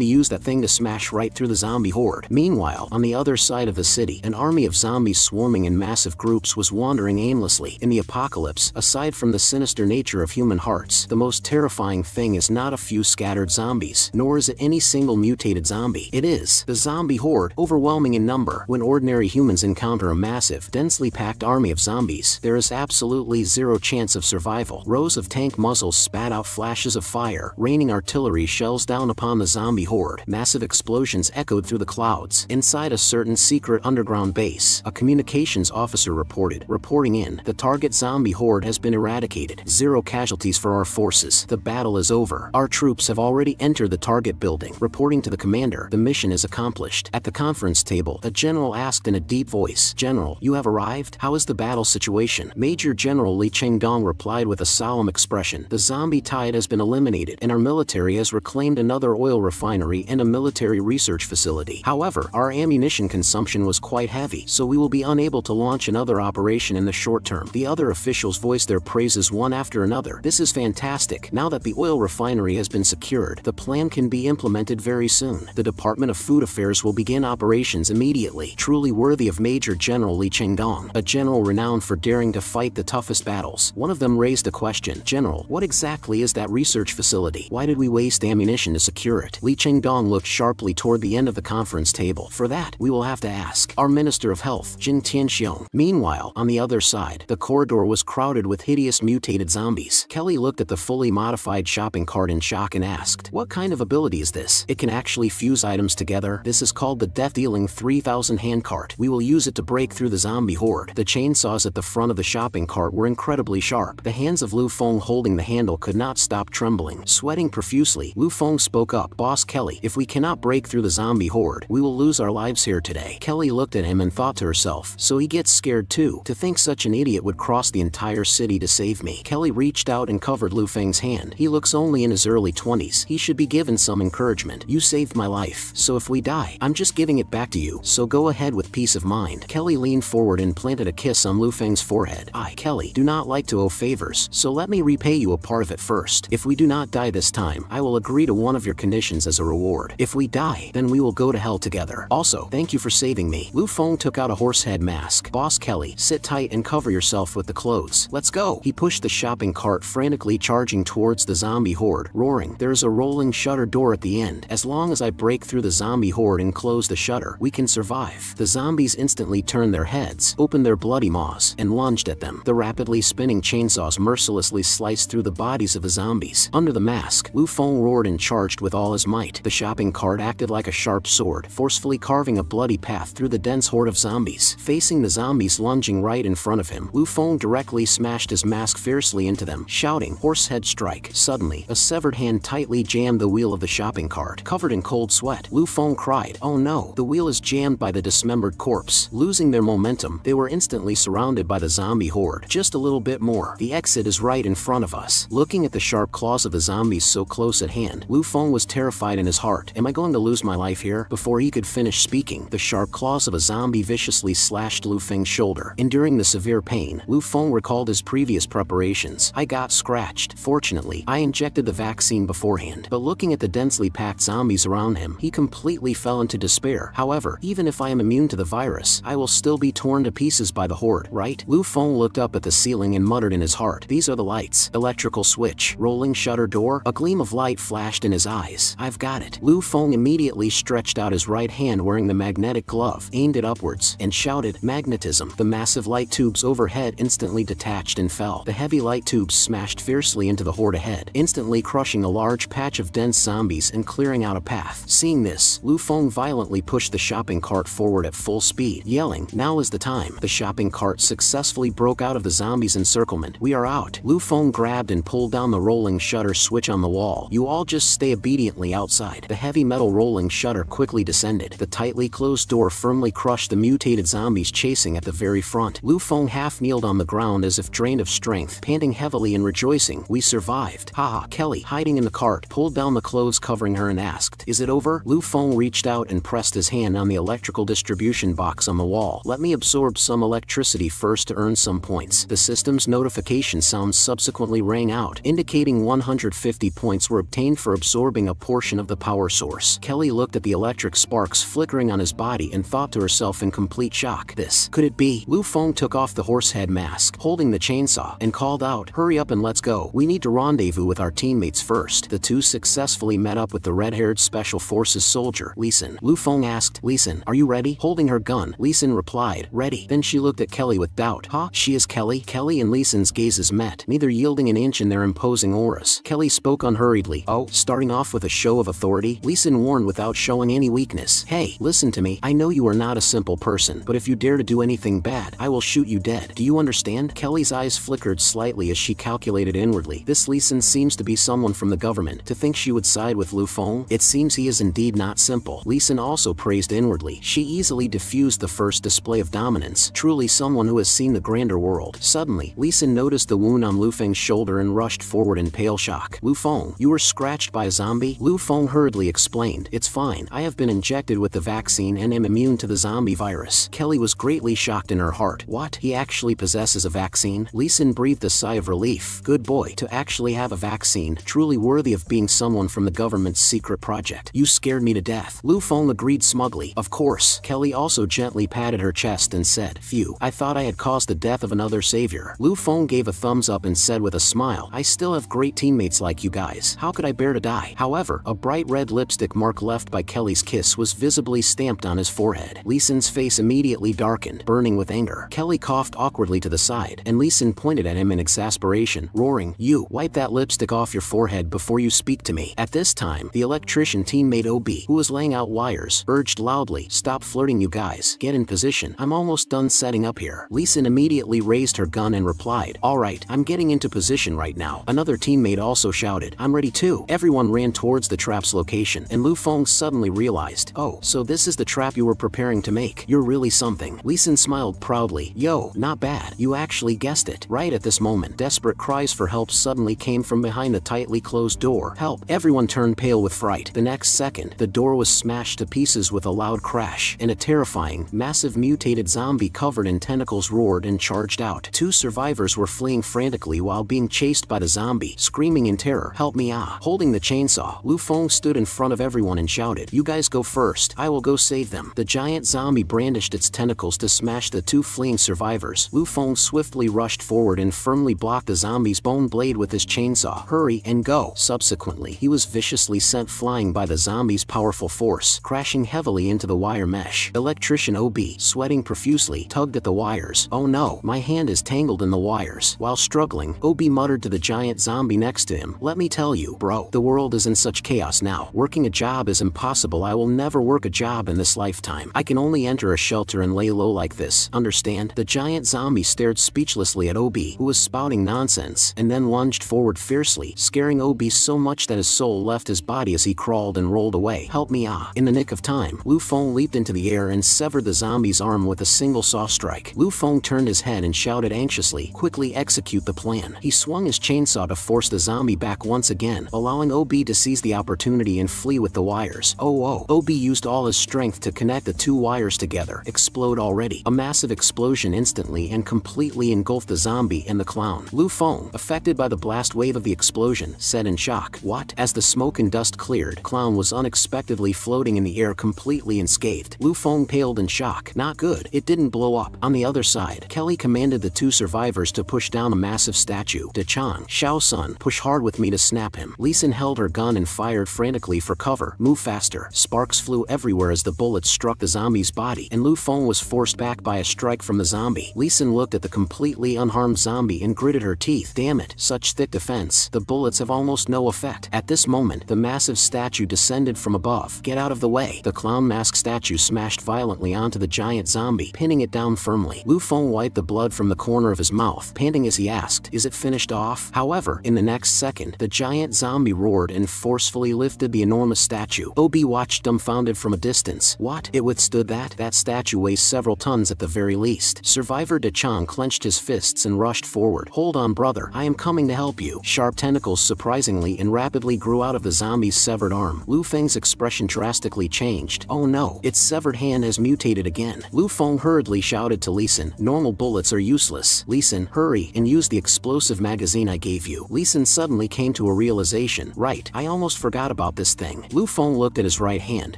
to use that thing to smash right through the zombie horde. Meanwhile, on the other side of the city, an army of zombies swarming in massive groups was wandering aimlessly. In the apocalypse, aside from the sinister nature of human hearts, the most terrifying thing is not a few scattered zombies, nor is it any single mutated zombie. It is the zombie horde, overwhelming in number. When ordinary humans encounter a massive, densely packed army of zombies, there is absolutely zero chance of survival. Rows of tank muzzles spat out flashes of fire, raining artillery shells down upon the zombie horde. Massive explosions echoed through the clouds. Inside a certain secret underground base, a communications officer reported. Reporting in, the target zombie horde has been eradicated. 0 casualties for our forces. The battle is over. Our troops have already entered the target building. Reporting to the commander, the mission is accomplished. At the conference table, a general asked in a deep voice, General, you have arrived? How is the battle situation? Major General Li Chengdong replied with a solemn expression. The zombie tide has been eliminated, and our military has reclaimed another oil refinery and a military research facility. However, our ammunition consumption was quite heavy, so we will be unable to launch another operation in the short term. The other officials voiced their praises one after another. This is fantastic. Now that the oil refinery has been secured, the plan can be implemented very soon. The Department of Food Affairs will begin operations immediately. Truly worthy of Major General Li Chengdong, a general renowned for daring to fight the toughest battles. One of them raised a question. General, what exactly is that research facility? Why did we waste ammunition to secure it? Li Chengdong looked sharply toward the end of the conference table. For that, we will have to ask our Minister of Health, Jin Tianxiong. Meanwhile, on the other side, the corridor was crowded with hideous mutated zombies. Kelly looked at the fully modified shopping cart in shock and asked, what kind of ability is this? It can actually fuse items together. This is called the Death-Dealing 3000 handcart. We will use it to break through the zombie horde. The chainsaws at the front of the shopping cart were incredibly sharp. The hands of Lu Feng holding the handle could not stop trembling. Sweating profusely, Lu Feng spoke up. Boss Kelly, if we cannot break through the zombie horde, we will lose our lives here today. Kelly looked at him and thought to herself, so he gets scared too. To think such an idiot would cross the entire city to save me. Kelly reached out and covered Lu Feng's hand. He looks only in his early 20s, Please, he should be given some encouragement. You saved my life, so if we die, I'm just giving it back to you, so go ahead with peace of mind. Kelly leaned forward and planted a kiss on Lu Feng's forehead. I, Kelly, do not like to owe favors, so let me repay you a part of it first. If we do not die this time, I will agree to one of your conditions as a reward. If we die, then we will go to hell together. Also, thank you for saving me. Lu Feng took out a horsehead mask. Boss Kelly, sit tight and cover yourself with the clothes. Let's go. He pushed the shopping cart, frantically charging towards the zombie horde, roaring, there's a rolling shutter door at the end. As long as I break through the zombie horde and close the shutter, we can survive. The zombies instantly turned their heads, opened their bloody maws, and lunged at them. The rapidly spinning chainsaws mercilessly sliced through the bodies of the zombies. Under the mask, Lu Feng roared and charged with all his might. The shopping cart acted like a sharp sword, forcefully carving a bloody path through the dense horde of zombies. Facing the zombies lunging right in front of him, Lu Feng directly smashed his mask fiercely into them, shouting, horsehead strike. Suddenly, a severed hand tightly jammed the wheel of the shopping cart. Covered in cold sweat, Lu Feng cried, oh no, the wheel is jammed by the dismembered corpse. Losing their momentum, they were instantly surrounded by the zombie horde. Just a little bit more. The exit is right in front of us. Looking at the sharp claws of the zombies so close at hand, Lu Feng was terrified in his heart. Am I going to lose my life here? Before he could finish speaking, the sharp claws of a zombie viciously slashed Lu Feng's shoulder. Enduring the severe pain, Lu Feng recalled his previous preparations. I got scratched. Fortunately, I injected the vaccine beforehand. But looking at the densely packed zombies around him, he completely fell into despair. However, even if I am immune to the virus, I will still be torn to pieces by the horde, right? Lu Feng looked up at the ceiling and muttered in his heart, these are the lights. Electrical switch, rolling shutter door. A gleam of light flashed in his eyes. I've got it. Lu Feng immediately stretched out his right hand wearing the magnetic glove, aimed it upwards, and shouted, magnetism. The massive light tubes overhead instantly detached and fell. The heavy light tubes smashed fiercely into the horde ahead, instantly crushing a large patch of dense zombies and clearing out a path. Seeing this, Lu Feng violently pushed the shopping cart forward at full speed, yelling, now is the time. The shopping cart successfully broke out of the zombies' encirclement. We are out. Lu Feng grabbed and pulled down the rolling shutter switch on the wall. You all just stay obediently outside. The heavy metal rolling shutter quickly descended. The tightly closed door firmly crushed the mutated zombies chasing at the very front. Lu Feng half kneeled on the ground as if drained of strength, panting heavily and rejoicing, we survived. Haha. Kelly, hiding in the cart, pulled down the clothes covering her and asked, is it over? Lu Feng reached out and pressed his hand on the electrical distribution box on the wall. Let me absorb some electricity first to earn some points. The system's notification sound subsequently rang out, indicating 150 points were obtained for absorbing a portion of the power source. Kelly looked at the electric sparks flickering on his body and thought to herself in complete shock. This, could it be? Lu Feng took off the horsehead mask, holding the chainsaw, and called out, hurry up and let's go. We need to rendezvous with our teammates first. The two successfully met up with the red-haired Special Forces soldier, Lee Sin. Lu Feng asked, Lee Sin, are you ready? Holding her gun, Lee Sin replied, ready. Then she looked at Kelly with doubt. Huh? She is Kelly? Kelly and Lee Sin's gazes met, neither yielding an inch in their imposing auras. Kelly spoke unhurriedly. Oh, starting off with a show of authority? Lee Sin warned without showing any weakness. Hey, listen to me. I know you are not a simple person, but if you dare to do anything bad, I will shoot you dead. Do you understand? Kelly's eyes flickered slightly as she calculated inwardly. This Lee Sin seems to be someone from the government. To think she would side with Lu Feng? It seems he is indeed not simple. Lee Sin also praised inwardly. She easily diffused the first display of dominance. Truly someone who has seen the grander world. Suddenly, Lee Sin noticed the wound on Lu Feng's shoulder and rushed forward in pale shock. Lu Feng, you were scratched by a zombie? Lu Feng hurriedly explained. It's fine. I have been injected with the vaccine and am immune to the zombie virus. Kelly was greatly shocked in her heart. What? He actually possesses a vaccine? Lee Sin breathed a sigh of relief. Good boy. To actually have a vaccine, truly worthy of being someone from the government's secret project. You scared me to death. Lu Feng agreed smugly. Of course. Kelly also gently patted her chest and said, phew, I thought I had caused the death of another savior. Lu Feng gave a thumbs up and said with a smile, I still have great teammates like you guys. How could I bear to die? However, a bright red lipstick mark left by Kelly's kiss was visibly stamped on his forehead. Lee Sin's face immediately darkened, burning with anger. Kelly coughed awkwardly to the side, and Lee Sin pointed at him in exasperation, roaring, you, wipe that lipstick off your forehead before you speak to me. At this time, the electrician teammate OB, who was laying out wires, urged loudly, stop flirting you guys, get in position, I'm almost done setting up here. Lee Sin immediately raised her gun and replied, alright, I'm getting into position right now. Another teammate also shouted, I'm ready too. Everyone ran towards the trap's location, and Lu Feng suddenly realized, oh, so this is the trap you were preparing to make. You're really something. Lee Sin smiled proudly. Yo, not bad. You actually guessed it. Right at this moment, desperate cries for help suddenly came from behind the tightly closed door. door. Help! Everyone turned pale with fright. The next second, the door was smashed to pieces with a loud crash, and a terrifying, massive mutated zombie covered in tentacles roared and charged out. 2 survivors were fleeing frantically while being chased by the zombie, screaming in terror, "Help me ah!" Holding the chainsaw, Lu Feng stood in front of everyone and shouted, "You guys go first, I will go save them." The giant zombie brandished its tentacles to smash the 2 fleeing survivors. Lu Feng swiftly rushed forward and firmly blocked the zombie's bone blade with his chainsaw. "Hurry and go!" Subsequently, he was viciously sent flying by the zombie's powerful force, crashing heavily into the wire mesh. Electrician OB, sweating profusely, tugged at the wires. "Oh no, my hand is tangled in the wires." While struggling, OB muttered to the giant zombie next to him, "Let me tell you, bro, the world is in such chaos now. Working a job is impossible. I will never work a job in this lifetime. I can only enter a shelter and lay low like this, understand?" The giant zombie stared speechlessly at OB, who was spouting nonsense, and then lunged forward fiercely, scaring OB so much that his soul left his body as he crawled and rolled away. "Help me ah!" In the nick of time, Lu Feng leaped into the air and severed the zombie's arm with a single saw strike. Lu Feng turned his head and shouted anxiously, "Quickly execute the plan." He swung his chainsaw to force the zombie back once again, allowing OB to seize the opportunity and flee with the wires. OB used all his strength to connect the 2 wires together. Explode already. A massive explosion instantly and completely engulfed the zombie and the clown. Lu Feng, affected by the blast wave of the explosion, said in shock, "What?" As the smoke and dust cleared, clown was unexpectedly floating in the air completely unscathed. Lu Feng paled in shock. Not good. It didn't blow up. On the other side, Kelly commanded the 2 survivors to push down a massive statue. "Dechang, Shao-sun, push hard with me to snap him." Lee Sin held her gun and fired frantically for cover. "Move faster." Sparks flew everywhere as the bullets struck the zombie's body, and Lu Feng was forced back by a strike from the zombie. Lee Sin looked at the completely unharmed zombie and gritted her teeth. "Damn it, such thick defense. The bullets have almost no effect." At this moment, the massive statue descended from above. "Get out of the way." The clown mask statue smashed violently onto the giant zombie, pinning it down firmly. Lu Feng wiped the blood from the corner of his mouth, panting as he asked, "Is it finished off?" However, in the next second, the giant zombie roared and forcefully lifted the enormous statue. OB watched dumbfounded from a distance. "What? It withstood that? That statue weighs several tons at the very least." Survivor Dechang clenched his fists and rushed forward. "Hold on, brother. I am coming to help you." Sharp tentacles surprisingly and rapidly grew out of the zombie's severed arm. Lu Feng's expression drastically changed. "Oh no, its severed hand has mutated again." Lu Feng hurriedly shouted to Lee Sin, "Normal bullets are useless. Lee Sin, hurry and use the explosive magazine I gave you." Lee Sin suddenly came to a realization. "Right, I almost forgot about this thing." Lu Feng looked at his right hand.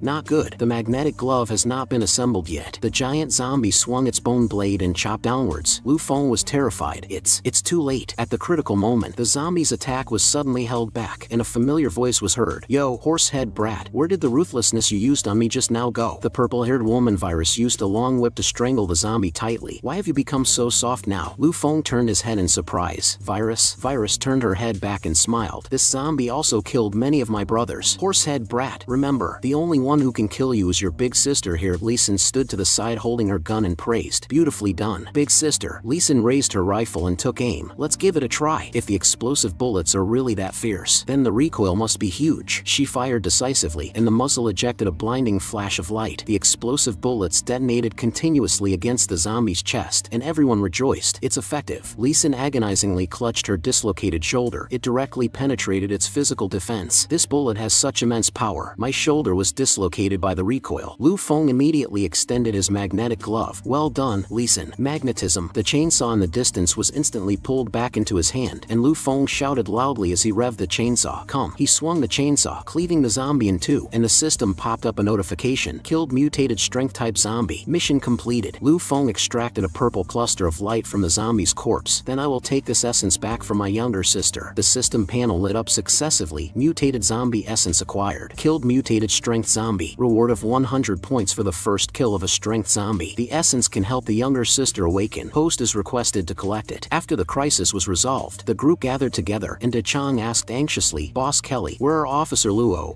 "Not good. The magnetic glove has not been assembled yet." The giant zombie swung its bone blade and chopped downwards. Lu Feng was terrified. It's too late." At the critical moment, the zombie's attack was suddenly held back, and a familiar voice was heard. "Yo, horsehead brat, where did the ruthlessness you used on me just now go?" The purple-haired woman virus used a long whip to strangle the zombie tightly. "Why have you become so soft now?" Lu Feng turned his head in surprise. Virus turned her head back and smiled. "This zombie also killed many of my brothers." "Horsehead brat, remember, the only one who can kill you is your big sister here." Lee Sin stood to the side holding her gun and praised. "Beautifully done, big sister." Lee Sin raised her rifle and took aim. "Let's give it a try. If the explosive bullets are really that fierce, then the recoil must be huge." She fired decisively, and the muzzle ejected a blinding flash of light. The explosive bullets detonated continuously against the zombie's chest, and everyone rejoiced. "It's effective." Lee Sin agonizingly clutched her dislocated shoulder. It directly penetrated its physical defense. "This bullet has such immense power. My shoulder was dislocated by the recoil." Lu Feng immediately extended his magnetic glove. "Well done, Lee Sin." Magnetism. The chainsaw in the distance was instantly pulled back into his hand, and Lu Feng shouted loudly as he revved the chainsaw. "Come." He swung the chainsaw, cleaving the zombie in two, and the system popped up a notification. "Killed mutated strength-type zombie. Mission completed." Lu Feng extracted a purple cluster of light from the zombie's corpse. "Then I will take this essence back from my younger sister." The system panel lit up successively. Mutated zombie essence acquired. Killed mutated strength zombie. Reward of 100 points for the first kill of a strength zombie. The essence can help the younger sister awaken. Host is requested to collect it. After the crisis was resolved, the group gathered together, and Dechang asked anxiously, "Boss Kelly, where are Officer Luo,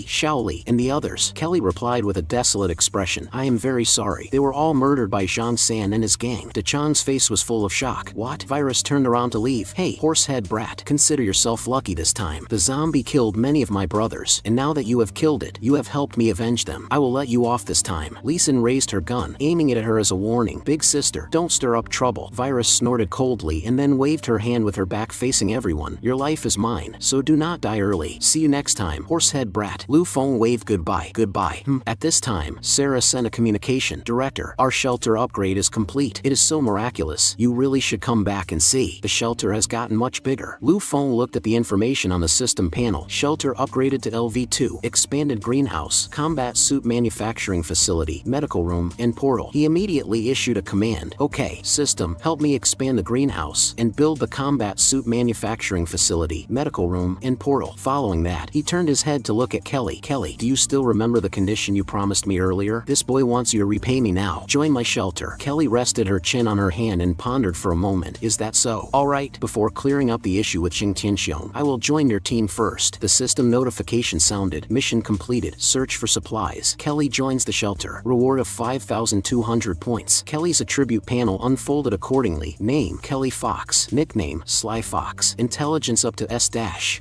Shaoli, and the others?" Kelly replied with a desolate expression, "I am very sorry. They were all murdered by Zhang San and his gang." Dechang's face was full of shock. "What?" Virus turned around to leave. "Hey, horsehead brat, consider yourself lucky this time. The zombie killed many of my brothers, and now that you have killed it, you have helped me avenge them. I will let you off this time." Lee Sin raised her gun, aiming it at her as a warning. "Big sister, don't stir up trouble." Virus snorted coldly and then waved her hand with her back facing everyone. "Your life is mine, so do not die early. See you next time, horsehead brat. Lu Feng waved goodbye. Goodbye. At this time, Sarah sent a communication. Director, our shelter upgrade is complete. It is so miraculous. You really should come back and see. The shelter has gotten much bigger. Lu Feng looked at the information on the system panel. Shelter upgraded to LV2. Expanded greenhouse, combat suit manufacturing facility, medical room, and portal. He immediately issued a command. Okay, system, help me expand the greenhouse and build the combat suit manufacturing facility, medical room, and portal. Following that, he turned his head to look at Kelly. Kelly, do you still remember the condition you promised me earlier? This boy wants you to repay me now. Join my shelter. Kelly rested her chin on her hand and pondered for a moment. Is that so? Alright, before clearing up the issue with Xing Tianxiong, I will join your team first. The system notification sounded. Mission completed. Search for supplies. Kelly joins the shelter. Reward of 5,200 points. Kelly's attribute panel unfolded accordingly. Name, Kelly Fox. Nickname, Sly Fox. Intelligence up to S-.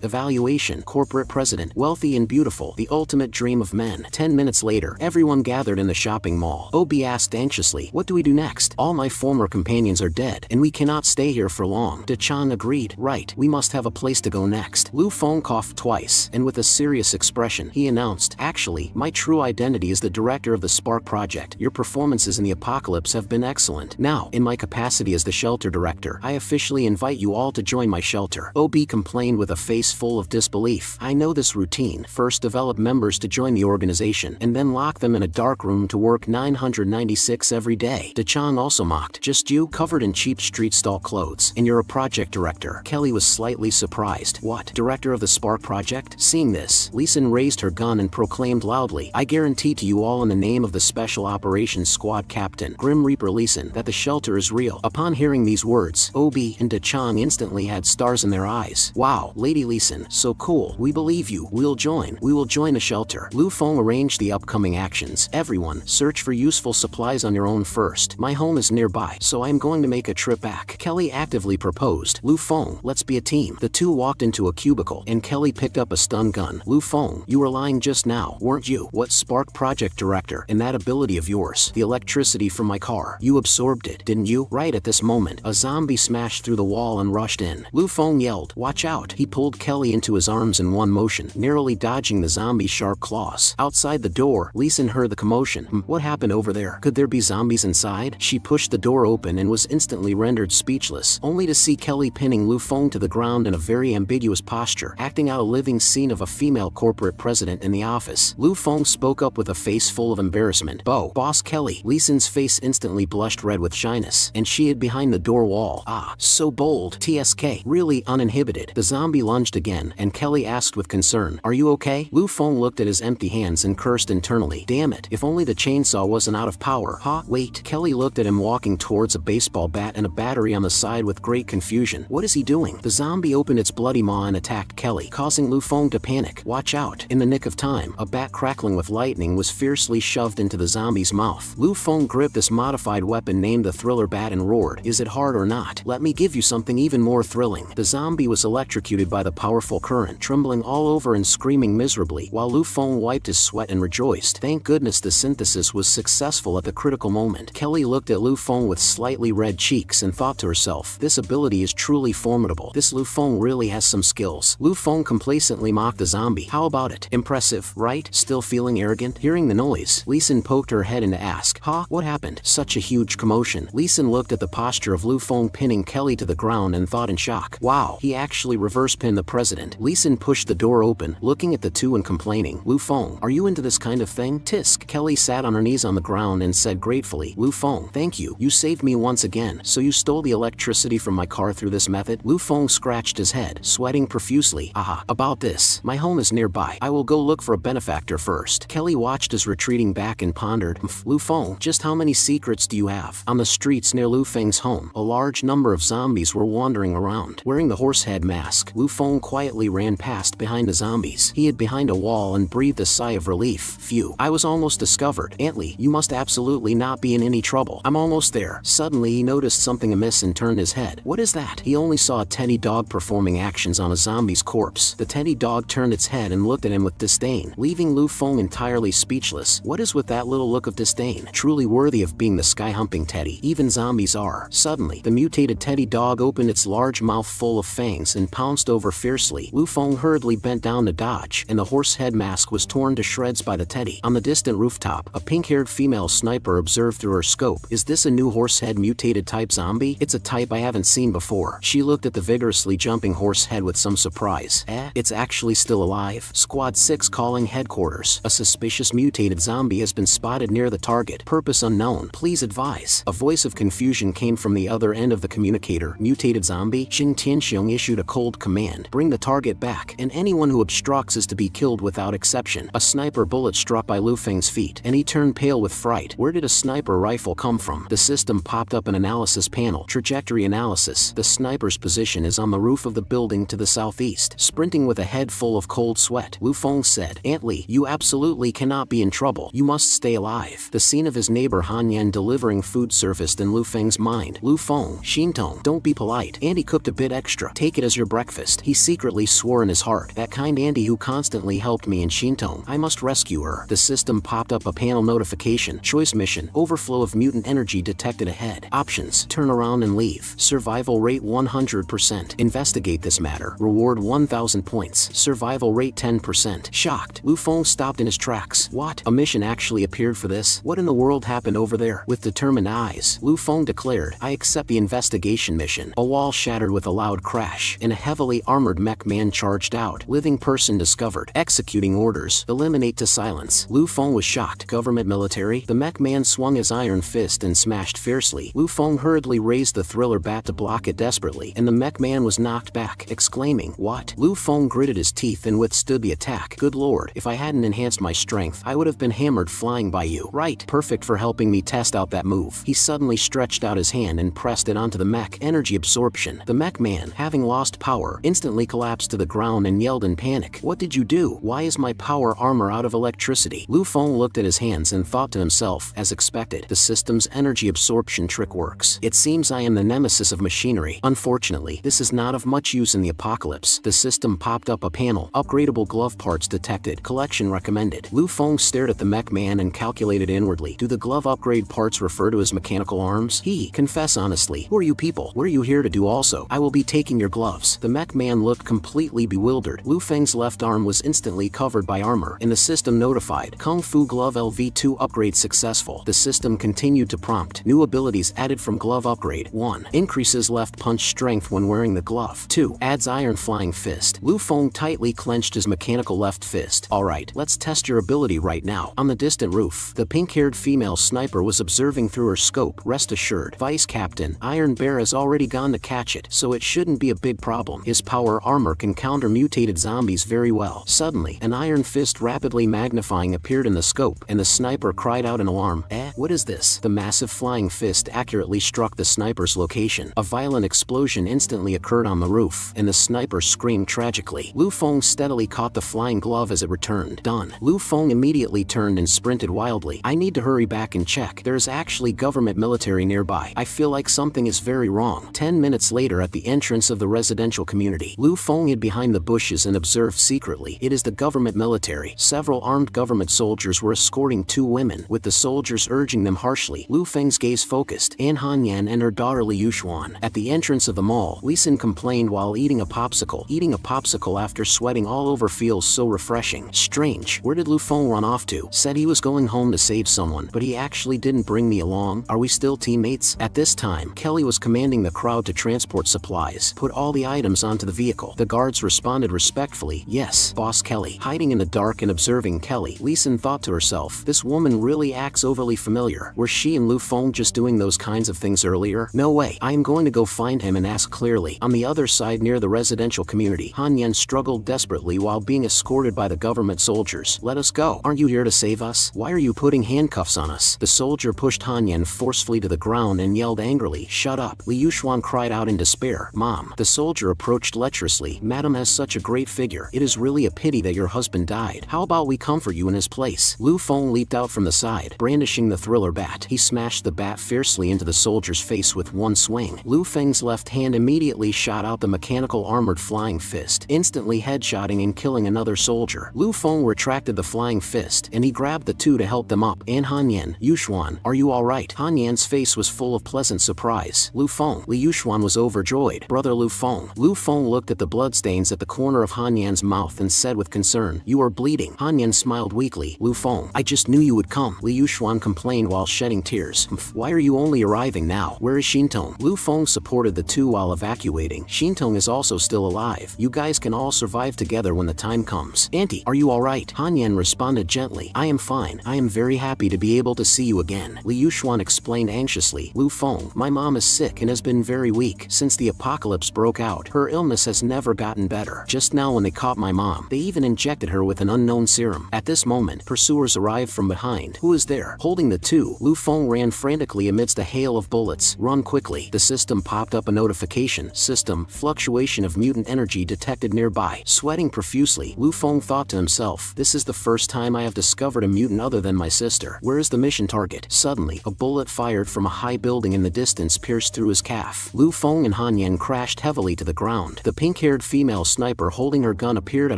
Evaluation, corporate president. Wealthy and beautiful. The ultimate dream of men. 10 minutes later, everyone gathered in the shopping mall. Obi asked anxiously, what do we do next? All my former companions are dead, and we cannot stay here for long. Dachan agreed. Right, we must have a place to go next. Lu Feng coughed twice, and with a serious expression, he announced, actually, my true identity is the director of the Spark Project. Your performances in the apocalypse have been excellent. Now, in my capacity as the shelter director, I officially invite you all to join my shelter. Obi complained with a face full of disbelief. I know this routine. First develop members to join the organization, and then lock them in a dark room to work 996 every day. Dachan also mocked. Just you, covered in cheap street stall clothes, and you're a project director. Kelly was slightly surprised. What? Director of the Spark Project? Seeing this, Leeson raised her gun and proclaimed loudly, I guarantee to you all in the name of the Special Operations Squad Captain, Grim Reaper Leeson, that the shelter is real. Upon hearing these words, Obi and Dachan instantly had stars in their eyes. Wow, Lady Leeson, so cool. We believe you. We'll join. We will join the shelter. Lu Feng arranged the upcoming actions. Everyone, search for useful supplies on your own first. My home is nearby, so I am going to make a trip back. Kelly actively proposed. Lu Feng, let's be a team. The two walked into a cubicle, and Kelly picked up a stun gun. Lu Feng, you were lying just now, weren't you? What Spark Project Director? And that ability of yours, the electricity from my car, you absorbed it, didn't you? Right at this moment, a zombie smashed through the wall and rushed in. Lu Feng yelled, watch out. He pulled Kelly into his arms in one motion, narrowly dodging the zombie's sharp claws. Outside the door, Leeson heard the commotion. What happened over there? Could there be zombies inside? She pushed the door open and was instantly rendered speechless, only to see Kelly pinning Lu Feng to the ground in a very ambiguous posture, acting out a living scene of a female corporate president in the office. Lu Feng spoke up with a face full of embarrassment. Boss Kelly. Leeson's face instantly blushed red with shyness, and she hid behind the door wall. Ah, so bold. TSK. Really uninhibited. The zombie lunged again, and Kelly asked with concern, are you okay? Lu Feng looked at his empty hands and cursed internally. Damn it, if only the chainsaw wasn't out of power. Huh? Wait. Kelly looked at him walking towards a baseball bat and a battery on the side with great confusion. What is he doing? The zombie opened its bloody maw and attacked Kelly, causing Lu Feng to panic. Watch out. In the nick of time, a bat crackling with lightning was fiercely shoved into the zombie's mouth. Lu Feng gripped this modified weapon named the Thriller Bat and roared, is it hard or not? Let me give you something even more thrilling. The zombie was electrocuted by the powerful current, trembling all over and screaming miserably, while Lu Feng wiped his sweat and rejoiced. Thank goodness the synthesis was successful at the critical moment. Kelly looked at Lu Feng with slightly red cheeks and thought to herself, this ability is truly formidable. This Lu Feng really has some skills. Lu Feng complacently mocked the zombie. How about it? Impressive, right? Still feeling arrogant? Hearing the noise, Leeson poked her head in to ask, huh? What happened? Such a huge commotion. Leeson looked at the posture of Lu Feng pinning Kelly to the ground and thought in shock. Wow, he actually reverse pinned the president. Leeson pushed the door open, looking at the two and complaining, Lu Feng, are you into this kind of thing? Tisk. Kelly sat on her knees on the ground and said gratefully, Lu Feng, thank you. You saved me once again. So you stole the electricity from my car through this method? Lu Feng scratched his head, sweating profusely. Aha, about this. My home is nearby. I will go look for a benefactor first. Kelly watched as retreating back and pondered, Lu Feng, just how many secrets do you have? On the streets near Lu Feng's home, a large number of zombies were wandering around. Wearing the horsehead mask, Lu Feng quietly ran past behind the zombies. He hid behind a wall and breathed a sigh of relief. Phew, I was almost discovered. Antley, you must absolutely not be in any trouble. I'm almost there. Suddenly he noticed something amiss and turned his head. What is that? He only saw a teddy dog performing actions on a zombie's corpse. The teddy dog turned its head and looked at him with disdain, leaving Lu Feng entirely speechless. What is with that little look of disdain? Truly worthy of being the sky-humping teddy. Even zombies are. Suddenly, the mutated teddy dog opened its large mouth full of fangs and pounced over fiercely fiercely. Lu Feng hurriedly bent down to dodge, and the horse head mask was torn to shreds by the teddy. On the distant rooftop, a pink-haired female sniper observed through her scope. Is this a new horsehead mutated type zombie? It's a type I haven't seen before. She looked at the vigorously jumping horsehead with some surprise. It's actually still alive. Squad 6 calling headquarters. A suspicious mutated zombie has been spotted near the target. Purpose unknown. Please advise. A voice of confusion came from the other end of the communicator. Mutated zombie? Xing Tianxiong issued a cold command. Bring the target back, and anyone who obstructs is to be killed without exception. A sniper bullet struck by Lu Feng's feet, and he turned pale with fright. Where did a sniper rifle come from? The system popped up an analysis panel. Trajectory analysis. The sniper's position is on the roof of the building to the southeast. Sprinting with a head full of cold sweat, Lu Feng said, Aunt Li, you absolutely cannot be in trouble. You must stay alive. The scene of his neighbor Han Yan delivering food surfaced in Lu Feng's mind. Lu Feng, Xintong, don't be polite. Auntie cooked a bit extra. Take it as your breakfast. He secretly swore in his heart. That kind auntie who constantly helped me in Xintong. I must rescue her. The system popped up a panel notification. Choice mission. Overflow of mutant energy detected ahead. Options. Turn around and leave. Survival rate 100%. Investigate this matter. Reward 1,000 points. Survival rate 10%. Shocked, Lu Feng stopped in his tracks. What? A mission actually appeared for this? What in the world happened over there? With determined eyes, Lu Feng declared, I accept the investigation mission. A wall shattered with a loud crash, and a heavily armored mech man charged out. Living person discovered. Executing orders. Eliminate to silence. Lu Feng was shocked. Government military? The mech man swung his iron fist and smashed fiercely. Lu Feng hurriedly raised the thriller bat to block it desperately, and the mech man was knocked back, exclaiming, What? Lu Feng gritted his teeth and withstood the attack. Good lord, if I hadn't enhanced my strength, I would have been hammered flying by you. Right, perfect for helping me test out that move. He suddenly stretched out his hand and pressed it onto the mech. Energy absorption. The mech man, having lost power, instantly collapsed to the ground and yelled in panic. What did you do? Why is my power armor out of electricity? Lu Feng looked at his hands and thought to himself, as expected, the system's energy absorption trick works. It seems I am the nemesis of machinery. Unfortunately, this is not of much use in the apocalypse. The system popped up a panel. Upgradable glove parts detected. Collection recommended. Lu Feng stared at the mech man and calculated inwardly. Do the glove upgrade parts refer to his mechanical arms? Confess honestly. Who are you people? What are you here to do also? I will be taking your gloves. The mech man looked completely bewildered. Lu Feng's left arm was instantly covered by armor, and the system notified. Kung Fu Glove LV2 upgrade successful. The system continued to prompt. New abilities added from glove upgrade. 1. Increases left punch strength when wearing the glove. 2. Adds iron flying fist. Lu Feng tightly clenched his mechanical left fist. Alright, let's test your ability right now. On the distant roof, the pink-haired female sniper was observing through her scope. Rest assured, Vice Captain, Iron Bear has already gone to catch it, so it shouldn't be a big problem. His power armor can counter mutated zombies very well. Suddenly, an iron fist rapidly magnifying appeared in the scope, and the sniper cried out in alarm. What is this? The massive flying fist accurately struck the sniper's location. A violent explosion instantly occurred on the roof, and the sniper screamed tragically. Lu Feng steadily caught the flying glove as it returned. Done. Lu Feng immediately turned and sprinted wildly. I need to hurry back and check. There is actually government military nearby. I feel like something is very wrong. 10 minutes later at the entrance of the residential community, Lu Feng hid behind the bushes and observed secretly. It is the government military. Several armed government soldiers were escorting 2 women, with the soldiers urging them harshly. Lu Feng's gaze focused. An Han Yan and her daughter Li Yuxuan. At the entrance of the mall, Li Xin complained while eating a popsicle. Eating a popsicle after sweating all over feels so refreshing. Strange. Where did Lu Feng run off to? Said he was going home to save someone, but he actually didn't bring me along. Are we still teammates? At this time, Kelly was commanding the crowd to transport supplies. Put all the items onto the vehicle. The guards responded respectfully. Yes, Boss Kelly. Hiding in the dark and observing Kelly, Li Xin thought to herself, this woman really acts overly familiar. Were she and Lu Feng just doing those kinds of things earlier? No way. I am going to go find him and ask clearly. On the other side near the residential community, Han Yan struggled desperately while being escorted by the government soldiers. Let us go. Aren't you here to save us? Why are you putting handcuffs on us? The soldier pushed Han Yan forcefully to the ground and yelled angrily, Shut up. Li Yuxuan cried out in despair. Mom. The soldier approached lecherously. Madam has such a great figure. It is really a pity that your husband died. How about we comfort you in his place? Lu Feng leaped out from the side, brandishing the thriller bat. He smashed the bat fiercely into the soldier's face with one swing. Lu Feng's left hand immediately shot out the mechanical armored flying fist, instantly headshotting and killing another soldier. Lu Feng retracted the flying fist, and he grabbed the 2 to help them up. And Han Yan, Yuxuan, are you alright? Han Yan's face was full of pleasant surprise. Lu Feng. Li Yuxuan was overjoyed. Brother Lu Feng. Lu Feng looked at the the bloodstains at the corner of Han Yan's mouth and said with concern, "You are bleeding." Han Yan smiled weakly. "Lu Feng, I just knew you would come," Li Yuxuan complained while shedding tears. "Why are you only arriving now? Where is Xintong?" Lu Feng supported the two while evacuating. "Xintong is also still alive. You guys can all survive together when the time comes." "Auntie, are you alright?" Han Yan responded gently. "I am fine. I am very happy to be able to see you again," Li Yuxuan explained anxiously. "Lu Feng, my mom is sick and has been very weak since the apocalypse broke out. Her illness has never gotten better. Just now when they caught my mom, they even injected her with an unknown serum." At this moment, pursuers arrived from behind. "Who is there?" Holding the two, Lu Feng ran frantically amidst a hail of bullets. "Run quickly." The system popped up a notification. "System, fluctuation of mutant energy detected nearby." Sweating profusely, Lu Feng thought to himself, "This is the first time I have discovered a mutant other than my sister. Where is the mission target?" Suddenly, a bullet fired from a high building in the distance pierced through his calf. Lu Feng and Han Yan crashed heavily to the ground. The pink-haired female sniper holding her gun appeared at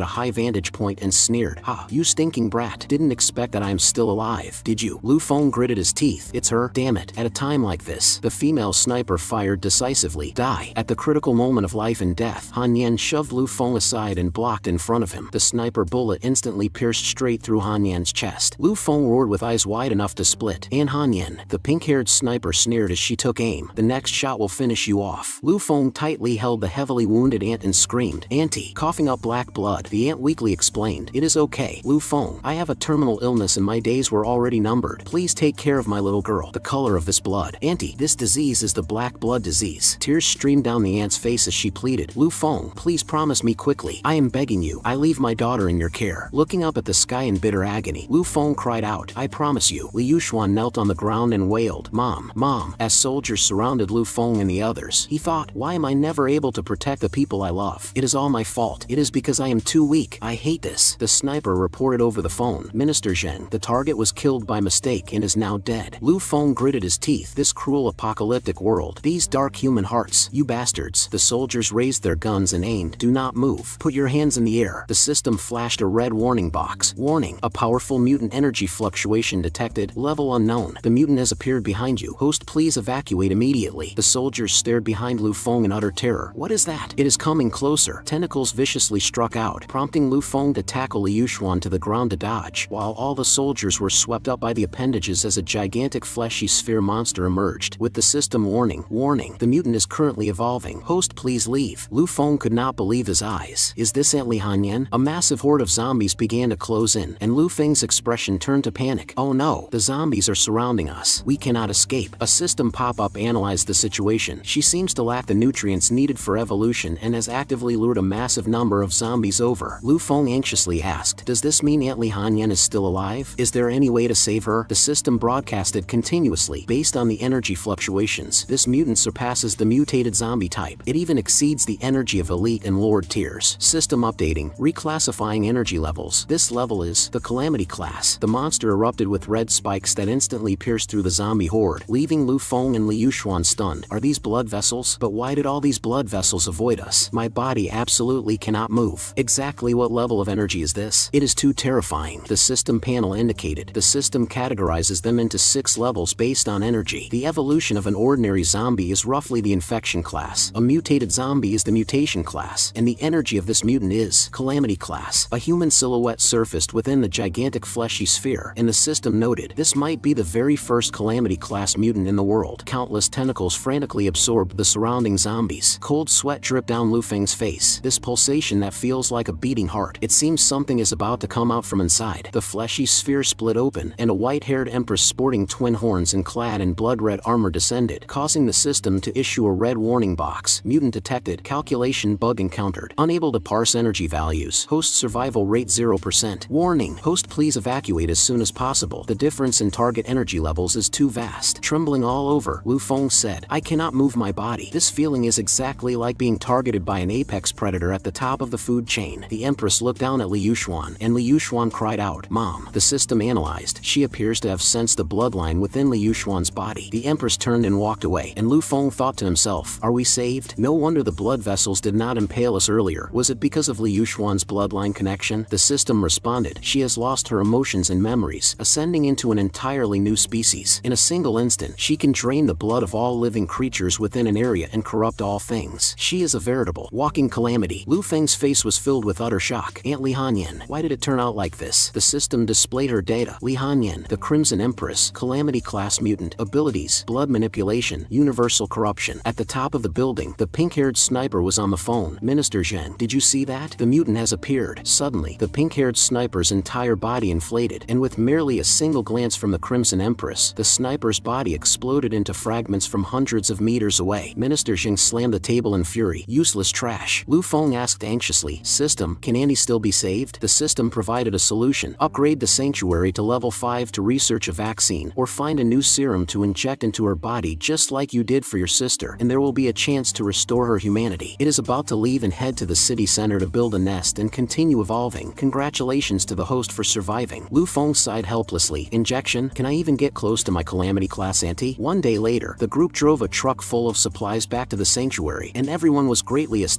a high vantage point and sneered, "Ha, you stinking brat. Didn't expect that I am still alive, did you?" Lu Feng gritted his teeth. "It's her, damn it." At a time like this, the female sniper fired decisively. "Die." At the critical moment of life and death, Han Yan shoved Lu Feng aside and blocked in front of him. The sniper bullet instantly pierced straight through Han Yan's chest. Lu Feng roared with eyes wide enough to split. "And Han Yan," the pink-haired sniper sneered as she took aim, "the next shot will finish you off." Lu Feng tightly held the heavily wounded ant and screamed, "Auntie," coughing up black blood. The ant weakly explained, "It is okay, Lu Feng. I have a terminal illness and my days were already numbered. Please take care of my little girl." "The color of this blood." "Auntie, this disease is the black blood disease." Tears streamed down the ant's face as she pleaded, "Lu Feng, please promise me quickly. I am begging you. I leave my daughter in your care." Looking up at the sky in bitter agony, Lu Feng cried out, "I promise you." Li Yuxuan knelt on the ground and wailed, "Mom, Mom." As soldiers surrounded Lu Feng and the others, he thought, "Why am I never able to protect the people I love? It is all my fault. It is because I am too weak. I hate this." The sniper reported over the phone, "Minister Zheng, the target was killed by mistake and is now dead." Lu Feng gritted his teeth. This cruel apocalyptic world. These dark human hearts. You bastards. The soldiers raised their guns and aimed. "Do not move. Put your hands in the air." The system flashed a red warning box. "Warning. A powerful mutant energy fluctuation detected. Level unknown. The mutant has appeared behind you. Host, please evacuate immediately." The soldiers stared behind Lu Feng in utter terror. "What is that?" "It is coming closer." Tentacles viciously struck out, prompting Lu Feng to tackle Li Yuxuan to the ground to dodge, while all the soldiers were swept up by the appendages as a gigantic fleshy sphere monster emerged. With the system warning, "Warning. The mutant is currently evolving. Host, please leave." Lu Feng could not believe his eyes. "Is this Aunt Li Han Yan?" A massive horde of zombies began to close in, and Lu Feng's expression turned to panic. "Oh no, the zombies are surrounding us. We cannot escape." A system pop-up analyzed the situation. "She seems to lack the nutrients needed for evolution and has actively lured a massive number of zombies over." Lu Feng anxiously asked, "Does this mean Aunt Li Han Yan is still alive? Is there any way to save her?" The system broadcasted continuously. "Based on the energy fluctuations, this mutant surpasses the mutated zombie type. It even exceeds the energy of elite and lord tiers." System updating, reclassifying energy levels. This level is the Calamity class. The monster erupted with red spikes that instantly pierced through the zombie horde, leaving Lu Feng and Li Yuxuan stunned. "Are these blood vessels? But why did all these blood vessels avoid us? My body absolutely cannot move. Exactly what level of energy is this? It is too terrifying." The system panel indicated. The system categorizes them into 6 levels based on energy. The evolution of an ordinary zombie is roughly the infection class. A mutated zombie is the mutation class, and the energy of this mutant is Calamity class. A human silhouette surfaced within the gigantic fleshy sphere, and the system noted, "This might be the very first Calamity class mutant in the world." Countless tentacles frantically absorbed the surrounding zombies. Cold sweat dripped down Lu Feng's face. This pulsation that feels like a beating heart. It seems something is about to come out from inside. The fleshy sphere split open, and a white-haired empress sporting twin horns and clad in blood-red armor descended, causing the system to issue a red warning box. "Mutant detected. Calculation bug encountered. Unable to parse energy values. Host survival rate 0%. Warning. Host, please evacuate as soon as possible. The difference in target energy levels is too vast." Trembling all over, Lu Feng said, "I cannot move my body. This feeling is exactly like being targeted by an apex predator at the top of the food chain." The empress looked down at Li Yuxuan, and Li Yuxuan cried out, "Mom." The system analyzed. She appears to have sensed the bloodline within Li Yuxuan's body. The empress turned and walked away, and Lu Feng thought to himself, "Are we saved? No wonder the blood vessels did not impale us earlier. Was it because of Li Yuxuan's bloodline connection?" The system responded, "She has lost her emotions and memories, ascending into an entirely new species. In a single instant, she can drain the blood of all living creatures within an area and corrupt all things. She is a veritable Walking calamity. Lu Feng's face was filled with utter shock. Aunt Li Hanyan, why did it turn out like this? The system displayed her data. Li Hanyan, the Crimson Empress, Calamity class mutant, abilities, blood manipulation, universal corruption. At the top of the building, the pink-haired sniper was on the phone. Minister Zheng, did you see that? The mutant has appeared. Suddenly, the pink-haired sniper's entire body inflated, and with merely a single glance from the Crimson Empress, the sniper's body exploded into fragments from hundreds of meters away. Minister Zheng slammed the table in fury. Useless trash. Lu Feng asked anxiously, System, can Annie still be saved? The system provided a solution. Upgrade the sanctuary to level 5 to research a vaccine, or find a new serum to inject into her body just like you did for your sister, and there will be a chance to restore her humanity. It is about to leave and head to the city center to build a nest and continue evolving. Congratulations to the host for surviving. Lu Feng sighed helplessly. Injection? Can I even get close to my Calamity class auntie? One day later, the group drove a truck full of supplies back to the sanctuary, and everyone was greatly astonished.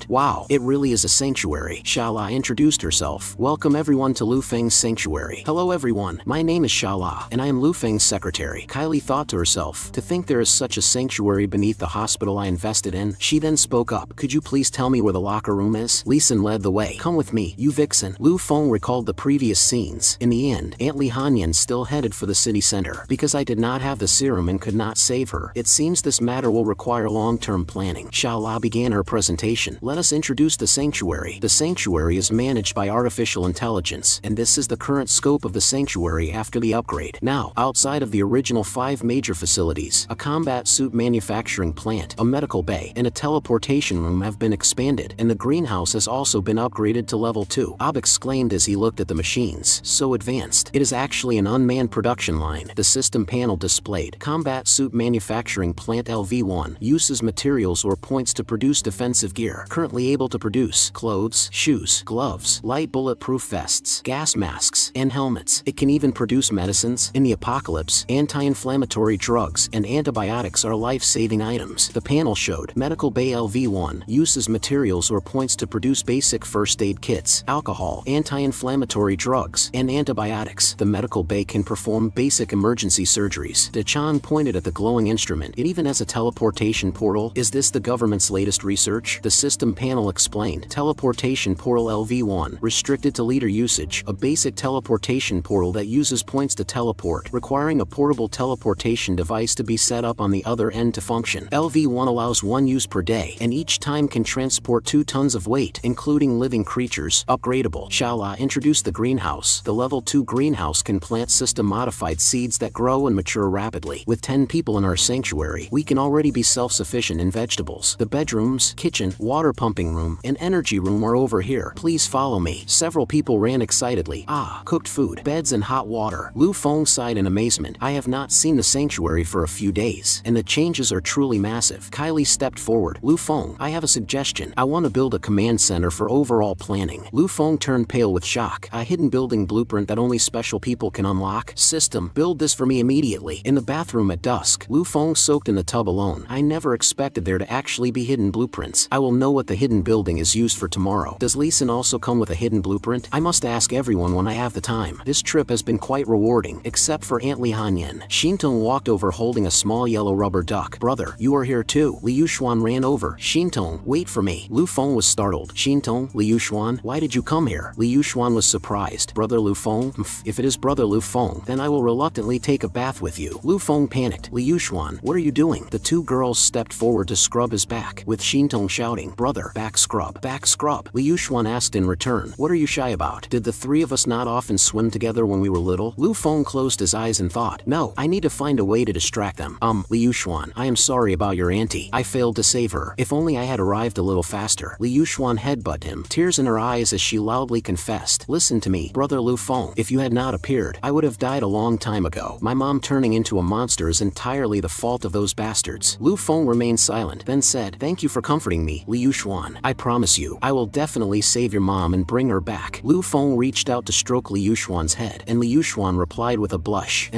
Wow, it really is a sanctuary. Shala introduced herself. Welcome everyone to Lu Feng's sanctuary. Hello everyone, my name is Shala, and I am Lu Feng's secretary. Kylie thought to herself, to think there is such a sanctuary beneath the hospital I invested in. She then spoke up. Could you please tell me where the locker room is? Lee Sin led the way. Come with me, you vixen. Lu Feng recalled the previous scenes. In the end, Aunt Li Hanyan still headed for the city center. Because I did not have the serum and could not save her, it seems this matter will require long-term planning. Shala began her presentation. Let us introduce the sanctuary. The sanctuary is managed by artificial intelligence, and this is the current scope of the sanctuary after the upgrade. Now, outside of the original 5 major facilities, a combat suit manufacturing plant, a medical bay, and a teleportation room have been expanded, and the greenhouse has also been upgraded to level 2. Ob exclaimed as he looked at the machines. So advanced. It is actually an unmanned production line. The system panel displayed. Combat suit manufacturing plant LV1 uses materials or points to produce defensive gear. Currently able to produce clothes, shoes, gloves, light bulletproof vests, gas masks, and helmets. It can even produce medicines. In the apocalypse, anti-inflammatory drugs and antibiotics are life-saving items. The panel showed Medical Bay LV1 uses materials or points to produce basic first aid kits, alcohol, anti-inflammatory drugs, and antibiotics. The Medical Bay can perform basic emergency surgeries. Dechan pointed at the glowing instrument. It even has a teleportation portal. Is this the government's latest research? The system panel explained. Teleportation portal LV1, restricted to leader usage, a basic teleportation portal that uses points to teleport, requiring a portable teleportation device to be set up on the other end to function. LV1 allows 1 use per day, and each time can transport 2 tons of weight, including living creatures. Upgradable. Shala introduced the greenhouse. The level 2 greenhouse can plant system-modified seeds that grow and mature rapidly. With 10 people in our sanctuary, we can already be self-sufficient in vegetables. The bedrooms, kitchen, water pumping room, and energy room are over here. Please follow me. Several people ran excitedly. Ah, cooked food, beds and hot water. Lu Feng sighed in amazement. I have not seen the sanctuary for a few days, and the changes are truly massive. Kylie stepped forward. Lu Feng, I have a suggestion. I want to build a command center for overall planning. Lu Feng turned pale with shock. A hidden building blueprint that only special people can unlock? System, build this for me immediately. In the bathroom at dusk, Lu Feng soaked in the tub alone. I never expected there to actually be hidden blueprints. I will know what the hidden building is used for tomorrow. Does Lee Sin also come with a hidden blueprint? I must ask everyone when I have the time. This trip has been quite rewarding, except for Aunt Li Hanyan. Shintong walked over holding a small yellow rubber duck. Brother, you are here too. Li Yuxuan ran over. Shintong, wait for me. Lu Feng was startled. Shintong, Li Yuxuan, why did you come here? Li Yuxuan was surprised. Brother Lu Feng? If it is Brother Lu Feng, then I will reluctantly take a bath with you. Lu Feng panicked. Li Yuxuan, what are you doing? The 2 girls stepped forward to scrub his back, with Shintong shouting, Brother, back scrub, back scrub. Li Yuxuan asked in return, what are you shy about? Did the 3 of us not often swim together when we were little? Lu Feng closed his eyes and thought, no, I need to find a way to distract them. Li Yuxuan, I am sorry about your auntie. I failed to save her. If only I had arrived a little faster. Li Yuxuan headbutted him, tears in her eyes as she loudly confessed, listen to me, Brother Lu Feng. If you had not appeared, I would have died a long time ago. My mom turning into a monster is entirely the fault of those bastards. Lu Feng remained silent, then said, thank you for comforting me, Li Yuxuan. I promise you, I will definitely save your mom and bring her back. Lu Feng reached out to stroke Li Yuxuan's head, and Li Yuxuan replied with a blush,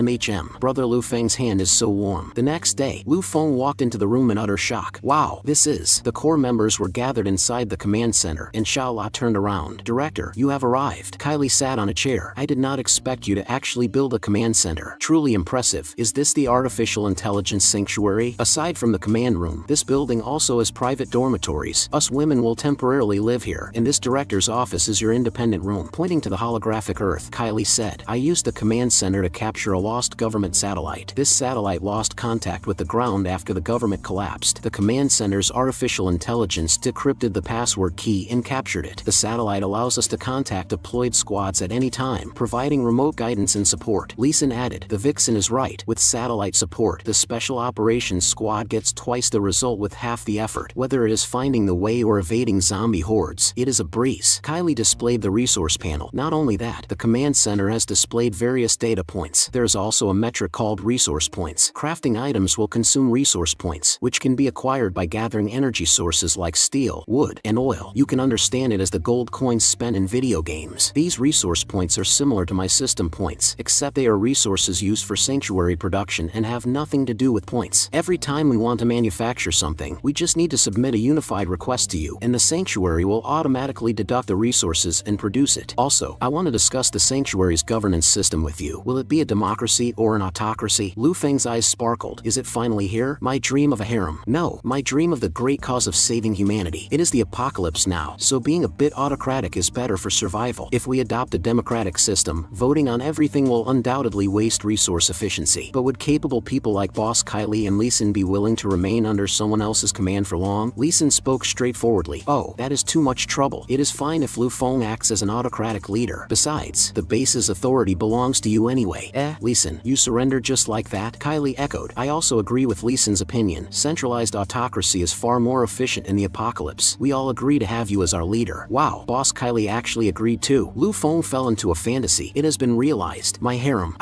Brother Lu Feng's hand is so warm. The next day, Lu Feng walked into the room in utter shock. Wow, this is. The core members were gathered inside the command center, and Xiaola turned around. Director, you have arrived. Kylie sat on a chair. I did not expect you to actually build a command center. Truly impressive. Is this the artificial intelligence sanctuary? Aside from the command room, this building also has private dormitories dormitories. Us women will temporarily live here, and this director's office is your independent room. Pointing to the holographic Earth, Kylie said, I used the command center to capture a lost government satellite. This satellite lost contact with the ground after the government collapsed. The command center's artificial intelligence decrypted the password key and captured it. The satellite allows us to contact deployed squads at any time, providing remote guidance and support. Leeson added, the Vixen is right. With satellite support, the Special Operations Squad gets twice the result with half the effort. Whether it is finding the way or evading zombie hordes, it is a breeze. Kylie displayed the resource panel. Not only that, the command center has displayed various data points. There is also a metric called resource points. Crafting items will consume resource points, which can be acquired by gathering energy sources like steel, wood, and oil. You can understand it as the gold coins spent in video games. These resource points are similar to my system points, except they are resources used for sanctuary production and have nothing to do with points. Every time we want to manufacture something, we just need to submit a unified request to you, and the sanctuary will automatically deduct the resources and produce it. Also, I want to discuss the sanctuary's governance system with you. Will it be a democracy or an autocracy? Lu Feng's eyes sparkled. Is it finally here? My dream of a harem. No, my dream of the great cause of saving humanity. It is the apocalypse now, so being a bit autocratic is better for survival. If we adopt a democratic system, voting on everything will undoubtedly waste resource efficiency. But would capable people like Boss Kylie and Leeson be willing to remain under someone else's command for long? Leeson spoke straightforwardly. Oh, that is too much trouble. It is fine if Lu Feng acts as an autocratic leader. Besides, the base's authority belongs to you anyway. Leeson, you surrender just like that? Kylie echoed. I also agree with Leeson's opinion. Centralized autocracy is far more efficient in the apocalypse. We all agree to have you as our leader. Wow, Boss Kylie actually agreed too. Lu Feng fell into a fantasy. It has been realized. My harem,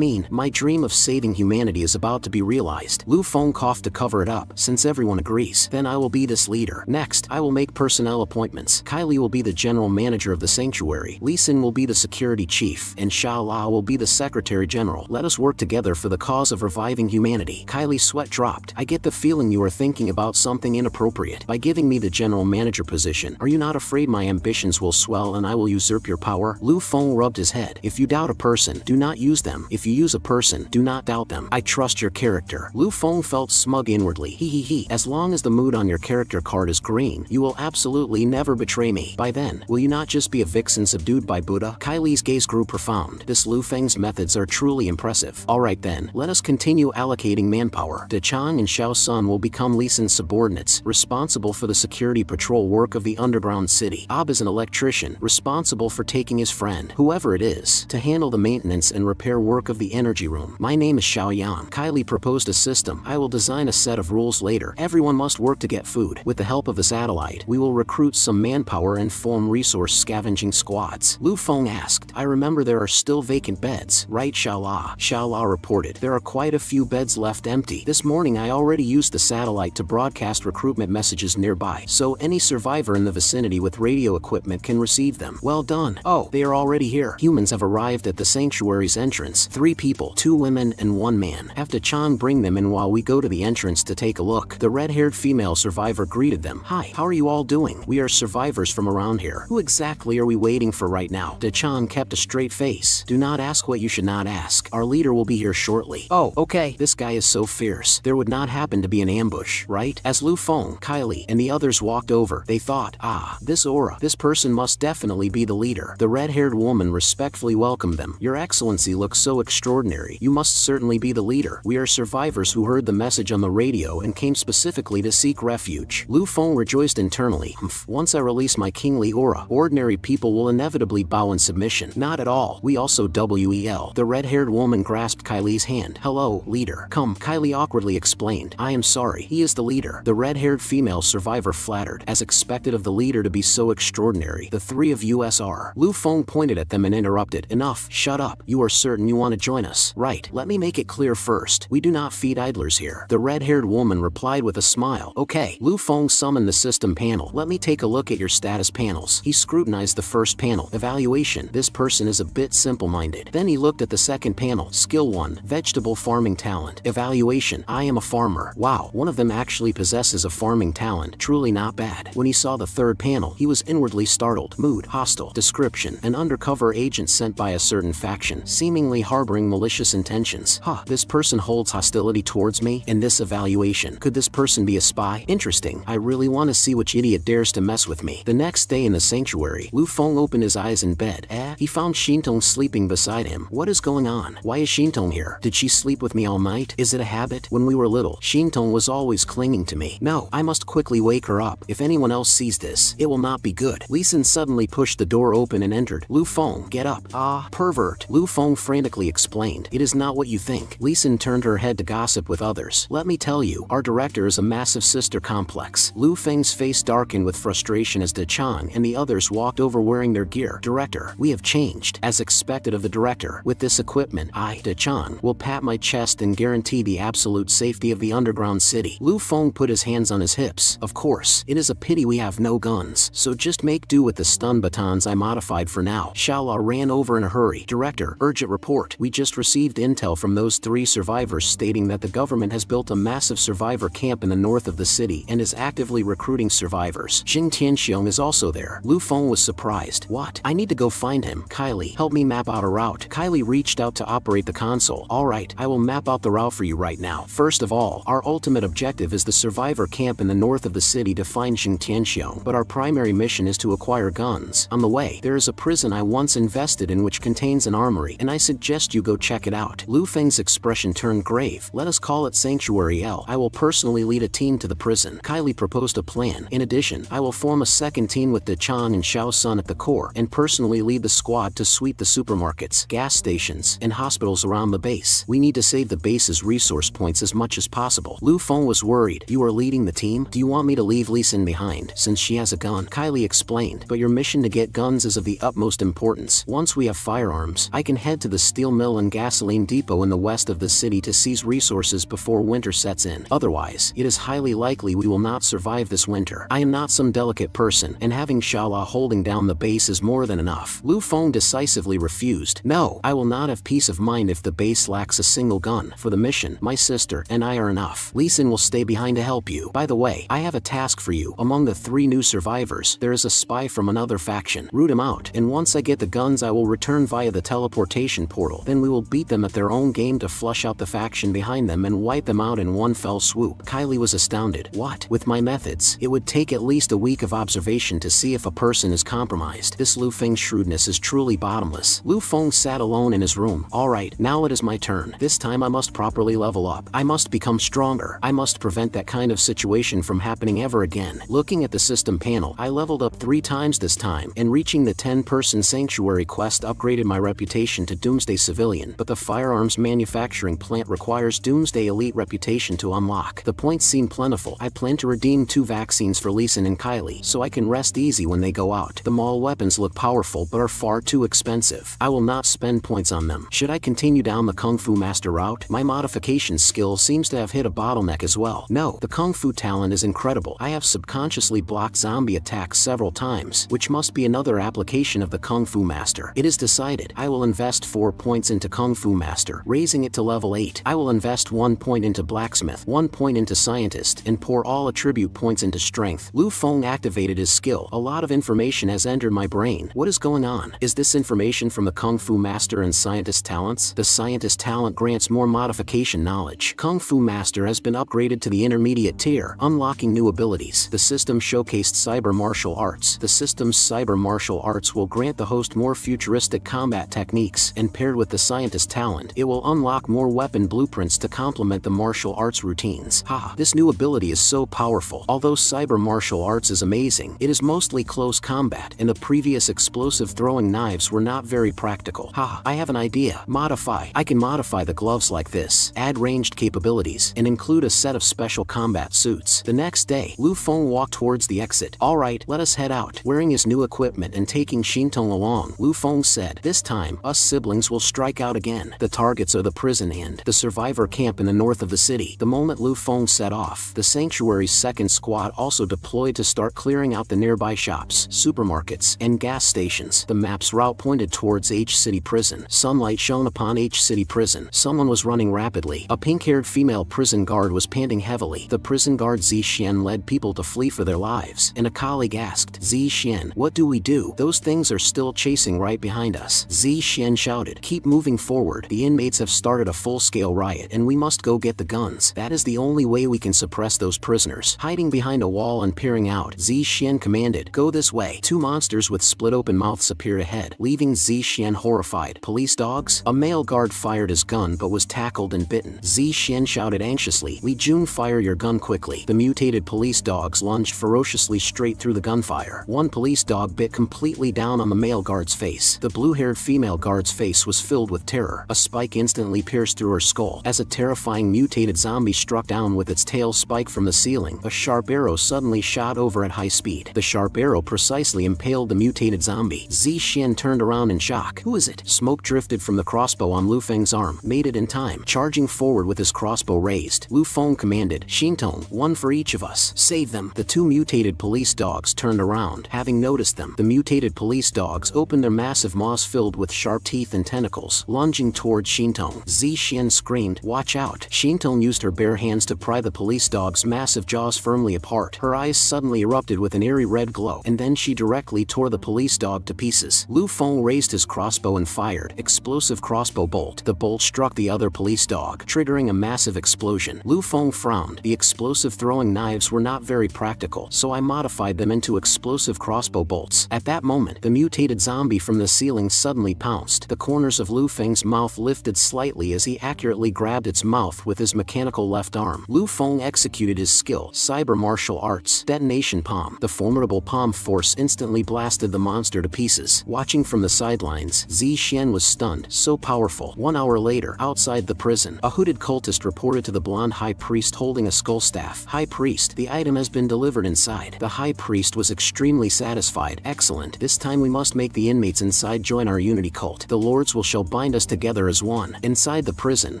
my dream of saving humanity is about to be realized. Lu Feng coughed to cover it up. Since everyone agrees, then I will be this leader. Next, I will make personnel appointments. Kylie will be the general manager of the sanctuary. Leeson will be the security chief, and Xiao Lao will be the secretary general. Let us work together for the cause of reviving humanity. Kylie's sweat dropped. I get the feeling you are thinking about something inappropriate. By giving me the general manager position, are you not afraid my ambitions will swell and I will usurp your power? Lu Feng rubbed his head. If you doubt a person, do not use them. If you use a person, do not doubt them. I trust your character. Lu Feng felt smug inwardly. He. As long as the mood on your character card is green, you will absolutely never betray me. By then, will you not just be a vixen subdued by Buddha? Kylie's gaze grew profound. This Lu Feng's methods are truly impressive. Alright then, let us continue allocating manpower. De Chang and Xiao Sun will become Leeson's subordinates, responsible for the security patrol work of the underground city. Ab is an electrician, responsible for taking his friend, whoever it is, to handle the maintenance and repair work of the energy room. My name is Xiao Yang. Kylie proposed a system. I will design a set of rules later. Everyone must work to get food. With the help of the satellite, we will recruit some manpower and form resource scavenging squads. Lu Feng asked, I remember there are still vacant beds, right Xiao La? Xiao La reported, there are quite a few beds left empty. This morning I already used the satellite to broadcast recruitment messages nearby, so any survivor in the vicinity with radio equipment can receive them. Well done. Oh, they are already here. Humans have arrived at the sanctuary's entrance. 3 people, 2 women and 1 man. Have to Chan bring them in while we go to the entrance to take a look. The red-haired female survivor greeted them. Hi, how are you all doing? We are survivors from around here. Who exactly are we waiting for right now? De Chan kept a straight face. Do not ask what you should not ask. Our leader will be here shortly. Oh, okay. This guy is so fierce. There would not happen to be an ambush, right? As Lu Feng, Kylie, and the others walked over, they thought, this aura. This person must definitely be the leader. The red-haired woman respectfully welcomed them. Your Excellency looks so extraordinary. You must certainly be the leader. We are survivors who heard the message on the radio and came specifically to seek refuge. Lu Feng rejoiced internally. Once I release my kingly aura, ordinary people will inevitably bow in submission. Not at all. We also WEL. The red-haired woman grasped Kylie's hand. Hello, leader. Come, Kylie awkwardly explained. I am sorry. He is the leader. The red-haired female survivor flattered. As expected of the leader to be so extraordinary. The 3 of us are. Lu Feng pointed at them and interrupted. Enough. Shut up. You are certain you want to join us? Right. Let me make it clear first. We do not feed idlers here. The red-haired woman replied with a smile. Okay. Lu Feng summoned the system panel. Let me take a look at your status panels. He scrutinized the first panel. Evaluation. This person is a bit simple-minded. Then he looked at the second panel. Skill 1. Vegetable farming talent. Evaluation. I am a farmer. Wow. One of them actually possesses a farming talent. Truly not bad. When he saw the third panel, he was inwardly startled. Mood. Hostile. Description. An undercover agent sent by a certain faction, seemingly harboring malicious intentions. This person holds hostility towards me. In this evaluation, could this person be a spy? Interesting. I really really want to see which idiot dares to mess with me. The next day in the sanctuary, Lu Feng opened his eyes in bed. He found Xintong sleeping beside him. What is going on? Why is Xintong here? Did she sleep with me all night? Is it a habit? When we were little, Xintong was always clinging to me. No, I must quickly wake her up. If anyone else sees this, it will not be good. Li Xin suddenly pushed the door open and entered. Lu Feng, get up. Ah, pervert. Lu Feng frantically explained. It is not what you think. Li Xin turned her head to gossip with others. Let me tell you, our director is a massive sister complex. Lu Feng's face darkened with frustration as De Chang and the others walked over wearing their gear. Director, we have changed. As expected of the director, with this equipment, I, De Chang, will pat my chest and guarantee the absolute safety of the underground city. Lu Feng put his hands on his hips. Of course, it is a pity we have no guns, so just make do with the stun batons I modified for now. Xiaola ran over in a hurry. Director, urgent report. We just received intel from those 3 survivors stating that the government has built a massive survivor camp in the north of the city and is actively recruiting survivors. Jing Tianxiong is also there. Lu Feng was surprised. What? I need to go find him. Kylie, help me map out a route. Kylie reached out to operate the console. Alright, I will map out the route for you right now. First of all, our ultimate objective is the survivor camp in the north of the city to find Jing Tianxiong, but our primary mission is to acquire guns. On the way, there is a prison I once invested in which contains an armory, and I suggest you go check it out. Lu Feng's expression turned grave. Let us call it Sanctuary L. I will personally lead a team to the prison. Kylie proposed a plan. In addition, I will form a second team with De Chang and Xiao Sun at the core, and personally lead the squad to sweep the supermarkets, gas stations, and hospitals around the base. We need to save the base's resource points as much as possible. Lu Feng was worried. You are leading the team? Do you want me to leave Li Xin behind, since she has a gun? Kylie explained. But your mission to get guns is of the utmost importance. Once we have firearms, I can head to the steel mill and gasoline depot in the west of the city to seize resources before winter sets in. Otherwise, it is highly likely we will not survive this winter. I am not some delicate person, and having Xiaola holding down the base is more than enough. Lu Feng decisively refused. No, I will not have peace of mind if the base lacks a single gun. For the mission, my sister and I are enough. Li Xin will stay behind to help you. By the way, I have a task for you. Among the 3 new survivors, there is a spy from another faction. Root him out, and once I get the guns I will return via the teleportation portal. Then we will beat them at their own game to flush out the faction behind them and wipe them out in one fell swoop. Kylie was astounded. What? With my methods, it would take at least a week of observation to see if a person is compromised. This Lu Feng's shrewdness is truly bottomless. Lu Feng sat alone in his room. Alright, now it is my turn. This time I must properly level up. I must become stronger. I must prevent that kind of situation from happening ever again. Looking at the system panel, I leveled up 3 times this time, and reaching the 10-person sanctuary quest upgraded my reputation to Doomsday Civilian, but the firearms manufacturing plant requires Doomsday Elite reputation to unlock. The points seem plentiful. I plan to redeem 2 vaccines for Li Xin and Kylie, so I can rest easy when they go out. The mall weapons look powerful but are far too expensive. I will not spend points on them. Should I continue down the Kung Fu Master route? My modification skill seems to have hit a bottleneck as well. No, the Kung Fu talent is incredible. I have subconsciously blocked zombie attacks several times, which must be another application of the Kung Fu Master. It is decided. I will invest 4 points into Kung Fu Master, raising it to level 8. I will invest 1 point into Blacksmith, 1 point into Scientist, and pour all attribute points into Strength. Lu Feng activated his skill. A lot of information has entered my brain. What is going on? Is this information from the Kung Fu Master and Scientist talents? The Scientist talent grants more modification knowledge. Kung Fu Master has been upgraded to the intermediate tier, unlocking new abilities. The system showcased cyber martial arts. The system's cyber martial arts will grant the host more futuristic combat techniques, and paired with the Scientist talent, it will unlock more weapon blueprints to complement the martial arts routines. This new ability is so powerful. Although cyber martial arts is amazing, it is mostly close combat, and the previous explosive throwing knives were not very practical. I have an idea. Modify. I can modify the gloves like this, add ranged capabilities, and include a set of special combat suits. The next day, Lu Feng walked towards the exit. Alright, let us head out. Wearing his new equipment and taking Xintong along, Lu Feng said, this time, us siblings will strike out again. The targets are the prison and the survivor camp in the north of the city. The moment Lu Feng set off, the sanctuary's second squad also deployed to start clearing out the nearby shops, supermarkets, and gas stations. The map's route pointed towards H City Prison. Sunlight shone upon H City Prison. Someone was running rapidly. A pink-haired female prison guard was panting heavily. The prison guard Zi Xian led people to flee for their lives, and a colleague asked, Zi Xian, what do we do? Those things are still chasing right behind us. Zi Xian shouted, keep moving forward. The inmates have started a full-scale riot, and we must go get the guns. That is the only way we can suppress those prisoners. Hiding hiding behind a wall and peering out. Zixian commanded, "Go this way." Two monsters with split-open mouths appeared ahead, leaving Zixian horrified. "Police dogs?" A male guard fired his gun but was tackled and bitten. Zixian shouted anxiously, "Li Jun, fire your gun quickly." The mutated police dogs lunged ferociously straight through the gunfire. One police dog bit completely down on the male guard's face. The blue-haired female guard's face was filled with terror. A spike instantly pierced through her skull. As a terrifying mutated zombie struck down with its tail spike from the ceiling, a sharp arrow suddenly shot over at high speed. The sharp arrow precisely impaled the mutated zombie. Zixian turned around in shock. "Who is it?" Smoke drifted from the crossbow on Lu Feng's arm. "Made it in time." Charging forward with his crossbow raised, Lu Feng commanded, "Xintong, one for each of us. Save them." The two mutated police dogs turned around. Having noticed them, the mutated police dogs opened their massive maws filled with sharp teeth and tentacles, lunging toward Xintong. Zixian screamed, "Watch out." Xintong used her bare hands to pry the police dog's massive jaws firmly apart. Her eyes suddenly erupted with an eerie red glow, and then she directly tore the police dog to pieces. Lu Feng raised his crossbow and fired. Explosive crossbow bolt. The bolt struck the other police dog, triggering a massive explosion. Lu Feng frowned. The explosive throwing knives were not very practical, so I modified them into explosive crossbow bolts. At that moment, the mutated zombie from the ceiling suddenly pounced. The corners of Lu Feng's mouth lifted slightly as he accurately grabbed its mouth with his mechanical left arm. Lu Feng executed his skill, cyber martial arts, detonation palm. The formidable palm force instantly blasted the monster to pieces. Watching from the sidelines, Zixian was stunned. So powerful. 1 hour later, outside the prison, a hooded cultist reported to the blonde high priest holding a skull staff. "High priest, the item has been delivered inside." The high priest was extremely satisfied. "Excellent. This time we must make the inmates inside join our unity cult. The lords shall bind us together as one." Inside the prison,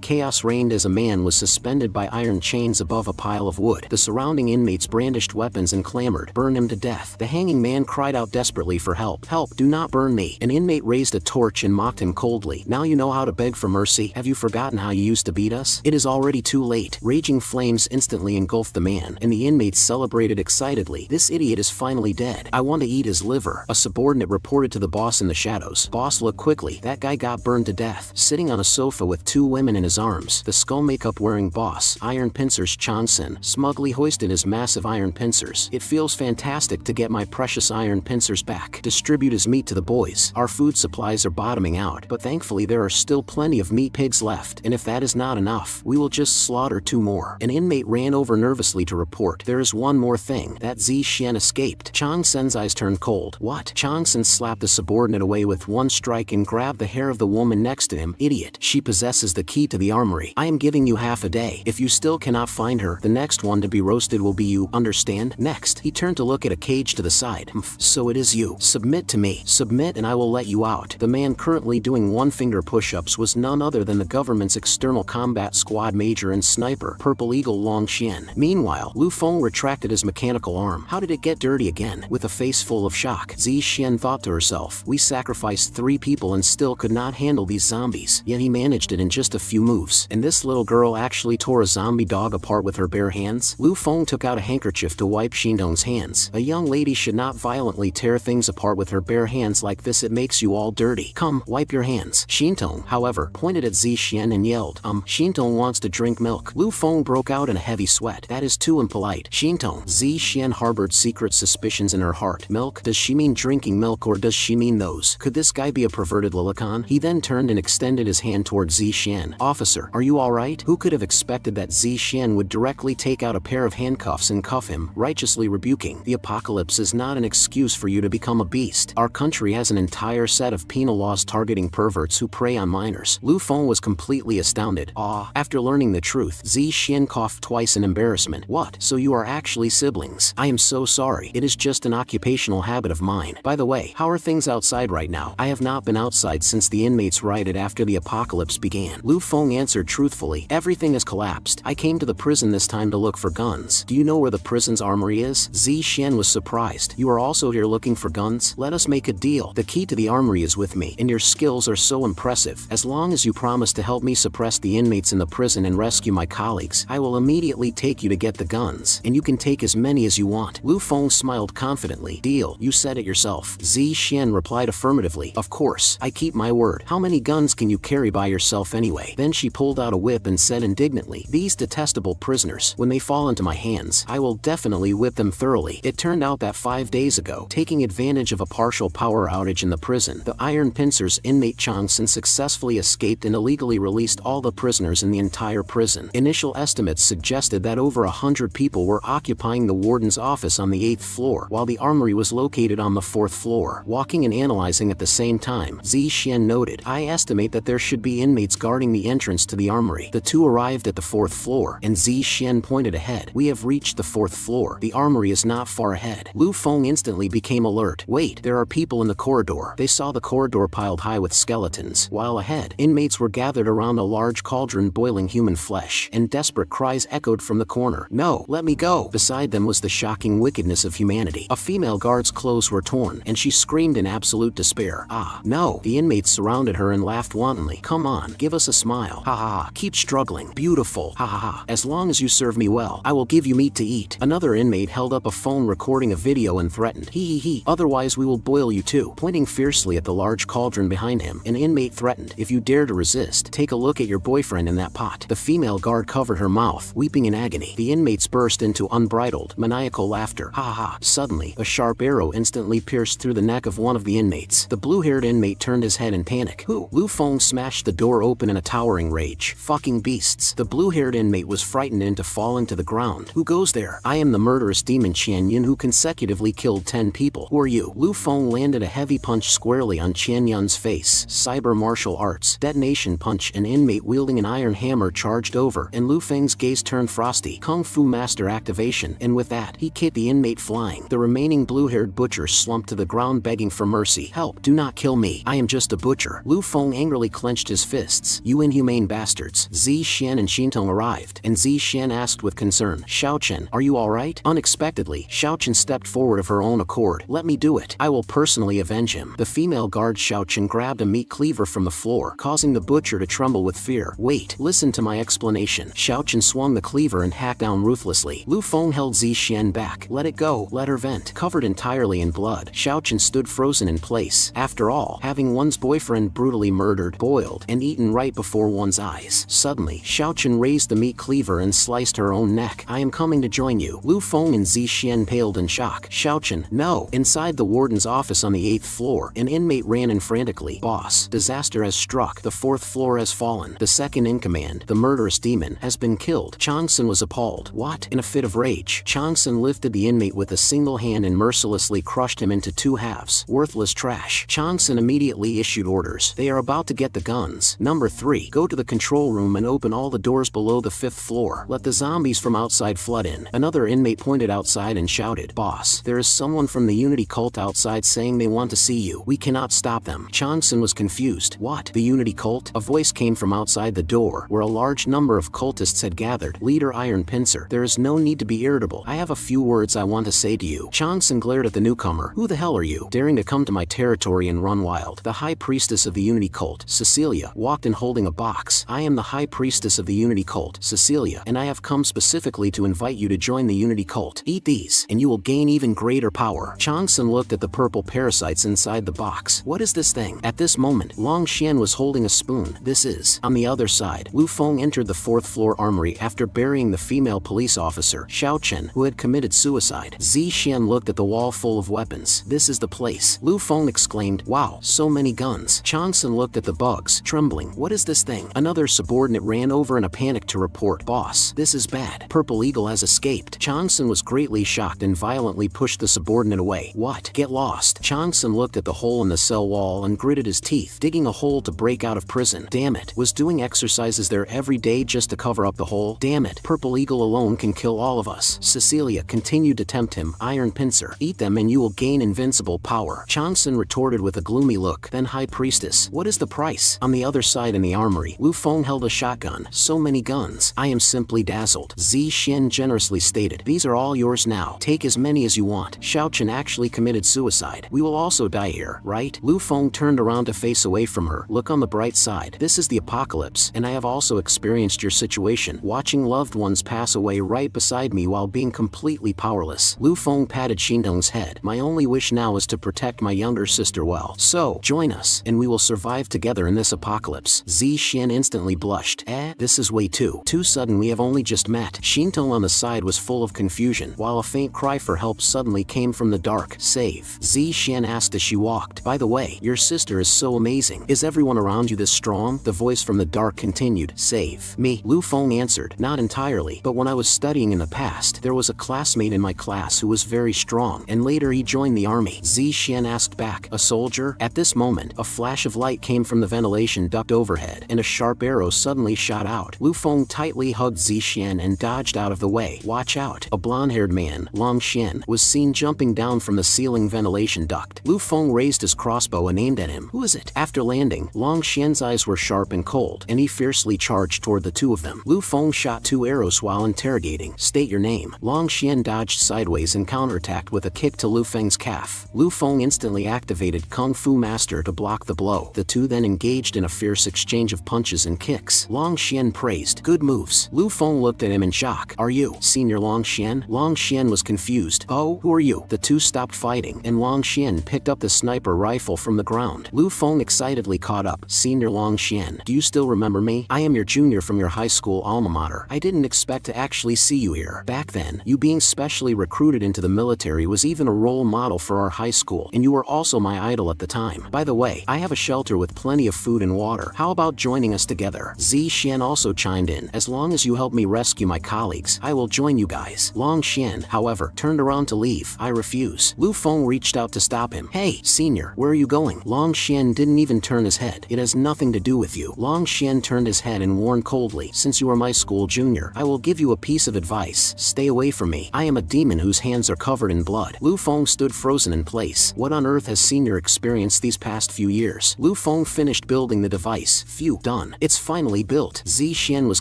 chaos reigned as a man was suspended by iron chains above a pile of wood. The surrounding inmates brandished weapons and clamored, "Burn him to death." The hanging man cried out desperately for help. "Help, do not burn me." An inmate raised a torch and mocked him coldly. "Now you know how to beg for mercy. Have you forgotten how you used to beat us? It is already too late." Raging flames instantly engulfed the man, and the inmates celebrated excitedly. "This idiot is finally dead. I want to eat his liver." A subordinate reported to the boss in the shadows. "Boss, look quickly. That guy got burned to death, sitting on a sofa with two women in his arms." The skull makeup wearing boss, iron pincers Changsen, smugly hoisted his massive iron pincers. "It feels fantastic to get my precious iron pincers back. Distribute his meat to the boys. Our food supplies are bottoming out, but thankfully there are still plenty of meat pigs left, and if that is not enough, we will just slaughter 2 more. An inmate ran over nervously to report, "There is one more thing. That Zixian escaped." Changsen's eyes turned cold. "What?" Changsen slapped the subordinate away with one strike and grabbed the hair of the woman next to him. "Idiot. She possesses the key to the armory. I am giving you half a day. If you still cannot find her, the next one to be roasted will be you, understand?" Next, he turned to look at a cage to the side. "So it is you. Submit to me. Submit and I will let you out." The man currently doing one-finger push-ups was none other than the government's external combat squad major and sniper, Purple Eagle Long Xian. Meanwhile, Lu Feng retracted his mechanical arm. How did it get dirty again? With a face full of shock, Zixian thought to herself, "We sacrificed 3 people and still could not handle these zombies. Yet he managed it in just a few moves. And this little girl actually tore a zombie dog apart with her bare hands." Lu Feng took out a handkerchief to wipe Xintong's hands. "A young lady should not violently tear things apart with her bare hands like this. It makes you all dirty. Come, wipe your hands." Xintong, however, pointed at Zixian and yelled, Xintong wants to drink milk." Lu Feng broke out in a heavy sweat. "That is too impolite." Xintong. Zixian harbored secret suspicions in her heart. Milk? Does she mean drinking milk or does she mean those? Could this guy be a perverted Lilicon? He then turned and extended his hand toward Zixian. "Officer, are you alright?" Who could have expected that Zixian would directly take out a pair of handcuffs and cuff him, righteously rebuking, "The apocalypse is not an excuse for you to become a beast. Our country has an entire set of penal laws targeting perverts who prey on minors." Lu Feng was completely astounded. After learning the truth, Zixian coughed twice in embarrassment. "What? So you are actually siblings? I am so sorry. It is just an occupational habit of mine. By the way, how are things outside right now?" "I have not been outside since the inmates rioted after the apocalypse began." Lu Feng answered truthfully, "Everything has collapsed. I came to the prison this time to look for guns." "Do you know where the prison's armory is?" Zixian was surprised. "You are also here looking for guns? Let us make a deal. The key to the armory is with me, and your skills are so impressive. As long as you promise to help me suppress the inmates in the prison and rescue my colleagues, I will immediately take you to get the guns, and you can take as many as you want." Lu Feng smiled confidently. "Deal. You said it yourself." Zixian replied affirmatively. "Of course. I keep my word. How many guns can you carry by yourself anyway?" Then she pulled out a whip and said indignantly, "These detestable prisoners, when they fall into my hands, guns. I will definitely whip them thoroughly. It turned out that 5 days ago, taking advantage of a partial power outage in the prison, the Iron Pincers inmate Changsun successfully escaped and illegally released all the prisoners in the entire prison. Initial estimates suggested that over 100 people were occupying the warden's office on the 8th floor, while the armory was located on the 4th floor. Walking and analyzing at the same time, Zi Xian noted, I estimate that there should be inmates guarding the entrance to the armory. The two arrived at the 4th floor, and Zi Xian pointed ahead. We have reached the 4th floor. The armory is not far ahead. Lu Feng instantly became alert. Wait, there are people in the corridor. They saw the corridor piled high with skeletons, while ahead, inmates were gathered around a large cauldron boiling human flesh, and desperate cries echoed from the corner. No, let me go! Beside them was the shocking wickedness of humanity. A female guard's clothes were torn, and she screamed in absolute despair. Ah, no! The inmates surrounded her and laughed wantonly. Come on, give us a smile. Ha ha ha. Keep struggling. Beautiful. Ha ha ha. As long as you serve me well, I will give you meat to eat. Another inmate held up a phone recording a video and threatened. He. Otherwise we will boil you too. Pointing fiercely at the large cauldron behind him, an inmate threatened. If you dare to resist, take a look at your boyfriend in that pot. The female guard covered her mouth, weeping in agony. The inmates burst into unbridled, maniacal laughter. Ha ha ha. Suddenly, a sharp arrow instantly pierced through the neck of one of the inmates. The blue-haired inmate turned his head in panic. Who? Lu Feng smashed the door open in a towering rage. Fucking beasts. The blue-haired inmate was frightened into falling to the ground. Who goes there? I am the murderous demon Qian Yun who consecutively killed 10 people. Who are you? Lu Feng landed a heavy punch squarely on Qian Yun's face. Cyber martial arts. Detonation punch. An inmate wielding an iron hammer charged over, and Lu Feng's gaze turned frosty. Kung Fu master activation, and with that, he kicked the inmate flying. The remaining blue-haired butcher slumped to the ground begging for mercy. Help, do not kill me. I am just a butcher. Lu Feng angrily clenched his fists. You inhumane bastards. Zi Xian and Xintong arrived, and Zi Xian asked with concern, Xiao Chen, are you alright? Unexpectedly, Xiao Chen stepped forward of her own accord. Let me do it. I will personally avenge him. The female guard Xiao Chen grabbed a meat cleaver from the floor, causing the butcher to tremble with fear. Wait, listen to my explanation. Xiao Chen swung the cleaver and hacked down ruthlessly. Lu Feng held Zi Xian back. Let it go. Let her vent. Covered entirely in blood, Xiao Chen stood frozen in place. After all, having one's boyfriend brutally murdered, boiled, and eaten right before one's eyes. Suddenly, Xiao Chen raised the meat cleaver and sliced her own neck. I am coming to join you. Lu Feng and Zi Xian paled in shock. Xiao Chen, no! Inside the warden's office on the 8th floor, an inmate ran in frantically. Boss, disaster has struck. The 4th floor has fallen. The second in command, the murderous demon, has been killed. Changsun was appalled. What? In a fit of rage, Changsun lifted the inmate with a single hand and mercilessly crushed him into 2 halves. Worthless trash. Changsun immediately issued orders. They are about to get the guns. Number 3, go to the control room and open all the doors below the 5th floor. Let the zombies from outside flood in. Another inmate pointed outside and shouted, Boss, there is someone from the Unity cult outside saying they want to see you. We cannot stop them. Changsun was confused. What? The Unity cult? A voice came from outside the door, where a large number of cultists had gathered. Leader Iron Pincer, there is no need to be irritable. I have a few words I want to say to you. Changsun glared at the newcomer. Who the hell are you, daring to come to my territory and run wild? The high priestess of the Unity cult, Cecilia, walked in holding a box. I am the high priestess of the Unity cult, Cecilia, and I have come specifically to invite you to join the Unity cult. Eat these, and you will gain even greater power. Changsun looked at the purple parasites inside the box. What is this thing? At this moment, Long Xian was holding a spoon. This is. On the other side, Lu Feng entered the 4th floor armory after burying the female police officer, Xiao Chen, who had committed suicide. Zi Xian looked at the wall full of weapons. This is the place. Lu Feng exclaimed, wow, so many guns. Changsun looked at the bugs, trembling. What is this thing? Another subordinate ran over in a panic to report, Boss, this is bad. Purple Eagle has escaped. Changsun was greatly shocked and violently pushed the subordinate away. What? Get lost. Changsun looked at the hole in the cell wall and gritted his teeth, digging a hole to break out of prison. Damn it. Was doing exercises there every day just to cover up the hole? Damn it. Purple Eagle alone can kill all of us. Cecilia continued to tempt him. Iron Pincer, eat them and you will gain invincible power. Changsun retorted with a gloomy look. Then High Priestess, what is the price? On the other side in the armory, Lu Feng held a shotgun. So many guns. I am simply dazzled. Zi Xian generously stated, these are all yours now. Take as many as you want. Xiao Chen actually committed suicide. We will also die here, right? Lu Feng turned around to face away from her. Look on the bright side. This is the apocalypse, and I have also experienced your situation, watching loved ones pass away right beside me while being completely powerless. Lu Feng patted Xintong's head. My only wish now is to protect my younger sister well. So, join us, and we will survive together in this apocalypse. Zi Xian instantly blushed. This is way too sudden. We have only just met. Xintong on the outside was full of confusion, while a faint cry for help suddenly came from the dark. Save. Zishan asked as she walked. By the way, your sister is so amazing. Is everyone around you this strong? The voice from the dark continued. Save. Me. Lu Feng answered. Not entirely, but when I was studying in the past, there was a classmate in my class who was very strong, and later he joined the army. Zishan asked back. A soldier? At this moment, a flash of light came from the ventilation duct overhead, and a sharp arrow suddenly shot out. Lu Feng tightly hugged Zishan and dodged out of the way. Watch out. A blonde-haired man, Long Xian, was seen jumping down from the ceiling ventilation duct. Lu Feng raised his crossbow and aimed at him. Who is it? After landing, Long Xian's eyes were sharp and cold, and he fiercely charged toward the two of them. Lu Feng shot 2 arrows while interrogating. State your name. Long Xian dodged sideways and counterattacked with a kick to Lu Feng's calf. Lu Feng instantly activated Kung Fu Master to block the blow. The two then engaged in a fierce exchange of punches and kicks. Long Xian praised. Good moves. Lu Feng looked at him in shock. Are you Senior Long Xian? Long Xian was confused. Oh, who are you? The two stopped fighting, and Long Xian picked up the sniper rifle from the ground. Lu Feng excitedly caught up. Senior Long Xian, do you still remember me? I am your junior from your high school alma mater. I didn't expect to actually see you here. Back then, you being specially recruited into the military was even a role model for our high school, and you were also my idol at the time. By the way, I have a shelter with plenty of food and water. How about joining us together? Zishan also chimed in. As long as you help me rescue my colleagues, I will join you guys. Long Xian, however, turned around to leave. I refuse. Lu Feng reached out to stop him. Hey, senior, where are you going? Long Xian didn't even turn his head. It has nothing to do with you. Long Xian turned his head and warned coldly. Since you are my school junior, I will give you a piece of advice. Stay away from me. I am a demon whose hands are covered in blood. Lu Feng stood frozen in place. What on earth has senior experienced these past few years? Lu Feng finished building the device. Phew, done. It's finally built. Zishan was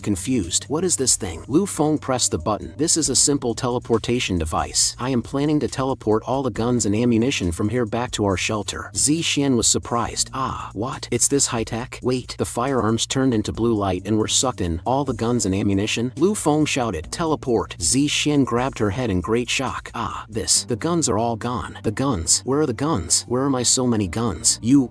confused. What is this thing? Lu Feng pressed the button. This is a simple teleportation device. I am planning to teleport all the guns and ammunition from here back to our shelter. Zishan was surprised. Ah, what? It's this high-tech? Wait, the firearms turned into blue light and were sucked in. All the guns and ammunition? Lu Feng shouted. Teleport. Zishan grabbed her head in great shock. Ah, this. The guns are all gone. The guns. Where are the guns? Where are my so many guns? You.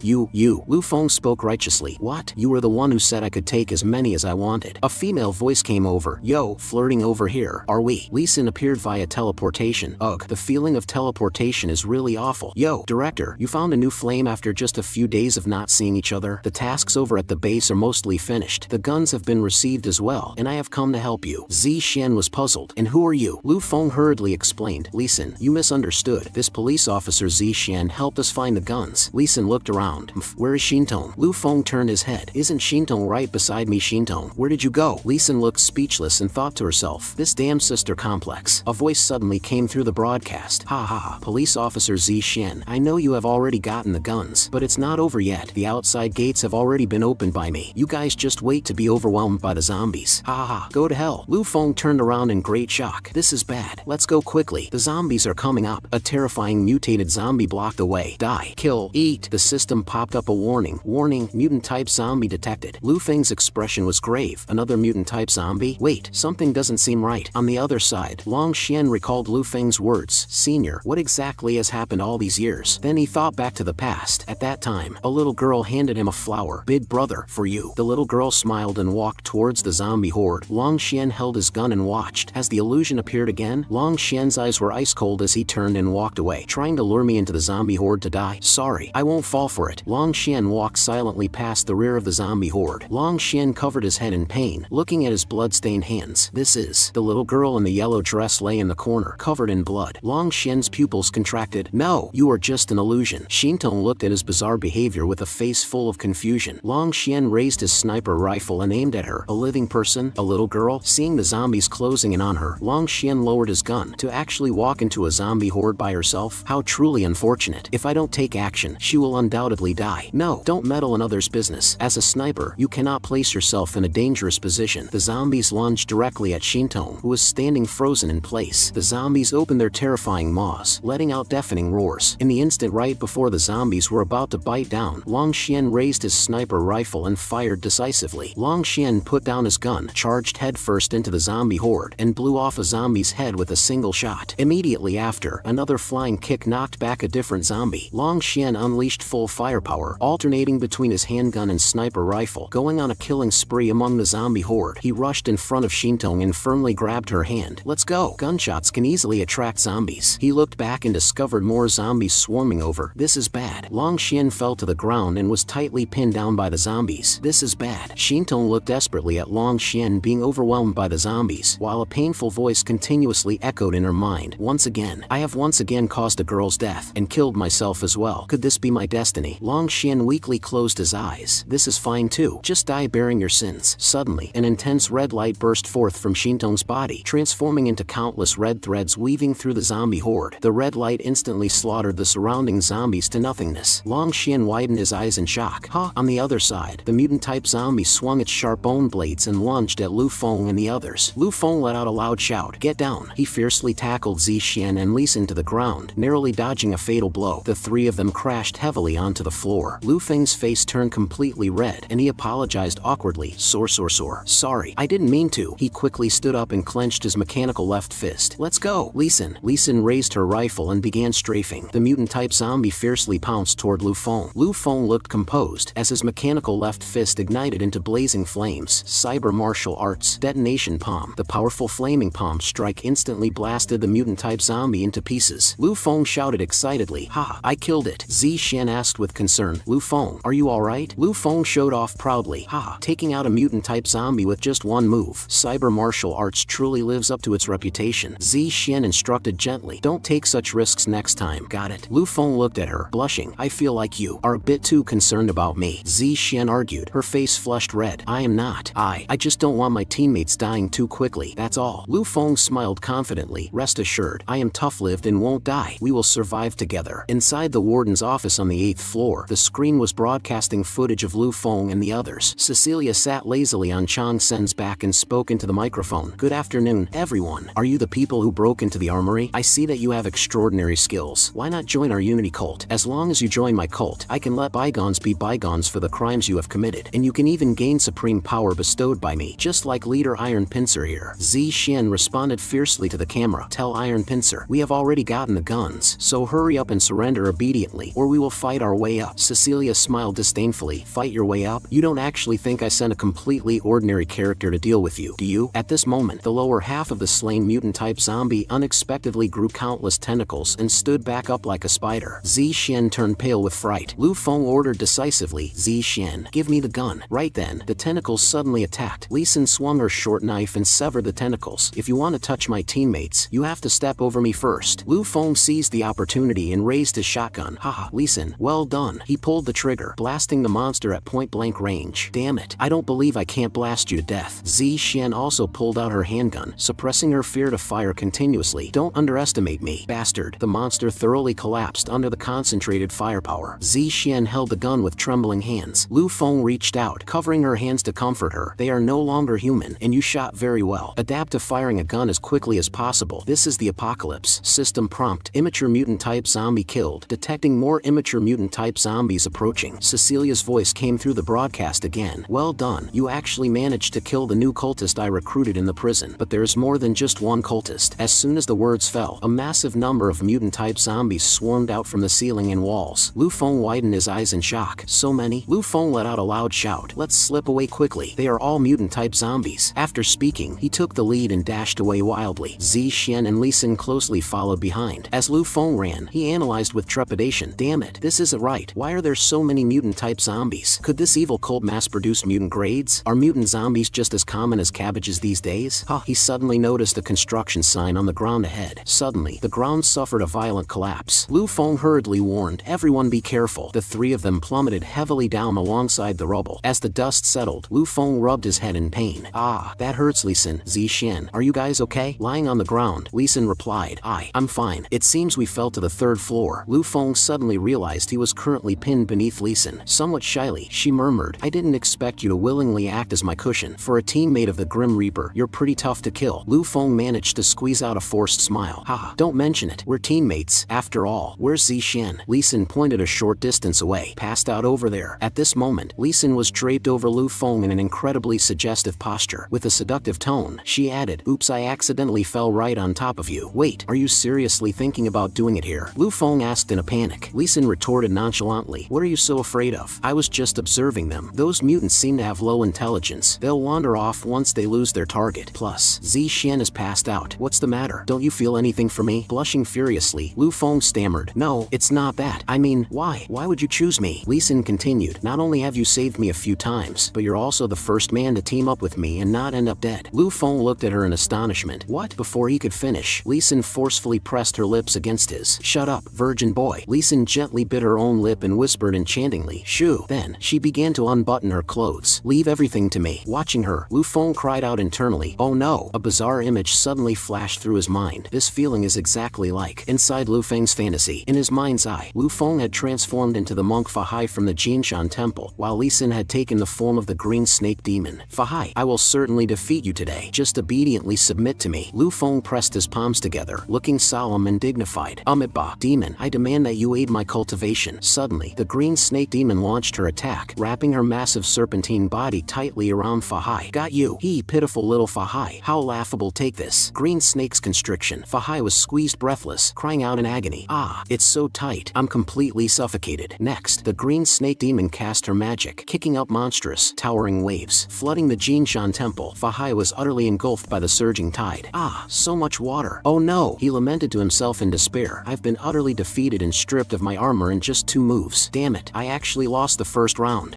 Lu Feng spoke righteously. What? You were the one who said I could take as many as I wanted. A female voice came over. Yo, flirting over here, are we? Lee Sin appeared via teleportation. Ugh, the feeling of teleportation is really awful. Yo, director, you found a new flame after just a few days of not seeing each other? The tasks over at the base are mostly finished. The guns have been received as well, and I have come to help you. Zishan was puzzled. And who are you? Lu Feng hurriedly explained. Lee Sin, you misunderstood. This police officer Zishan helped us find the guns. Lee Sin looked around. Where is Shintong? Lu Feng turned his head. Isn't Shintong right beside me? Shintong, where did you go? Lee Sin looked speechless and thought to herself, this damn sister complex. A voice suddenly came through the broadcast. Ha ha ha. Police officer Zishan, I know you have already gotten the guns, but it's not over yet. The outside gates have already been opened by me. You guys just wait to be overwhelmed by the zombies. Ha ha ha. Go to hell. Lu Feng turned around in great shock. This is bad. Let's go quickly. The zombies are coming up. A terrifying mutated zombie blocked the way. Die. Kill. Eat. The system popped up a warning. Warning, mutant type zombie detected. Lu Feng's expression was grave. Another mutant type zombie? Wait, something doesn't seem right. On the other side, Long Xian recalled Lu Feng's words. Senior, what exactly has happened all these years? Then he thought back to the past. At that time, a little girl handed him a flower. Big brother, for you. The little girl smiled and walked towards the zombie horde. Long Xian held his gun and watched. As the illusion appeared again, Long Xian's eyes were ice cold as he turned and walked away, trying to lure me into the zombie horde to die. Sorry, I won't fall for it. Long Xian walked silently past the rear of the zombie horde. Long Xian covered his head in pain, looking at his blood-stained hands. This is. The little girl in the yellow dress lay in the corner, covered in blood. Long Xian's pupils contracted. No, you are just an illusion. Shintong looked at his bizarre behavior with a face full of confusion. Long Xian raised his sniper rifle and aimed at her. A living person? A little girl? Seeing the zombies closing in on her, Long Xian lowered his gun. To actually walk into a zombie horde by herself? How truly unfortunate. If I don't take action, she will undoubtedly die. No, don't meddle in others' business. As a sniper, you cannot place yourself in a dangerous position. The zombies lunged directly at Shintong, who was standing frozen in place. The zombies opened their terrifying maws, letting out deafening roars. In the instant right before the zombies were about to bite down, Long Xian raised his sniper rifle and fired decisively. Long Xian put down his gun, charged headfirst into the zombie horde, and blew off a zombie's head with a single shot. Immediately after, another flying kick knocked back a different zombie. Long Xian unleashed full firepower, alternating between his handgun and sniper rifle, going on a killing spree among the zombie horde. He rushed in front of Shintong and firmly grabbed grabbed her hand. Let's go. Gunshots can easily attract zombies. He looked back and discovered more zombies swarming over. This is bad. Long Xian fell to the ground and was tightly pinned down by the zombies. This is bad. Shintong looked desperately at Long Xian being overwhelmed by the zombies, while a painful voice continuously echoed in her mind. Once again, I have once again caused a girl's death, and killed myself as well. Could this be my destiny? Long Xian weakly closed his eyes. This is fine too. Just die bearing your sins. Suddenly, an intense red light burst forth from Shintong's body, transforming into countless red threads weaving through the zombie horde. The red light instantly slaughtered the surrounding zombies to nothingness. Long Xian widened his eyes in shock. On the other side, the mutant-type zombie swung its sharp bone blades and lunged at Lu Feng and the others. Lu Feng let out a loud shout. Get down! He fiercely tackled Zixian and Lee Sin to the ground, narrowly dodging a fatal blow. The three of them crashed heavily onto the floor. Lu Feng's face turned completely red, and he apologized awkwardly. Sorry, I didn't mean to. He quickly stood up and clenched his mechanical left fist. Let's go! Lee Sin raised her rifle and began strafing. The mutant-type zombie fiercely pounced toward Lu Feng. Lu Feng looked composed as his mechanical left fist ignited into blazing flames. Cyber martial arts. Detonation palm. The powerful flaming palm strike instantly blasted the mutant-type zombie into pieces. Lu Feng shouted excitedly. I killed it. Zixian asked with concern. Lu Feng, are you alright? Lu Feng showed off proudly. Taking out a mutant-type zombie with just one move. Cyber martial arts truly lives up to its reputation. Zixian instructed gently. Don't take such risks next time. Got it? Lu Feng looked at her, blushing. I feel like you are a bit too concerned about me. Zixian argued, her face flushed red. I am not. I just don't want my teammates dying too quickly, that's all. Lu Feng smiled confidently. Rest assured, I am tough-lived and won't die. We will survive together. Inside the warden's office on the 8th floor, the screen was broadcasting footage of Lu Feng and the others. Cecilia sat lazily on Chang Sen's back and spoke into the microphone. Good afternoon, everyone. Are you the people who broke into the armory? I see that you have extraordinary skills. Why not join our unity cult? As long as you join my cult, I can let bygones be bygones for the crimes you have committed, and you can even gain supreme power bestowed by me, just like leader Iron Pincer here. Zixian responded fiercely to the camera. Tell Iron Pincer, we have already gotten the guns, so hurry up and surrender obediently, or we will fight our way up. Cecilia smiled disdainfully. Fight your way up? You don't actually think I sent a completely ordinary character to deal with you, do you? At this moment, the lower half of the slain mutant-type zombie unexpectedly grew countless tentacles and stood back up like a spider. Zixian turned pale with fright. Lu Feng ordered decisively. Zixian, give me the gun. Right then, the tentacles suddenly attacked. Lee Sin swung her short knife and severed the tentacles. If you want to touch my teammates, you have to step over me first. Lu Feng seized the opportunity and raised his shotgun. Lee Sin, well done. He pulled the trigger, blasting the monster at point-blank range. Damn it, I don't believe I can't blast you to death. Zixian also pulled out her handgun, suppressing her fear to fire continuously. Don't underestimate me, bastard. The monster thoroughly collapsed under the concentrated firepower. Zixian held the gun with trembling hands. Lu Feng reached out, covering her hands to comfort her. They are no longer human, and you shot very well. Adapt to firing a gun as quickly as possible. This is the apocalypse. System prompt. Immature mutant-type zombie killed. Detecting more immature mutant-type zombies approaching. Cecilia's voice came through the broadcast again. Well done. You actually managed to kill the new cultist I recruited in the prison. But there is more than just one cultist. As soon as the words fell, a massive number of mutant-type zombies swarmed out from the ceiling and walls. Lu Feng widened his eyes in shock. So many? Lu Feng let out a loud shout. Let's slip away quickly. They are all mutant-type zombies. After speaking, he took the lead and dashed away wildly. Zixian and Lee Sin closely followed behind. As Lu Feng ran, he analyzed with trepidation. Damn it, this isn't right. Why are there so many mutant-type zombies? Could this evil cult mass-produce mutant grades? Are mutant zombies just as common as cabbages these days? He suddenly noticed a construction sign on the ground ahead. Suddenly, the ground suffered a violent collapse. Lu Feng hurriedly warned, everyone be careful. The three of them plummeted heavily down alongside the rubble. As the dust settled, Lu Feng rubbed his head in pain. That hurts, Lee Sin. Zixian, are you guys okay? Lying on the ground, Lee Sin replied. I'm fine. It seems we fell to the 3rd floor. Lu Feng suddenly realized he was currently pinned beneath Lee Sin. Somewhat shyly, she murmured, I didn't expect you to willingly act as my cushion. For a teammate of the Grim Reaper, you're pretty tough to kill. Lu Feng managed to squeeze out a forced smile. Don't mention it. We're teammates. After all, where's Zixian? Lee Sin pointed a short distance away. Passed out over there. At this moment, Lee Sin was draped over Lu Feng in an incredibly suggestive posture. With a seductive tone, she added, oops, I accidentally fell right on top of you. Wait, are you seriously thinking about doing it here? Lu Feng asked in a panic. Lee Sin retorted nonchalantly, what are you so afraid of? I was just observing them. Those mutants seem to have low intelligence. They'll wander off once they lose their target. Plus, us. Zixian is passed out. What's the matter? Don't you feel anything for me? Blushing furiously, Lu Feng stammered. No, it's not that. I mean, why? Why would you choose me? Lee Sin continued. Not only have you saved me a few times, but you're also the first man to team up with me and not end up dead. Lu Feng looked at her in astonishment. What? Before he could finish, Lee Sin forcefully pressed her lips against his. Shut up, virgin boy. Lee Sin gently bit her own lip and whispered enchantingly, shoo. Then, she began to unbutton her clothes. Leave everything to me. Watching her, Lu Feng cried out internally. Oh no. A bizarre image suddenly flashed through his mind. This feeling is exactly like inside Lu Feng's fantasy. In his mind's eye, Lu Feng had transformed into the monk Fahai from the Jinshan temple, while Lee Sin had taken the form of the green snake demon. Fahai, I will certainly defeat you today. Just obediently submit to me. Lu Feng pressed his palms together, looking solemn and dignified. Amitba, demon, I demand that you aid my cultivation. Suddenly, the green snake demon launched her attack, wrapping her massive serpentine body tightly around Fahai. Got you. He, pitiful little Fahai. How laughable. Take this. Green snake's constriction. Fahai was squeezed breathless, crying out in agony. Ah, it's so tight. I'm completely suffocated. Next, the green snake demon cast her magic, kicking up monstrous, towering waves, flooding the Jinshan temple. Fahai was utterly engulfed by the surging tide. Ah, so much water. Oh no, he lamented to himself in despair. I've been utterly defeated and stripped of my armor in just 2 moves. Damn it, I actually lost the first round.